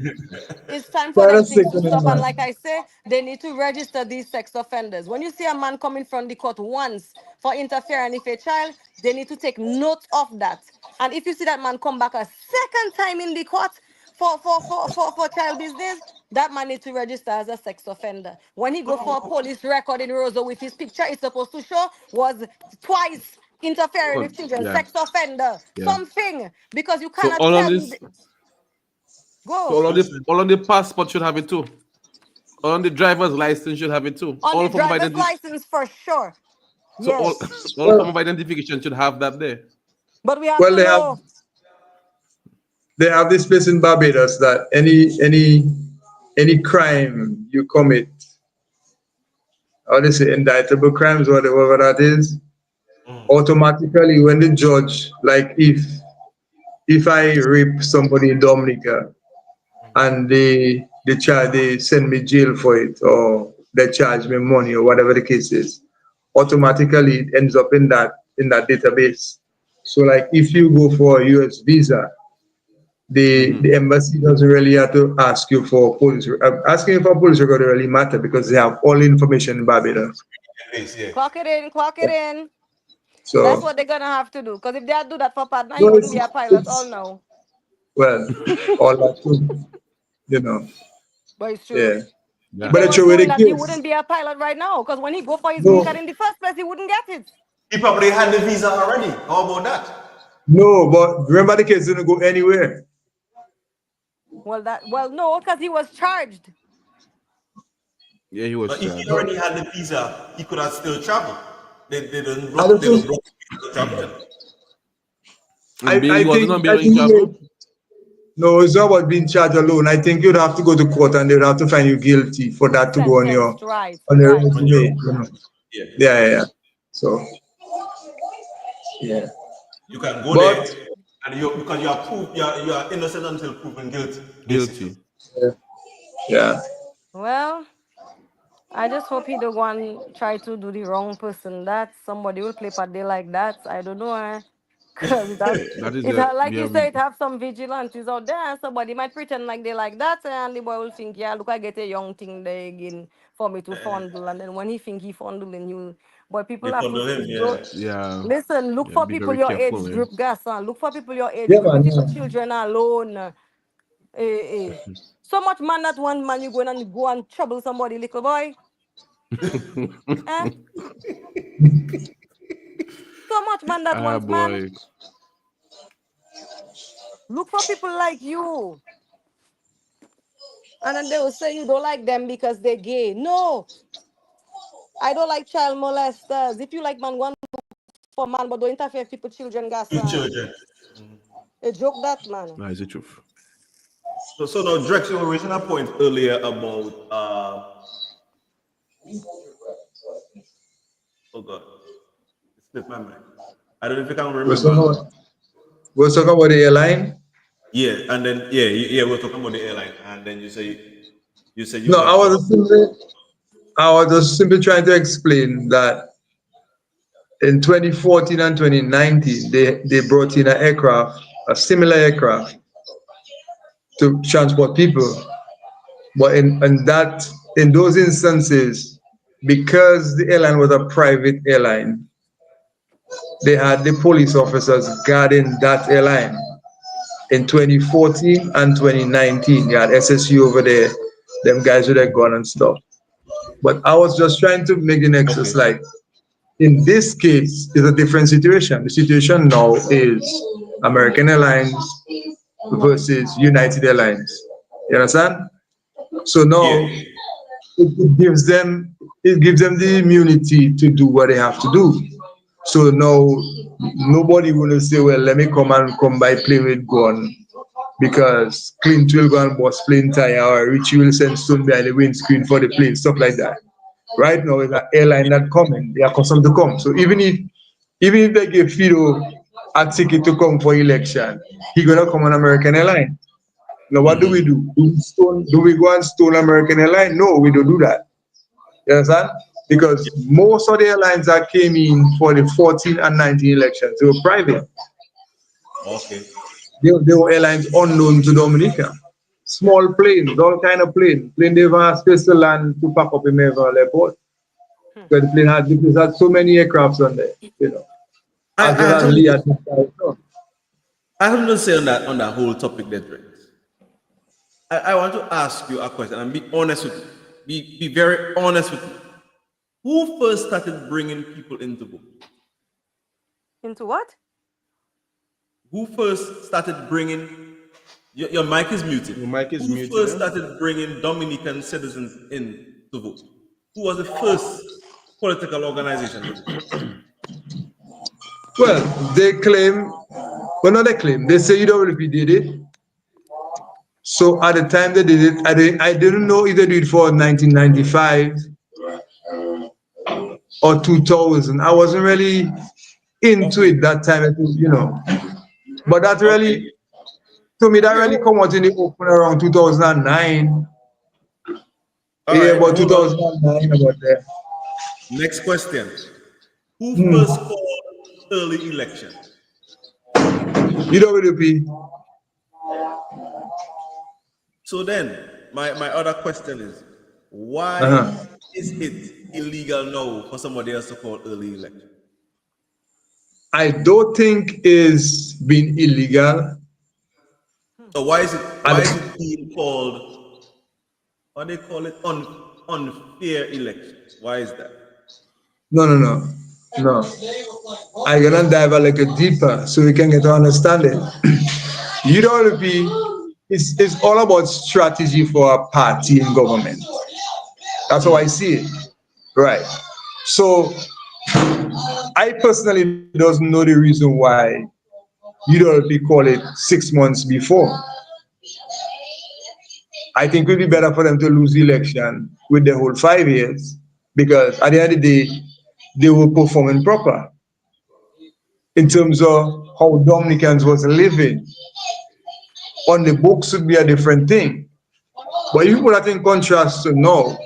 it's time for Try them to things stick to to them, stop. And man. like I say, they need to register these sex offenders. When you see a man coming from the court once for interfering with a child, they need to take note of that. And if you see that man come back a second time in the court for child business, that man needs to register as a sex offender. When he go for a police record in Rosa with his picture, it's supposed to show was twice interfering with children, Yeah. sex offender, Yeah. something. Because you So cannot all on tell me. this, so Go. all on the passport should have it too. All on the driver's license should have it too. On All the form of driver's identity. license for sure. So all Yes. all form of identification should have that there. But we have Well, to know. they have this place in Barbados that any crime you commit, or they say indictable crimes, whatever that is, automatically when the judge, like if I rape somebody in Dominica and they send me jail for it, or they charge me money or whatever the case is, automatically it ends up in that database. So like if you go for a US visa, the embassy doesn't really have to ask you for police. Asking you for police record doesn't really matter because they have all the information in Barbados. Clock it in, clock it in. That's So what they're gonna have to do. Because if they do that for partner, he no, wouldn't be a pilot all it's now. well, all that too, you know. But it's true. Yeah. If But they it's was true with doing the that, he kids. wouldn't be a pilot right now. Because when he go for his green card No, in the first place, he wouldn't get it. He probably had the visa already. How about that? no, but remember the kids didn't go anywhere. Well, no, because he was charged. Yeah, he was But if he charged. already had the visa, he could have still traveled. They don't I block. don't They don't think. block traveling. And I he wasn't on think. bail when he traveled. No, it's not about being charged alone. I think you'd have to go to court and they'd have to find you guilty for that to go on Sentenced, right, your right. resume. You know. Yeah. Yeah. So yeah. You can go there But and because you are innocent until proven guilty. Guilty. yeah. Well, I just hope he don't go and try to do the wrong person. That somebody will play part day like that. I don't know. Cause That is it a like we you have say, it have some vigilantes out there. And somebody might pretend like they like that, and the boy will think, yeah, look, I get a young thing there again for me to fondle. And then when he think he fondling you, boy, people You have to fondle him, go. yeah. Listen, look Yeah, for be people very your careful, age man. group, gas. Look for people your age Yeah, group. man. If your Yeah. children are alone, so much man that one man you go and trouble somebody, little boy. Eh? So much man that Ah once man. boy. Look for people like you. And then they will say you don't like them because they're gay. No, I don't like child molesters. If you like man, one for man, but don't interfere with people, children, gas. with children. A joke that man. That is the truth. So now, Drex, you were raising a point earlier about oh god, it slipped my mind. I don't know if you can remember. We're talking about the airline. Yeah, and then we're talking about the airline, and then you say you No, got I was just simply trying to explain that in 2014 and 2019, they brought in a similar aircraft to transport people. But in those instances, because the airline was a private airline, they had the police officers guarding that airline. In 2014 and 2019, you had SSU over there, them guys with their gun and stuff. But I was just trying to make the nexus like, in this case, it's a different situation. The situation now is American Airlines versus United Airlines. You understand? So now it gives them the immunity to do what they have to do. So now nobody will say, well, let me come by plane with gun because Clint will go and bust plane tire or Richie will send stone behind the windscreen for the plane, stuff like that. Right now, it's an airline that coming. They are accustomed to come. So even if they give Fido a ticket to come for election, he gonna come on American airline. Now what do we do? Do we go and stone American airline? No, we don't do that. You understand? Because most of the airlines that came in for the 14 and 19 elections, they were private. Okay. They were airlines unknown to Dominica. Small planes, all kind of planes. Plane they have space to land to pack up in Mayville Airport. Because the place had so many aircrafts on there, you know. As well as Lee at I have to say on that whole topic there, Drake. I want to ask you a question and be honest with you. Be very honest with me. Who first started bringing people into vote? Into what? Who first started bringing? Your mic is muted. Your mic is Who muted. first started bringing Dominican citizens in to vote? Who was the first political organization to vote? Well, they claim, well, not they claim, they say UWP did it. So at the time they did it, I didn't know if they did it for 1995 or 2000. I wasn't really into it that time, you know. But that really, to me, that really come out in the open around 2009. Yeah, about 2009, about there. Next question. Who first called early election? UWP. So then, my other question is, why is it illegal now for somebody else to call early election? I don't think it's been illegal. So why is it being called, what they call it, unfair elections? Why is that? No. I'm gonna dive a little deeper so we can get to understand it. UWP is all about strategy for a party in government. That's how I see it. Right. So I personally doesn't know the reason why UWP call it 6 months before. I think it would be better for them to lose the election with the whole 5 years, because at the end of the day, they were performing proper in terms of how Dominicans was living. On the books would be a different thing. But if you put that in contrast to now,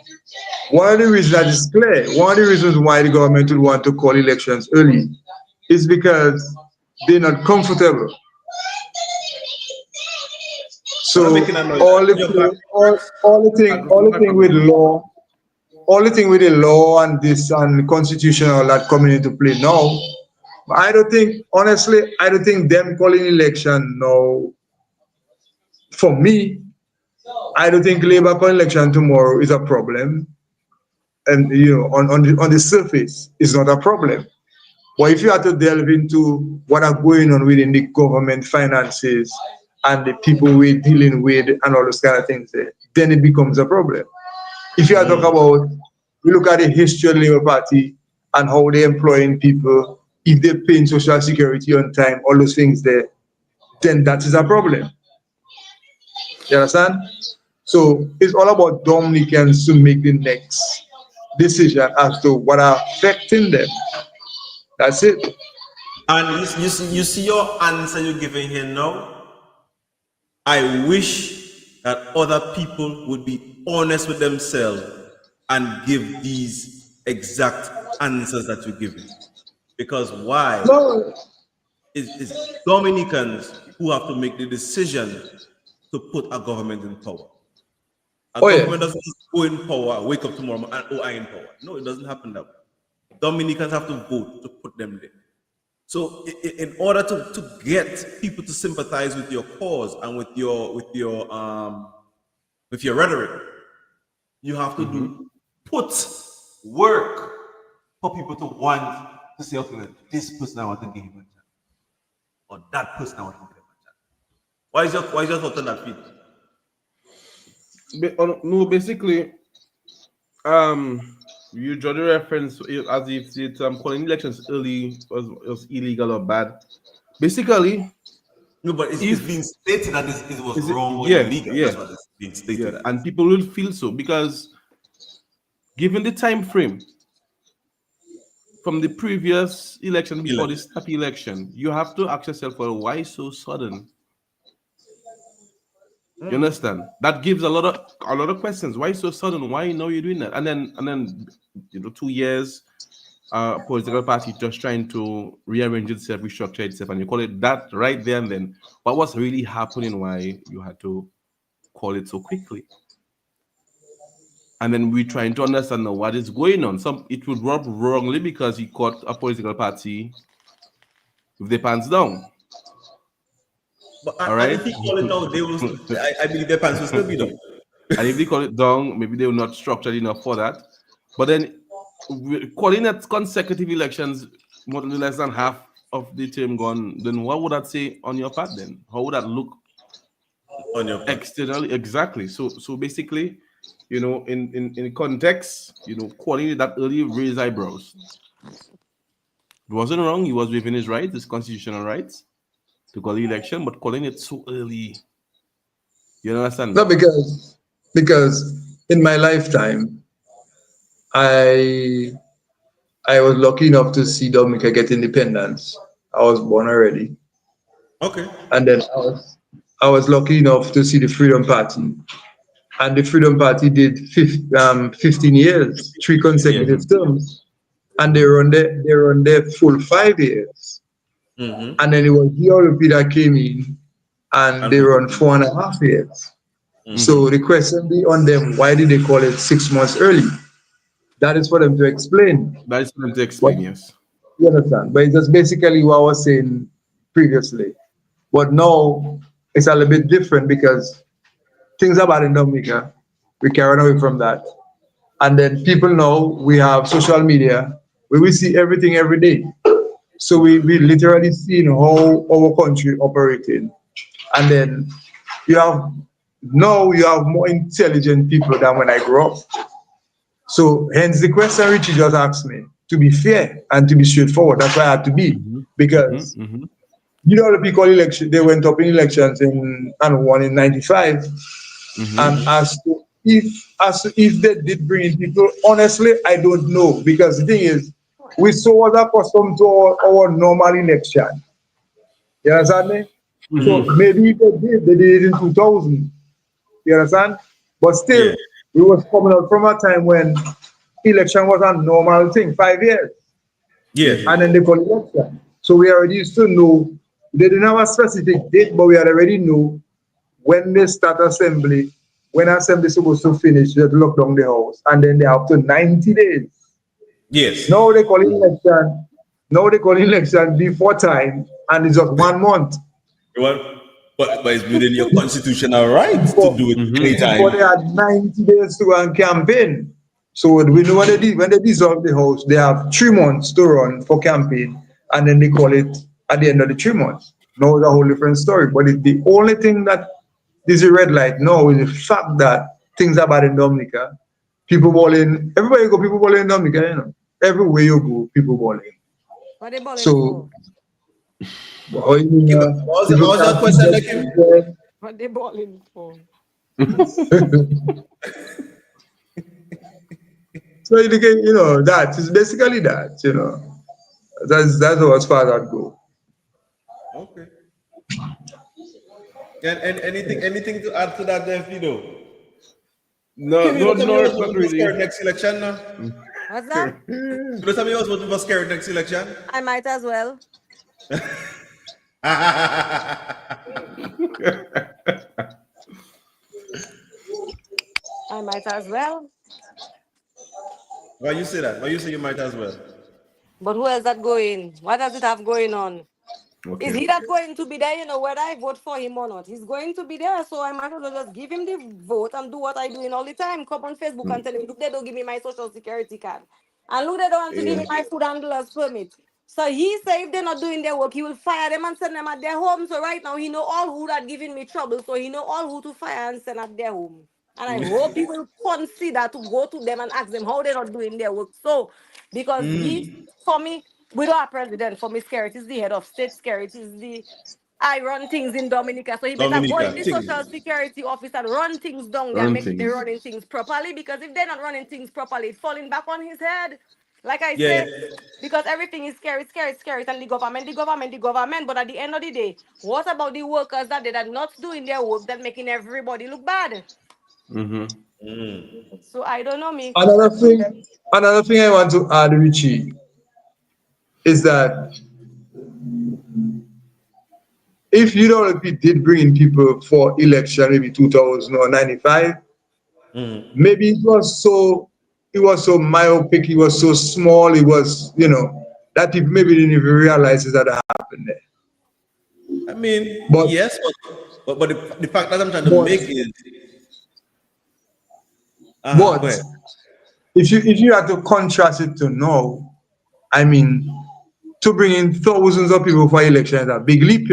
one of the reasons that is clear, one of the reasons why the government would want to call elections early is because they're not comfortable. So all the thing with law, all the thing with the law and this and the constitution all that coming into play now. But I don't think, honestly, I don't think them calling election now. For me, I don't think Labour calling election tomorrow is a problem. And you know, on the surface, it's not a problem. But if you have to delve into what are going on within the government finances and the people we're dealing with and all those kind of things, then it becomes a problem. If you are talking about, we look at the history of the Labour Party and how they're employing people, if they're paying social security on time, all those things there, then that is a problem. You understand? So it's all about Dominicans to make the next decision as to what are affecting them. That's it. And you see your answer you're giving here now. I wish that other people would be honest with themselves and give these exact answers that you're giving. Because why? No. It's Dominicans who have to make the decision to put a government in power. A government doesn't just go in power, wake up tomorrow and I'm in power. No, it doesn't happen that way. Dominicans have to vote to put them there. So in order to get people to sympathize with your cause and with your rhetoric, you have to put work for people to want to say, okay, this person I want to give him a chance, or that person I want to give him a chance. Why is your thought on that, Fido? No, basically, you draw the reference as if it calling elections early was illegal or bad. Basically, no, but it's being stated that it was wrong or yeah, illegal. Yeah, that's what it's being stated. Yeah, and people will feel so because given the time frame from the previous election before this happy election, you have to ask yourself, well, why so sudden? You understand? That gives a lot of questions. Why so sudden? Why now you're doing that? And then 2 years, political party just trying to rearrange itself, restructure itself, and you call it that right there and then. What was really happening? Why you had to call it so quickly? And then we're trying to understand now what is going on. It would rub wrongly because he caught a political party with their pants down. But All right. if he call it out, they will. I believe their pants will still be down. And if they call it down, maybe they were not structured enough for that. But then calling it consecutive elections, more than less than half of the term gone, then what would that say on your part then? How would that look on your part? Externally? Exactly. So basically, in context, calling it that early raised eyebrows. It wasn't wrong. He was within his rights, his constitutional rights to call the election, but calling it so early. You understand? No, because in my lifetime, I was lucky enough to see Dominica get independence. I was born already. Okay. And then I was lucky enough to see the Freedom Party. And the Freedom Party did 15 years, 3 consecutive terms. And they run their full 5 years. Mm-hmm. And then it was the LP that came in and they run 4.5 years. Mm-hmm. So the question be on them, why did they call it 6 months early? That is for them to explain. That is for them to explain, yes. You understand? But it's just basically what I was saying previously. But now it's a little bit different because things are bad in Dominica. We can run away from that. And then people know we have social media where we see everything every day. So we literally see how our country operating. And then you have more intelligent people than when I grew up. So hence the question Richie just asked me, to be fair and to be straightforward. That's why I had to be. Because the people election, they went up in elections and won in 95. And as to if they did bring in people, honestly, I don't know. Because the thing is, we so accustomed to our normal election. You understand me? So maybe if they did it in 2000. You understand? But still, we was coming out from a time when election was a normal thing, 5 years. Yeah. And then they call election. So we already used to know, they didn't have a specific date, but we already know when they start assembly, when assembly is supposed to finish, they have to lock down the house. And then they have to 90 days. Yes. Now they call election. Now they call election before time, and it's just 1 month. But it's within your constitutional rights to do it anytime. But they had 90 days to run campaign. So we know when they dissolve the house, they have 3 months to run for campaign, and then they call it at the end of the 3 months. Now it's a whole different story. But the only thing that is a red light now is the fact that things are bad in Dominica. People balling, everywhere you go, people balling in Dominica, Everywhere you go, people balling. What they balling for? What was that question again? What they balling for? So that is basically that, That's how as far as that go. Okay. And anything to add to that, then, Fido? No, not really. Next election, no? What's that? You tell me I was voting for scared next election? I might as well. I might as well. Why you say that? Why you say you might as well? But who else that going? What does it have going on? Okay. Is he not going to be there, whether I vote for him or not? He's going to be there, so I might as well just give him the vote and do what I do all the time. Come on Facebook and tell him, look, they don't give me my social security card. And look, they don't want to give me my food handler's permit. So he said if they're not doing their work, he will fire them and send them at their home. So right now, he know all who that giving me trouble. So he know all who to fire and send at their home. And I hope he will consider to go to them and ask them how they're not doing their work. So, because for me, we don't have president. For me, Scarrett is the head of state. Scarrett is the I run things in Dominica, so he better go Dominica, in the things. social security office and run things down there, Run make sure they're things. running things properly. Because if they're not running things properly, it's falling back on his head. Like I Yeah. say, because everything is scary, scary, scary, and the government, the government, the government. But at the end of the day, what about the workers that they are not doing their work, that making everybody look bad? Mm-hmm. So I don't know me. Another thing, another thing I want to add, Richie, is that if UWP did bring in people for election, maybe 2000 or 95, maybe it was so myopic, it was so small, it was, that people maybe didn't even realize that happened there. I mean, But yes, but the fact that I'm trying to but make is, go but ahead. if you had to contrast it to now, I mean, to bring in thousands of people for election is a big leap.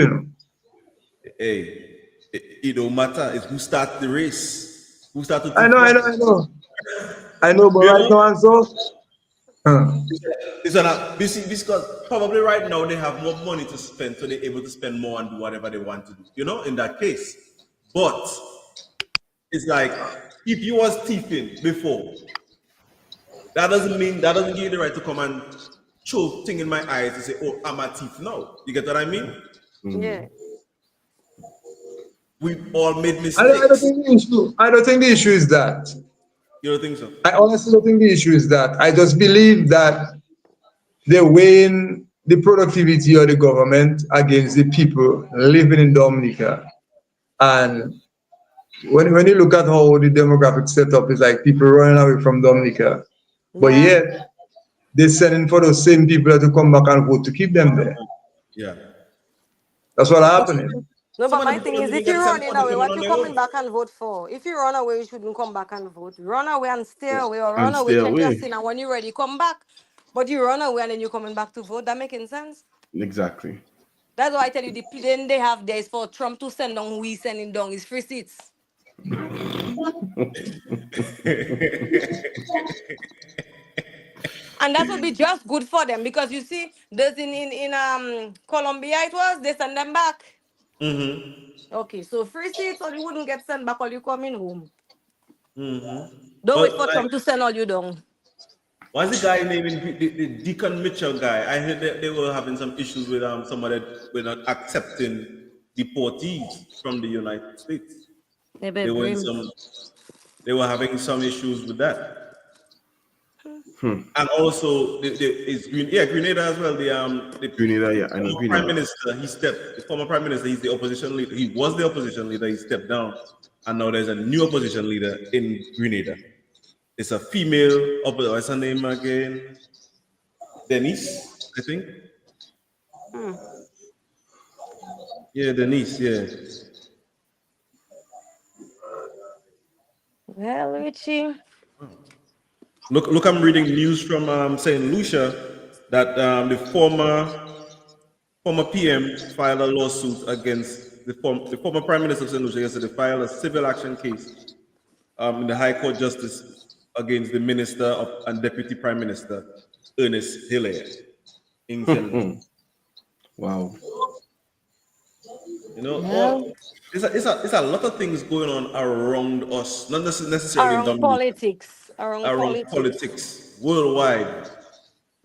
Hey, it don't matter. It's who starts the race, who started to I know, I know, first. I know. I know, but You right know, now and so, huh. it's not because probably right now they have more money to spend, so they're able to spend more and do whatever they want to do. In that case, but it's like if you was thieving before, that doesn't give you the right to come and throw thing in my eyes and say, "Oh, I'm a thief now." You get what I mean? Yeah. We've all made I don't mistakes. think the issue. I don't think the issue is that. You don't think so? I honestly don't think the issue is that. I just believe that they're weighing the productivity of the government against the people living in Dominica. And when you look at how the demographic setup is like people running away from Dominica, but Yeah. yet they're sending for those same people to come back and vote to keep them there. Yeah. That's what But happening. No, some but of the my people thing don't is, even if get you're sent running for, they're away, coming what on you their coming own. back and vote for? If you run away, you shouldn't come back and vote. Run away and stay away, or run And away, stay check your away. sin, and when you're ready, come back. But you run away and then you're coming back to vote. That making sense? Exactly. That's why I tell you the plane they have there is for Trump to send down. We sending down is free seats, and that would be just good for them because you see, there's in Colombia it was they send them back. Okay, so free seats or you wouldn't get sent back or you coming home. Don't wait But for like, Trump to send all you down. what's the guy named the Deacon Mitchell guy? I heard that they were having some issues with somebody with not accepting deportees from the United States. Maybe They were in brim. some they were having some issues with that. Hmm. And also Grenada as well. The Grenada, yeah, I know former prime Grenada. minister, the former prime minister, he's the opposition leader. He was the opposition leader, he stepped down, and now there's a new opposition leader in Grenada. It's a female what's her name again? Denise, I think. Hmm. Yeah, Denise, yeah. Well, Richie. Look, I'm reading news from St. Lucia that the former PM filed a lawsuit against the former Prime Minister of St. Lucia yesterday filed a civil action case in the High Court Justice against the Minister and Deputy Prime Minister Ernest Hilaire in St. Lucia. Wow. Well, It's a lot of things going on around us, not necessarily in around Dominica, politics. Around around politics. politics worldwide.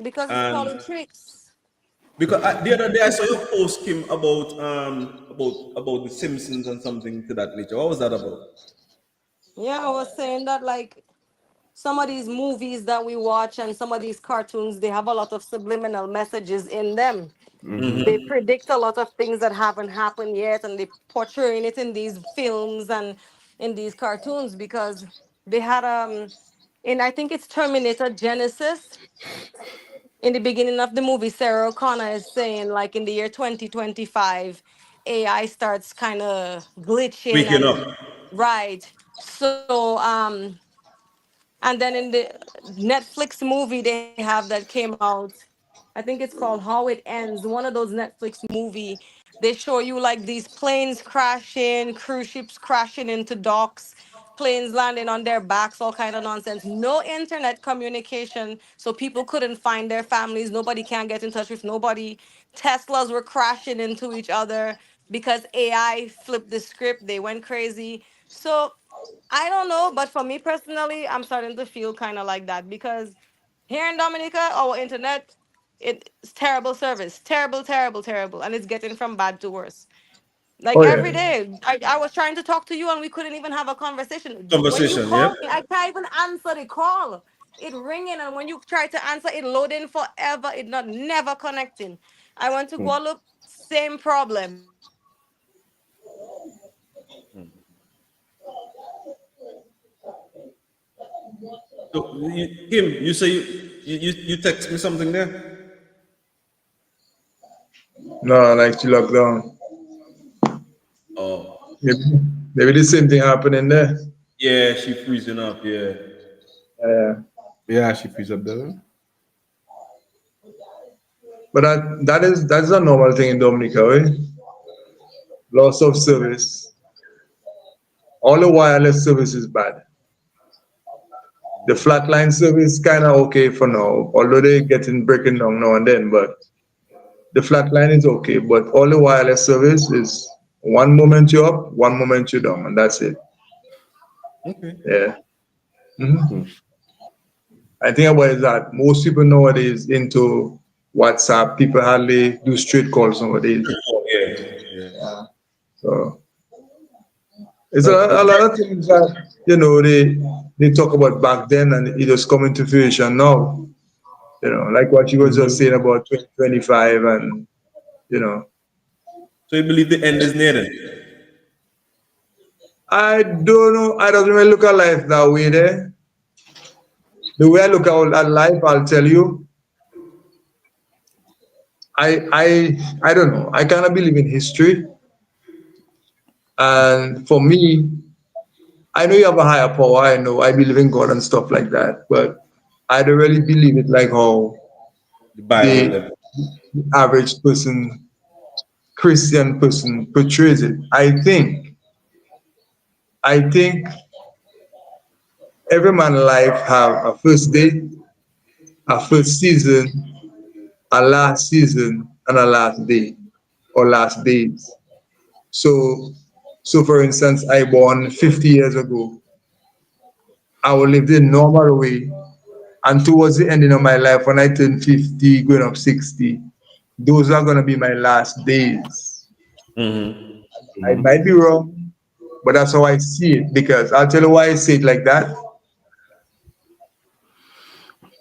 Because it's And politics. because the other day I saw your post, Kim, about the Simpsons and something to that nature. What was that about? Yeah, I was saying that like some of these movies that we watch and some of these cartoons, they have a lot of subliminal messages in them. They predict a lot of things that haven't happened yet, and they portraying it in these films and in these cartoons because they had in I think it's Terminator Genesis. In the beginning of the movie, Sarah O'Connor is saying like in the year 2025, AI starts kind of glitching Waking and up. right. So and then in the Netflix movie they have that came out, I think it's called How It Ends. One of those Netflix movie, they show you like these planes crashing, cruise ships crashing into docks, planes landing on their backs, all kind of nonsense. No internet communication, so people couldn't find their families. Nobody can get in touch with nobody. Teslas were crashing into each other. because AI flipped the script. They went crazy. So I don't know, but for me personally, I'm starting to feel kind of like that because here in Dominica, our internet, it's terrible service, terrible, terrible, terrible, and it's getting from bad to worse. Like Oh every yeah. day, I was trying to talk to you and we couldn't even have a conversation. When you Conversation, yeah. call me, I can't even answer the call. It ringing, and when you try to answer, it loading forever. It not never connecting. I went to Guadeloupe, same problem. So, Kim, you say you text me something there? No, like she locked down. Oh, Maybe, maybe the same thing happening there. yeah, she freezing up. Yeah. Yeah. Yeah, she frees up there. But that's a normal thing in Dominica, right? Loss of service. All the wireless service is bad. The flatline service kind of okay for now, although they're getting breaking down now and then. But the flatline is okay. But all the wireless service is one moment you're up, one moment you're down, and that's it. Okay. Yeah. I think about is that most people nowadays into WhatsApp. People hardly do straight calls nowadays. Oh, yeah. Yeah. So it's But a lot of things that they talk about back then, and it just coming to fruition now. Like what you was just saying about 2025, and you know, so you believe the end is near then? I don't know. I don't really look at life that way. There, the way I look at life, I'll tell you. I don't know. I kind of believe in history, and for me, I know you have a higher power. I know I believe in God and stuff like that, but I don't really believe it like how The Bible. the average person, Christian person portrays it. I think every man life have a first day, a first season, a last season, and a last day or last days. So, so for instance, I born 50 years ago. I will live the normal way, and towards the ending of my life, when I turn 50, going up 60, those are gonna be my last days. I might be wrong, but that's how I see it. Because I'll tell you why I say it like that.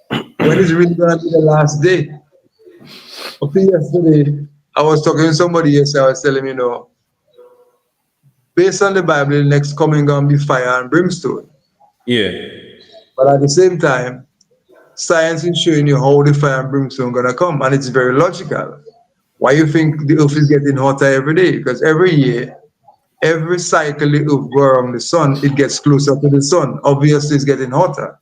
When is really gonna be the last day? Okay, yesterday I was talking to somebody yesterday. I was telling him, based on the Bible, next coming gonna be fire and brimstone. Yeah. But at the same time, science is showing you how the fire and brimstone gonna come, and it's very logical. Why you think the earth is getting hotter every day? Because every year, every cycle the earth go around the sun, it gets closer to the sun. Obviously, it's getting hotter.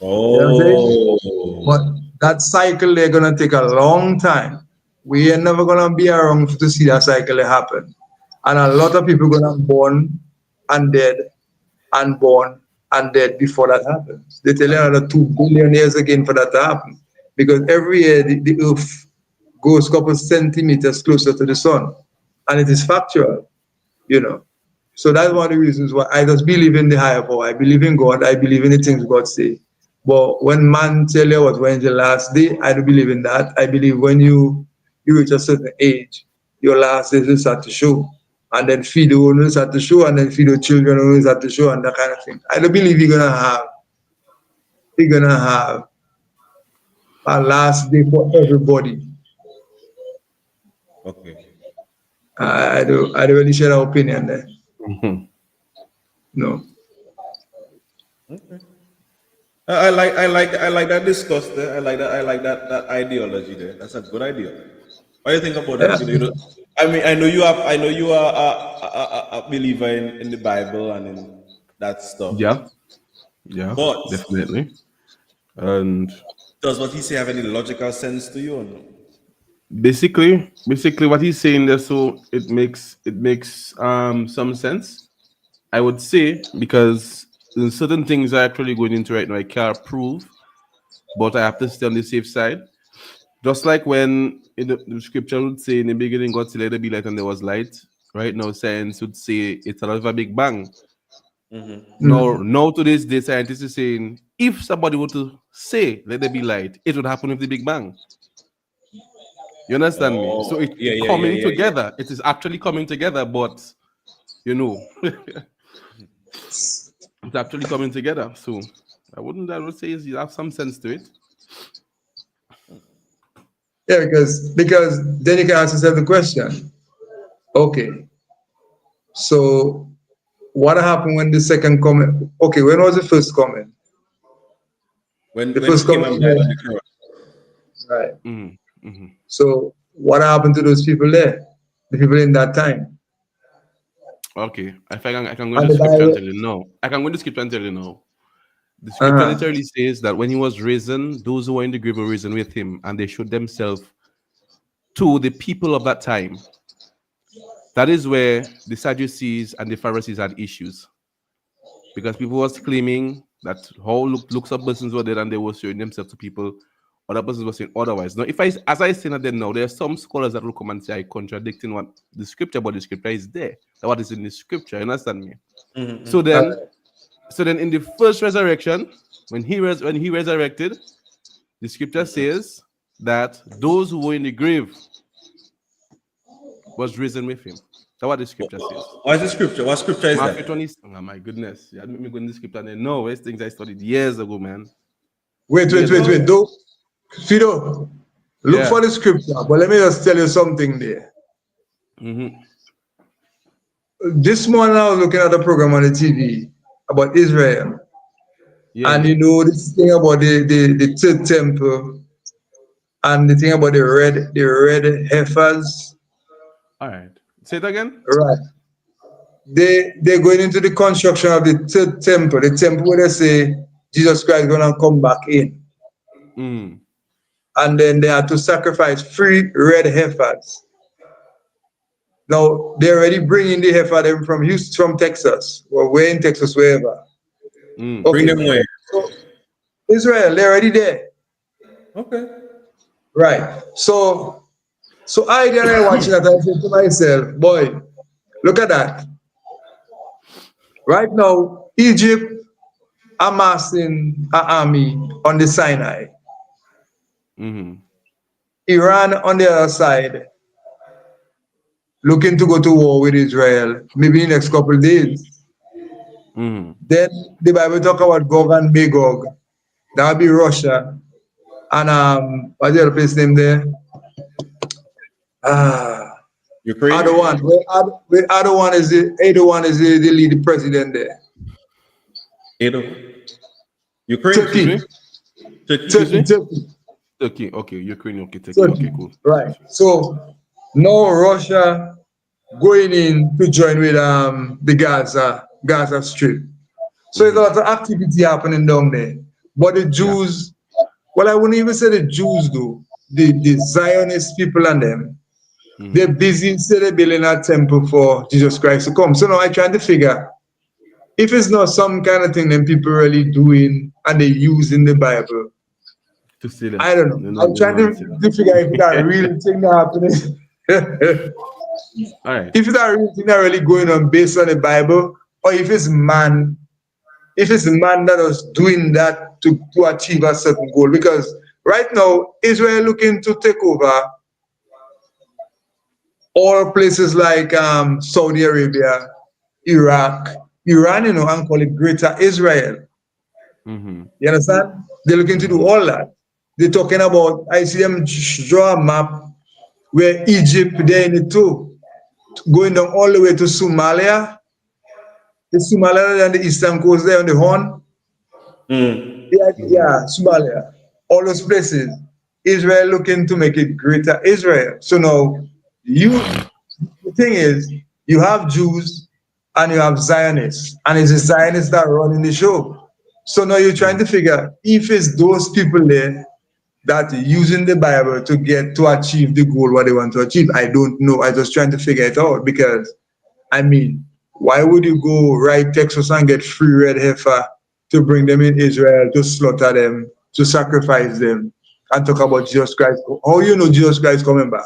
You know what I'm saying? Oh. But that cycle they're gonna take a long time. We are never gonna be around to see that cycle happen. And a lot of people gonna born and dead and born and dead before that happens. They tell you another 2 billion years again for that to happen. Because every year the earth goes a couple centimeters closer to the sun. And it is factual, you know. So that's one of the reasons why I just believe in the higher power. I believe in God. I believe in the things God say. But when man tell you what when's the last day, I don't believe in that. I believe when you reach a certain age, your last days will start to show. And then Fido will start to show, and then Fido children will start to show, and that kind of thing. I don't believe you're gonna have a last day for everybody. Okay. I don't really share that opinion there. No. Okay. I like that discuss there. I like that ideology there. That's a good idea. What do you think about that? Yeah. I mean, I know you are a believer in the Bible and in that stuff. Yeah, yeah, But definitely. And does what he say have any logical sense to you or no? basically what he's saying there, so it makes some sense, I would say, because there's certain things I'm actually going into right now I can't prove, but I have to stay on the safe side. Just like when in the scripture would say in the beginning God said let there be light and there was light. Right now science would say it's out of a big bang. Now to this day scientists are saying if somebody were to say let there be light, it would happen with the Big Bang. You understand me? So it's coming together. It is actually coming together, but you know, it's actually coming together. So I would say you have some sense to it. Yeah, because then you can ask yourself the question. Okay, so what happened when the second comment? Okay, when was the first comment? When The first he came comment, and died on the cross. right? So what happened to those people there? The people in that time. Okay, if I can go And into the scripture and Bible. tell you no. I can go into scripture and tell you no. The scripture literally says that when he was risen, those who were in the grave were risen with him, and they showed themselves to the people of that time. That is where the Sadducees and the Pharisees had issues. Because people was claiming that whole looks of persons were dead and they were showing themselves to people. Other persons were saying otherwise. Now, as I say that then now, there are some scholars that will come and say I contradicting what the scripture, but the scripture is there. That what is in the scripture. You understand me? So then in the first resurrection, when he resurrected, the scripture says that those who were in the grave was risen with him. That's what the scripture says. What is the scripture? What scripture is Matthew that? 20. Oh my goodness. You had me go in the scripture and then no, it's things I studied years ago, man. Wait. Don't, Fido, look for the scripture, but let me just tell you something there. This morning I was looking at a program on the TV about Israel. And you know this thing about the third temple and the thing about the red heifers. All right. Say it again. Right. They're going into the construction of the third temple, the temple where they say Jesus Christ is gonna come back in. And then they had to sacrifice 3 red heifers. Now they're already bringing the heifer them from Houston, from Texas, or we're in Texas, wherever. Okay. Bring them where? So Israel, they're already there. Okay. Right. So I then watching that, I said to myself, boy, look at that. Right now, Egypt amassing an army on the Sinai. Iran on the other side, looking to go to war with Israel, maybe in the next couple of days. Then the Bible talk about Gog and Magog. That would be Russia. And what's the other place name there? Ukraine. Erdogan. Erdogan is the lead president there. Ukraine. Turkey. Okay, Ukraine. Okay, Turkey. Okay, cool. Right. So now Russia going in to join with the Gaza Strip. So there's a lot of activity happening down there. But the Jews, well, I wouldn't even say the Jews though. The Zionist people and them, they're busy building a temple for Jesus Christ to come. So now I'm trying to figure if it's not some kind of thing that people really doing and they use in the Bible. To see that. I don't know. I'm trying to figure if it's a real thing that happening. All right. If it's a real thing that really going on based on the Bible, or if it's man that was doing that to achieve a certain goal. Because right now, Israel looking to take over all places like Saudi Arabia, Iraq, Iran, and call it Greater Israel. You understand? They're looking to do all that. They're talking about, I see them draw a map where Egypt, they're in it too, going down all the way to Somalia. The Somalia and the eastern coast there on the Horn. Yeah, Somalia. All those places. Israel looking to make it Greater Israel. So now, the thing is, you have Jews and you have Zionists, and it's the Zionists that are running the show. So now you're trying to figure if it's those people there that are using the Bible to achieve the goal what they want to achieve. I don't know. I'm just trying to figure it out because, I mean, why would you go right Texas and get 3 red heifer to bring them in Israel, to slaughter them, to sacrifice them? and talk about Jesus Christ. How you know Jesus Christ coming back?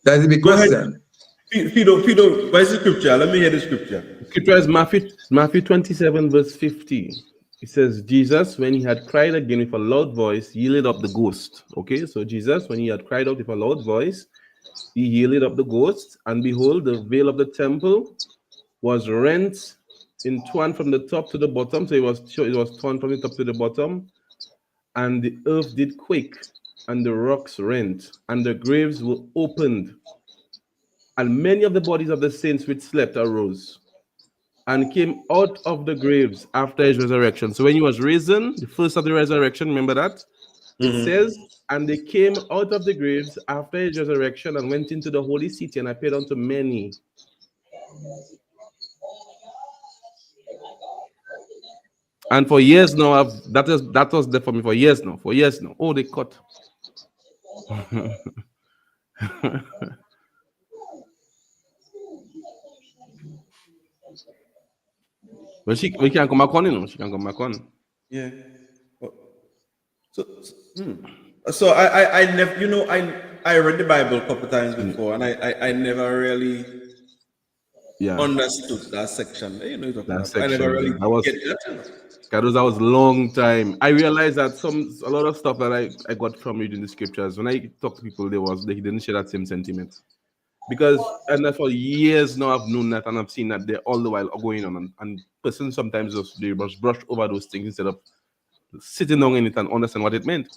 That's the big Go ahead. question. Fido, what is the scripture? Let me hear the scripture. Scripture is Matthew 27, verse 50. It says, Jesus, when he had cried again with a loud voice, yielded up the ghost. Okay, so Jesus, when he had cried out with a loud voice, he yielded up the ghost, and behold, the veil of the temple was rent in twain from the top to the bottom. So it was torn from the top to the bottom, and the earth did quake, and the rocks rent, and the graves were opened, and many of the bodies of the saints which slept arose and came out of the graves after his resurrection. So when he was risen, the first of the resurrection, remember that? It says, and they came out of the graves after his resurrection and went into the holy city and appeared unto many. And for years now, that was there for me for years now. Oh, they cut. But we can come back on, you know. She can come back on. Yeah. So I never, you know, I read the Bible a couple times before, and I never really understood that section. You know, That I never really that was get that. that was long time. I realized that a lot of stuff that I got from reading the scriptures, when I talk to people, they didn't share that same sentiment. Because and for years now I've known that and I've seen that they're all the while going on, and persons sometimes just they brush over those things instead of sitting down in it and understand what it meant.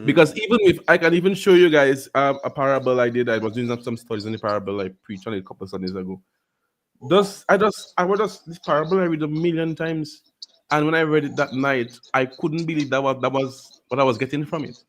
Because even if I can even show you guys a parable I did, I was doing some studies on the parable I preached on it a couple of Sundays ago. I read this parable I read a million times, and when I read it that night, I couldn't believe that was what I was getting from it.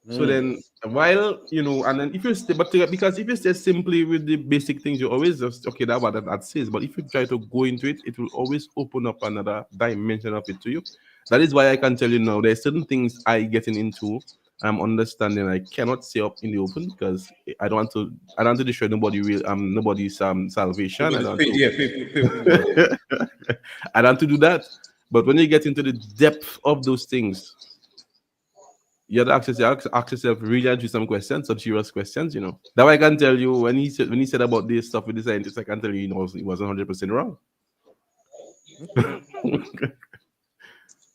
So then, while you know, and then if you stay, because if you stay simply with the basic things, you always just okay, that's what that says. But if you try to go into it, it will always open up another dimension of it to you. That is why I can tell you now there's certain things I getting into. I'm understanding. I cannot say up in the open because I don't want to destroy nobody's salvation. I don't want to, I don't want to do that. But when you get into the depth of those things, you have to ask yourself really answer some questions, some serious questions, you know. That way I can tell you when he said about this stuff with the scientists, I can tell you he wasn't 100% wrong.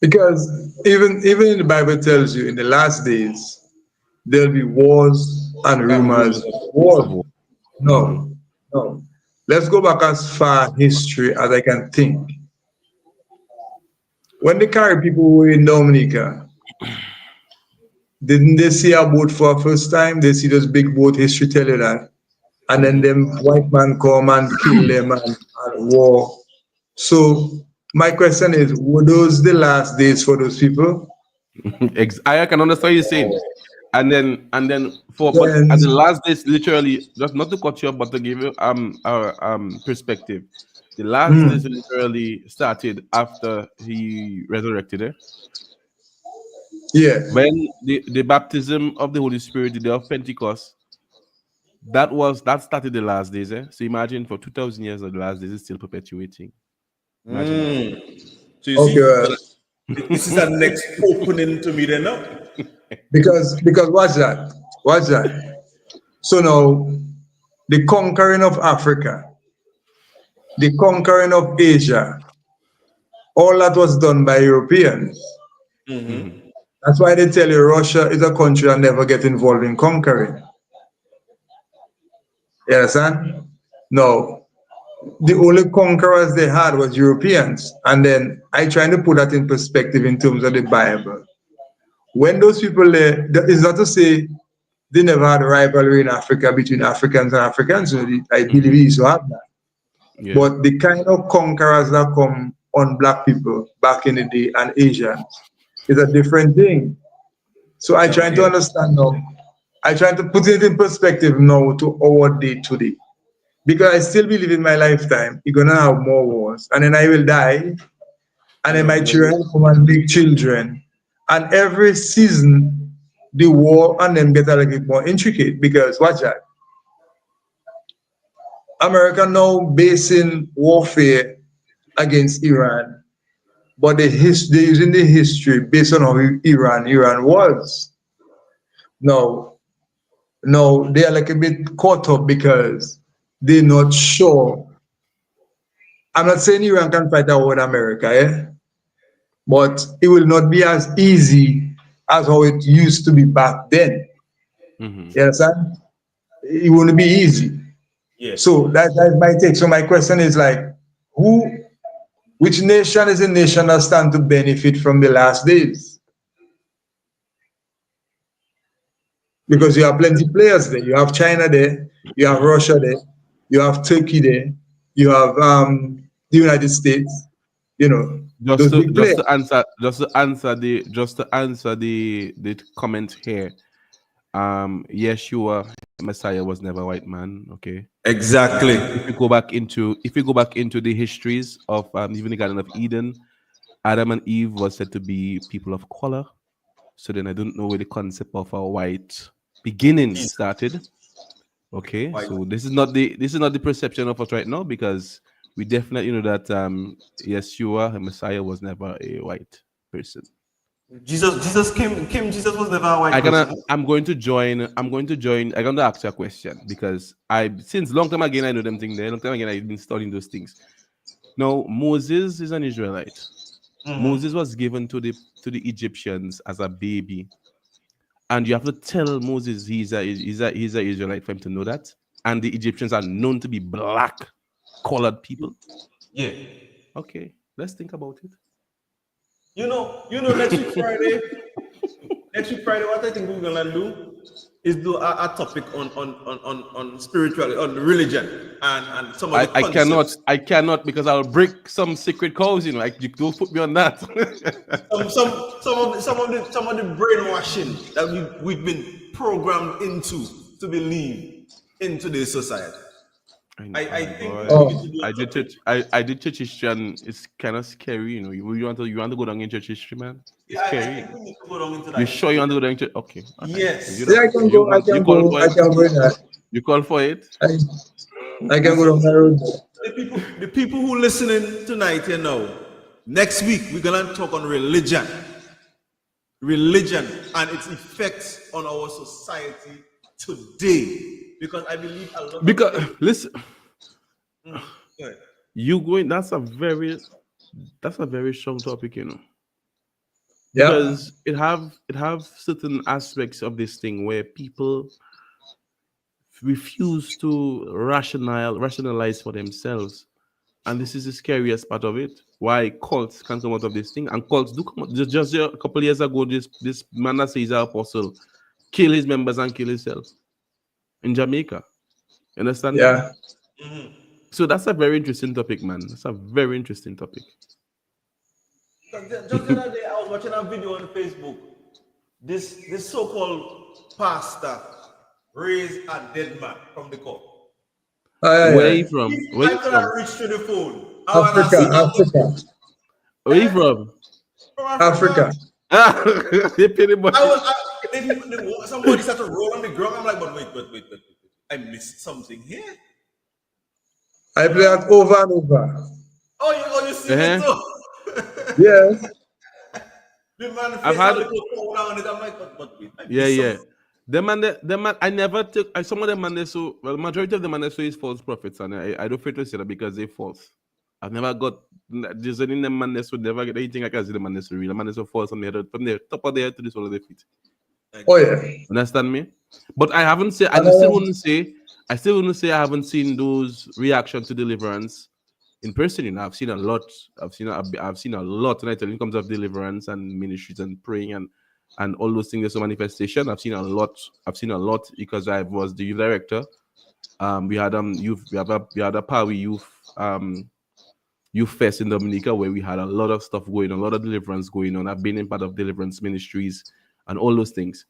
Because even in the Bible tells you in the last days there'll be wars and rumors of wars. No. Let's go back as far history as I can think. When the Caribbean people were in Dominica, didn't they see a boat for the first time? They see those big boat, history tell you that. And then them white man come and kill them and war. So my question is, were those the last days for those people? I can understand what you're saying. And then at the last days, literally, just not to cut you up, but to give you perspective. The last days literally started after he resurrected. Yeah. When the baptism of the Holy Spirit, the day of Pentecost, that started the last days. So imagine for 2,000 years of the last days is still perpetuating. Imagine. So you see, this is the next opening to me then now. Because watch that. So now the conquering of Africa, the conquering of Asia, all that was done by Europeans. That's why they tell you Russia is a country that never get involved in conquering. You understand? No. The only conquerors they had was Europeans. And then I try to put that in perspective in terms of the Bible. When those people there, it's not to say they never had a rivalry in Africa between Africans and Africans. So I believe we used to have that. Yeah. But the kind of conquerors that come on black people back in the day and Asians is a different thing. So I try to understand now. I try to put it in perspective now to our day today. Because I still believe in my lifetime, you're going to have more wars. And then I will die. And then my children come and make children. And every season, the war and them get a little bit more intricate. Because watch that. America now basing warfare against Iran but they're using the history based on how Iran was. Now they are like a bit caught up because they're not sure. I'm not saying Iran can fight our own America, yeah? But it will not be as easy as how it used to be back then. Mm-hmm. You understand? It won't be easy. Yeah. So that's my take. So my question is like, which nation is a nation that stand to benefit from the last days? Because you have plenty players there. You have China there, you have Russia there, you have Turkey there, you have the United States, you know, those big players. to answer the comment here. Yeshua Messiah was never a white man. Okay. Exactly. If you go back into the histories of even the Garden of Eden, Adam and Eve was said to be people of color. So then I don't know where the concept of a white beginning started. Okay, so this is not the perception of us right now, because we definitely know that Yeshua, Messiah, was never a white person. Jesus was never a white person. I'm going to join. I'm going to ask you a question, because since long time again I know them things there. Long time again I've been studying those things. Now Moses is an Israelite. Mm-hmm. Moses was given to the Egyptians as a baby, and you have to tell Moses he's a Israelite for him to know that. And the Egyptians are known to be black colored people. Yeah. Okay, let's think about it. You know, next week Friday, what I think we're gonna do is do a topic on spirituality, on religion, and some of the concepts. I cannot because I'll break some secret codes. You know, like you don't put me on that. some of the brainwashing that we've been programmed into to believe in today's society. I think I did church history, and it's kind of scary. You know, you want to go down in church history, man. It's scary. I think we need to go down into that. You sure you want to go down in church? Okay. Yes. Yeah, I can go. I can go in that. You call for it? I can go down the road. The people who listening tonight, you know, next week we're gonna talk on religion and its effects on our society today. Because I believe a lot. Listen, you going? That's a very strong topic, you know. Yeah. Because it have certain aspects of this thing where people refuse to rationalize for themselves, and this is the scariest part of it. Why cults can come out of this thing, and cults do come out. Just a couple of years ago, this man that says he's an apostle kill his members and kill himself in Jamaica. You understand? Yeah. Mm-hmm. So that's a very interesting topic, man. That's a very interesting topic. Just the other day, I was watching a video on Facebook. This so-called pastor raised a dead man from the court. Where are you from? Where are you from? I reach to the phone. Africa. Where are you from? Africa. Somebody started to roll on the ground. I'm like, but wait. I missed something here. I play that over and over. Oh, you see it too? Yes. The man I've had a little phone on it. I'm like, but wait. Yeah. The man, I never took. Some of them man, majority of the man is false prophets, and I don't fear to say that because they're false. I've never got just any them man would never get anything I can see the man real. The man is so false from the top of the head to the sole of their feet. Oh yeah. Understand me? But I haven't said. I still wouldn't say I haven't seen those reactions to deliverance in person. You know, I've seen a lot. I've seen a lot. And I tell you, in terms of deliverance and ministries and praying and all those things. There's a manifestation. I've seen a lot because I was the youth director. We had a Power Youth Fest in Dominica where we had a lot of stuff going on, a lot of deliverance going on. I've been in part of deliverance ministries and all those things.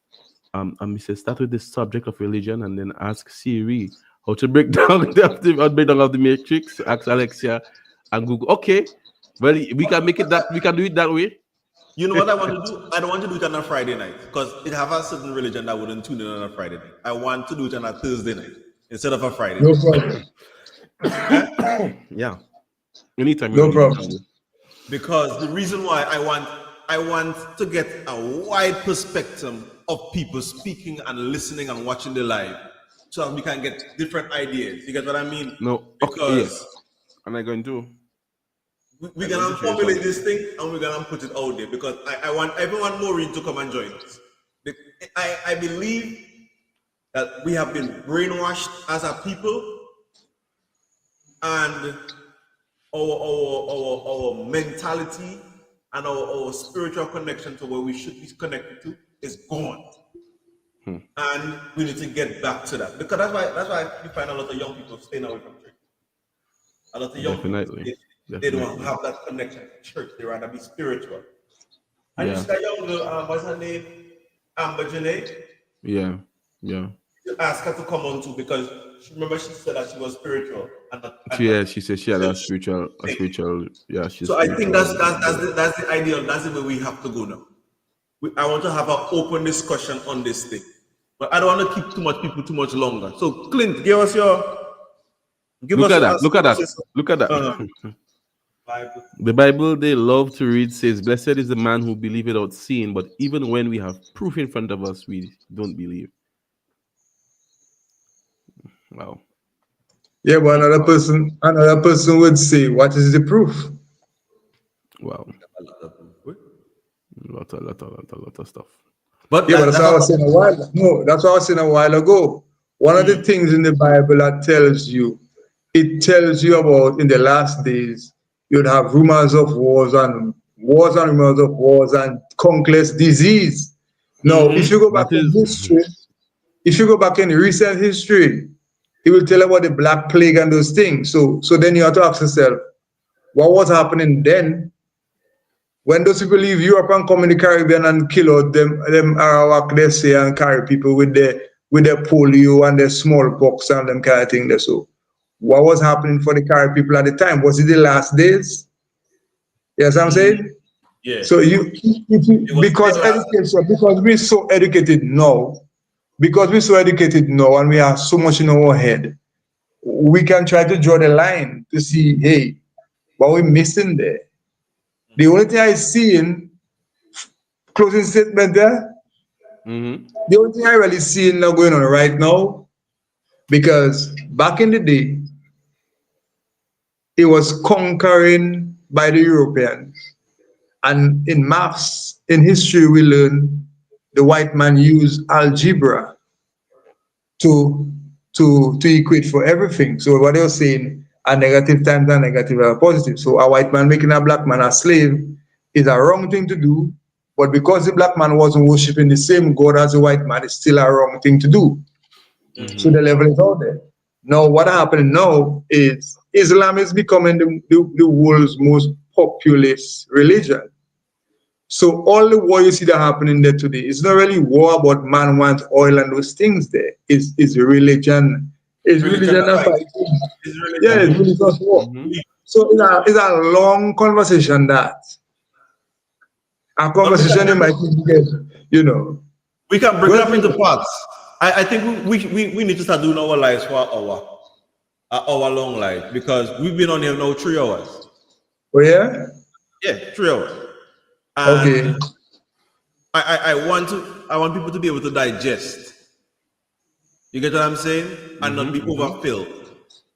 And we said start with the subject of religion and then ask Siri how to break down the matrix. Ask Alexia and Google. Okay, well we can make it that we can do it that way. You know what I want to do? I don't want to do it on a Friday night because it have a certain religion that wouldn't tune in on a Friday night. I want to do it on a Thursday night instead of a Friday night. No problem. Yeah. Anytime. No problem. because the reason why I want to get a wide perspective of people speaking and listening and watching the live, so that we can get different ideas. You get what I mean? No. Okay. Because Yes. Am I going to? we're gonna formulate this thing and we're gonna put it out there, because I want everyone Maureen to come and join us. I believe that we have been brainwashed as a people, and our mentality and our spiritual connection to where we should be connected to is gone. And we need to get back to that, because that's why you find a lot of young people staying away from church. A lot of young Definitely. people, they don't have that connection to church. They rather be spiritual. And you Yeah. see that young girl, what's her name? Amber Janae. Yeah. You ask her to come on too, because remember she said that she was spiritual. She said she had a spiritual. Yeah. She's So I think spiritual. that's the ideal. That's the way we have to go now. I want to have an open discussion on this thing, but I don't want to keep too much longer. So Clint, give us your. Look at that. Bible. The Bible they love to read says, "Blessed is the man who believes without seeing." But even when we have proof in front of us, we don't believe. Wow. Yeah, but another person would say, "What is the proof?" Wow. A lot of stuff. But yeah, but that's what I was saying a while. No, that's what I was saying a while ago. One of the things in the Bible that tells you about in the last days, you'd have rumors of wars and rumors of wars and countless disease. Now, if you go back in history, if you go back in recent history, it will tell about the Black Plague and those things. So then you have to ask yourself, what was happening then? When those people leave Europe and come in the Caribbean and kill out them Arawak, they say, and carry people with their polio and their smallpox and them kind of thing. So what was happening for the Caribbean people at the time? Was it the last days? Yes, I'm saying? Yeah. So because we're so educated now, and we have so much in our head, we can try to draw the line to see, hey, what we're missing there. The only thing I see in closing statement there, the only thing I really see now going on right now, because back in the day, it was conquering by the Europeans. And in maths, in history, we learn the white man used algebra to equate for everything. So what they were saying, a negative times a negative are positive. So a white man making a black man a slave is a wrong thing to do. But because the black man wasn't worshiping the same God as the white man, it's still a wrong thing to do. So the level is out there. Now, what happened now is Islam is becoming the world's most populous religion. So all the war you see that happening there today, it's not really war about man wants oil and those things there. It's religion. It's religion and fighting. Yeah, it's religious war. So it's a long conversation that. A conversation you might get, We can break it up into parts. I think we need to start doing our lives for our long life, because we've been on here now 3 hours. Oh yeah? Yeah, 3 hours. And okay. I want people to be able to digest. You get what I'm saying? And not be overfilled.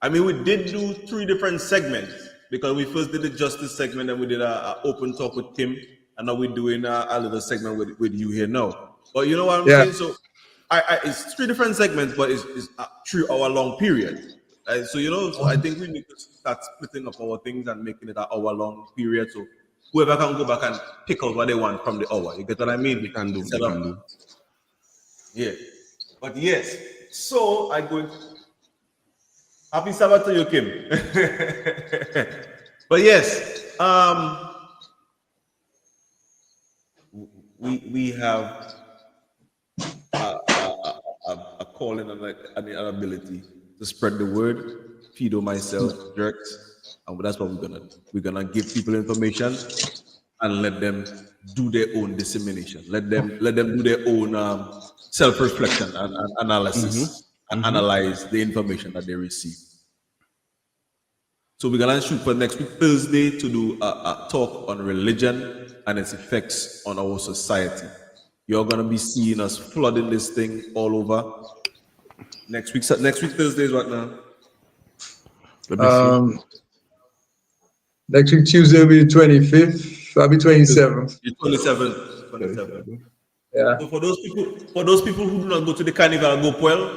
I mean, we did do 3 different segments, because we first did the justice segment, and we did a open talk with Tim, and now we're doing a little segment with you here now. But you know what I'm saying? So it's 3 different segments, but it's a 3 hour long period. So so I think we need to start splitting up our things and making it an hour long period. So whoever can go back and pick out what they want from the hour. You get what I mean? We can do. Yeah. But yes. So I go. Happy Sabbath to you, Kim. But yes, we have a calling and an ability to spread the word. Fido, myself, Jerks, and that's what we're gonna do. We're gonna give people information and let them do their own dissemination. Let them do their own self-reflection and analysis and analyze the information that they receive. So we're gonna shoot for next week Thursday to do a talk on religion and its effects on our society. You're gonna be seeing us flooding this thing all over. Next week Thursday is what now? Let me see. Next week Tuesday will be the 25th. I'll be 27th. 27th. Yeah. So for those people who do not go to the Carnival Gopwell,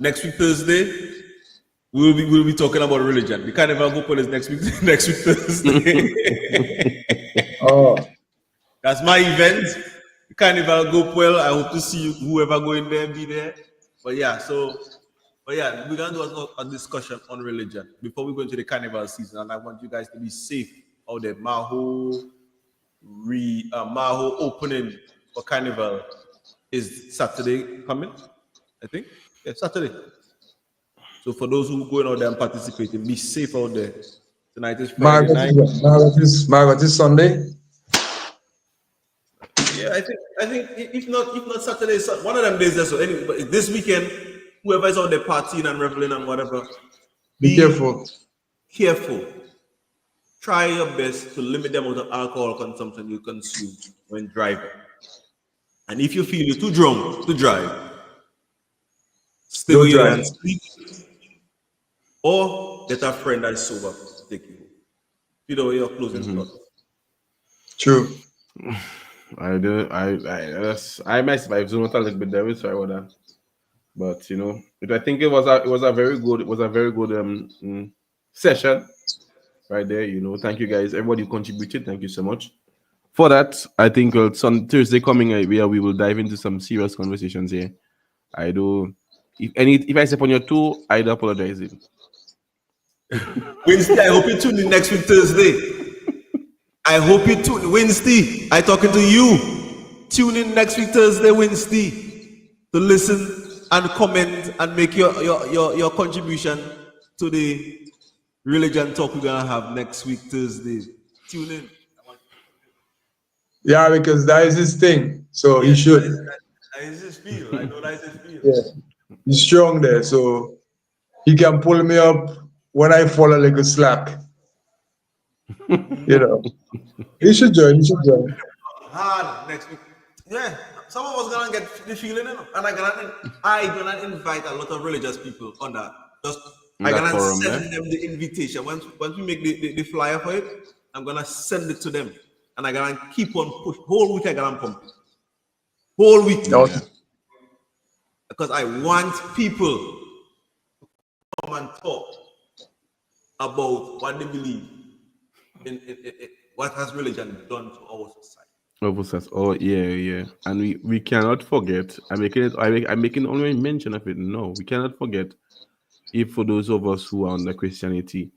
next week Thursday, we'll be talking about religion. The Carnival Gopwell is next week Thursday. Oh. That's my event. The Carnival Gopwell. I hope to see you, whoever go in there, be there. But yeah, we're gonna do a discussion on religion before we go into the carnival season, and I want you guys to be safe out there. Maho opening for carnival is Saturday coming, I think. Yeah, Saturday. So for those who are going out there and participating, be safe out there. Tonight is Friday night. Margaret is Sunday. Yeah, I think if not Saturday, one of them days. So anyway, but this weekend, whoever is out there partying and reveling and whatever, be careful. Careful. Try your best to limit the amount of alcohol consumption you consume when driving. And if you feel you're too drunk to drive, stay where you are and sleep, or get a friend that's sober to take you home. Fido, your closing thoughts. True. I myself don't a little bit there, sorry about that. But you know, I think it was a very good session right there. You know, thank you guys, everybody who contributed. Thank you so much for that. I think some Thursday coming, we will dive into some serious conversations here. I do. If I step on your toe, I do apologize. Wednesday, I hope you tune in next week Thursday. I hope you tune in. Wednesday, I talking to you. Tune in next week Thursday, Wednesday, to listen and comment and make your contribution to the religion talk we're gonna have next week Thursday. Tune in. Yeah, because that is his thing. So he should. That is his feel. I know that is his feel. Yeah. He's strong there, so he can pull me up when I fall a little slack. You know. He should join. Hard next week. Yeah. Some of us gonna get the feeling, and I gonna invite a lot of religious people on that. I'm gonna send them the invitation. Once we make the flyer for it, I'm gonna send it to them, and I'm gonna keep on push. Whole week I gonna pump it. Whole week. Yeah. Because I want people to come and talk about what they believe in what has religion done to our society. Oh yeah, and we cannot forget. I'm making only mention of it. No, we cannot forget. If for those of us who are under Christianity,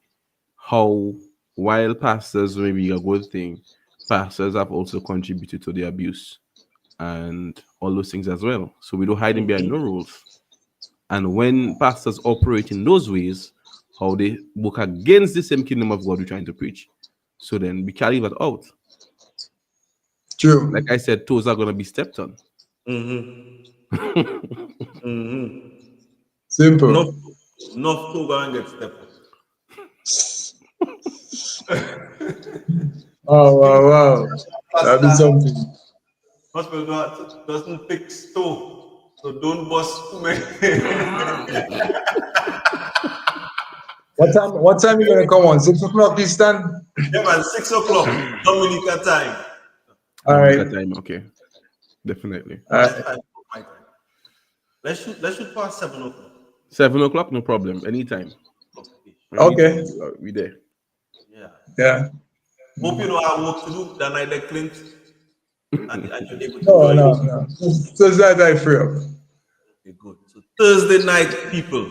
how while pastors may be a good thing, pastors have also contributed to the abuse and all those things as well. So we don't hide behind no rules. And when pastors operate in those ways, how they work against the same kingdom of God we're trying to preach. So then we carry that out. True. Like I said, toes are going to be stepped on. Simple. Enough toe going to get stepped on. Oh, wow. That'd be something. Hospital doesn't fix toe, so don't bust too many. What time you gonna come on? 6 o'clock Eastern? Yeah, man, 6 o'clock Dominica time. All right. Time, okay. Definitely. Let's shoot past 7 o'clock. 7 o'clock, no problem. Anytime. Okay. We there. Yeah. Hope you know our work to do that night at Clint. And you're able to No. So that I free up. Okay, good. So Thursday night, people,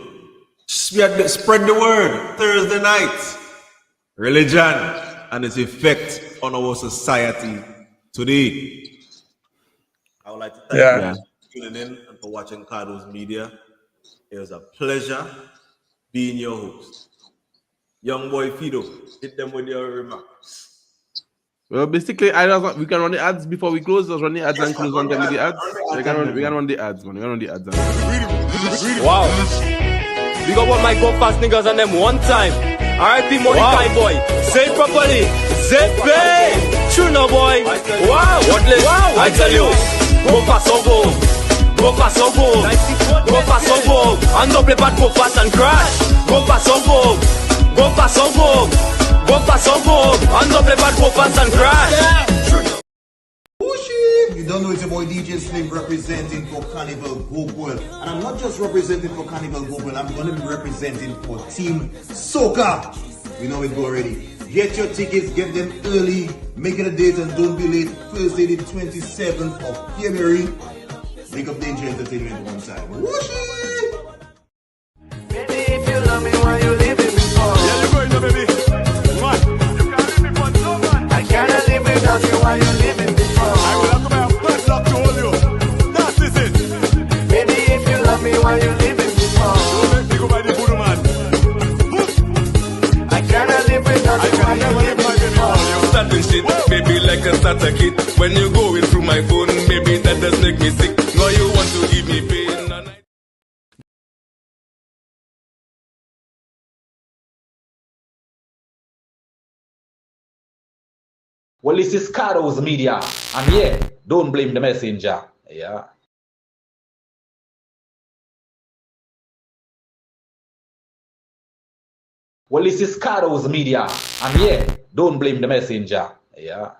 spread the word. Thursday night, religion and its effect on our society today. I would like to thank you for tuning in and for watching Cardo's Media. It was a pleasure being your host. Young boy Fido, hit them with your remarks. Well, basically, we can run the ads before we close. Just run the ads and close one time with the ads. We can run the ads, man. We can run the ads. Wow. Big up all my go fast niggas and them one time. R.I.P. Money Kind Boy. Say it properly. ZP. True no boy. Wow. Wow. I tell you. Go fast or go. Go fast or go. Go fast or go. And don't play bad, go fast and crash. Go fast or go. Go fast or go. Go fast or go. And don't play bad, go fast and crash. You don't know it's your boy DJ Slim representing for Carnival Go World. And I'm not just representing for Carnival Go World, I'm going to be representing for Team Soca. You know it go already. Get your tickets, get them early, make it a date and don't be late. Thursday the 27th of February. Big up Danger Entertainment one time. Whooshy! Baby, if you love me, why you leaving me for? Yeah, you going now, baby. What? You can't leave me for no man. I cannot live without you, why you leaving me for? I will have to buy a padlock to hold you. That is it. Baby, if you love me, why you leaving me for? Don't make me go by the voodoo man. I cannot live without you, why you leaving me for? Starting shit, baby, like a starter kit. When you going through my phone, maybe that does make me sick. Now you want to give me pain. Well, this is Cardo's media, and yeah, don't blame the messenger. Yeah. Well, this is Cardo's media, and yeah, don't blame the messenger. Yeah.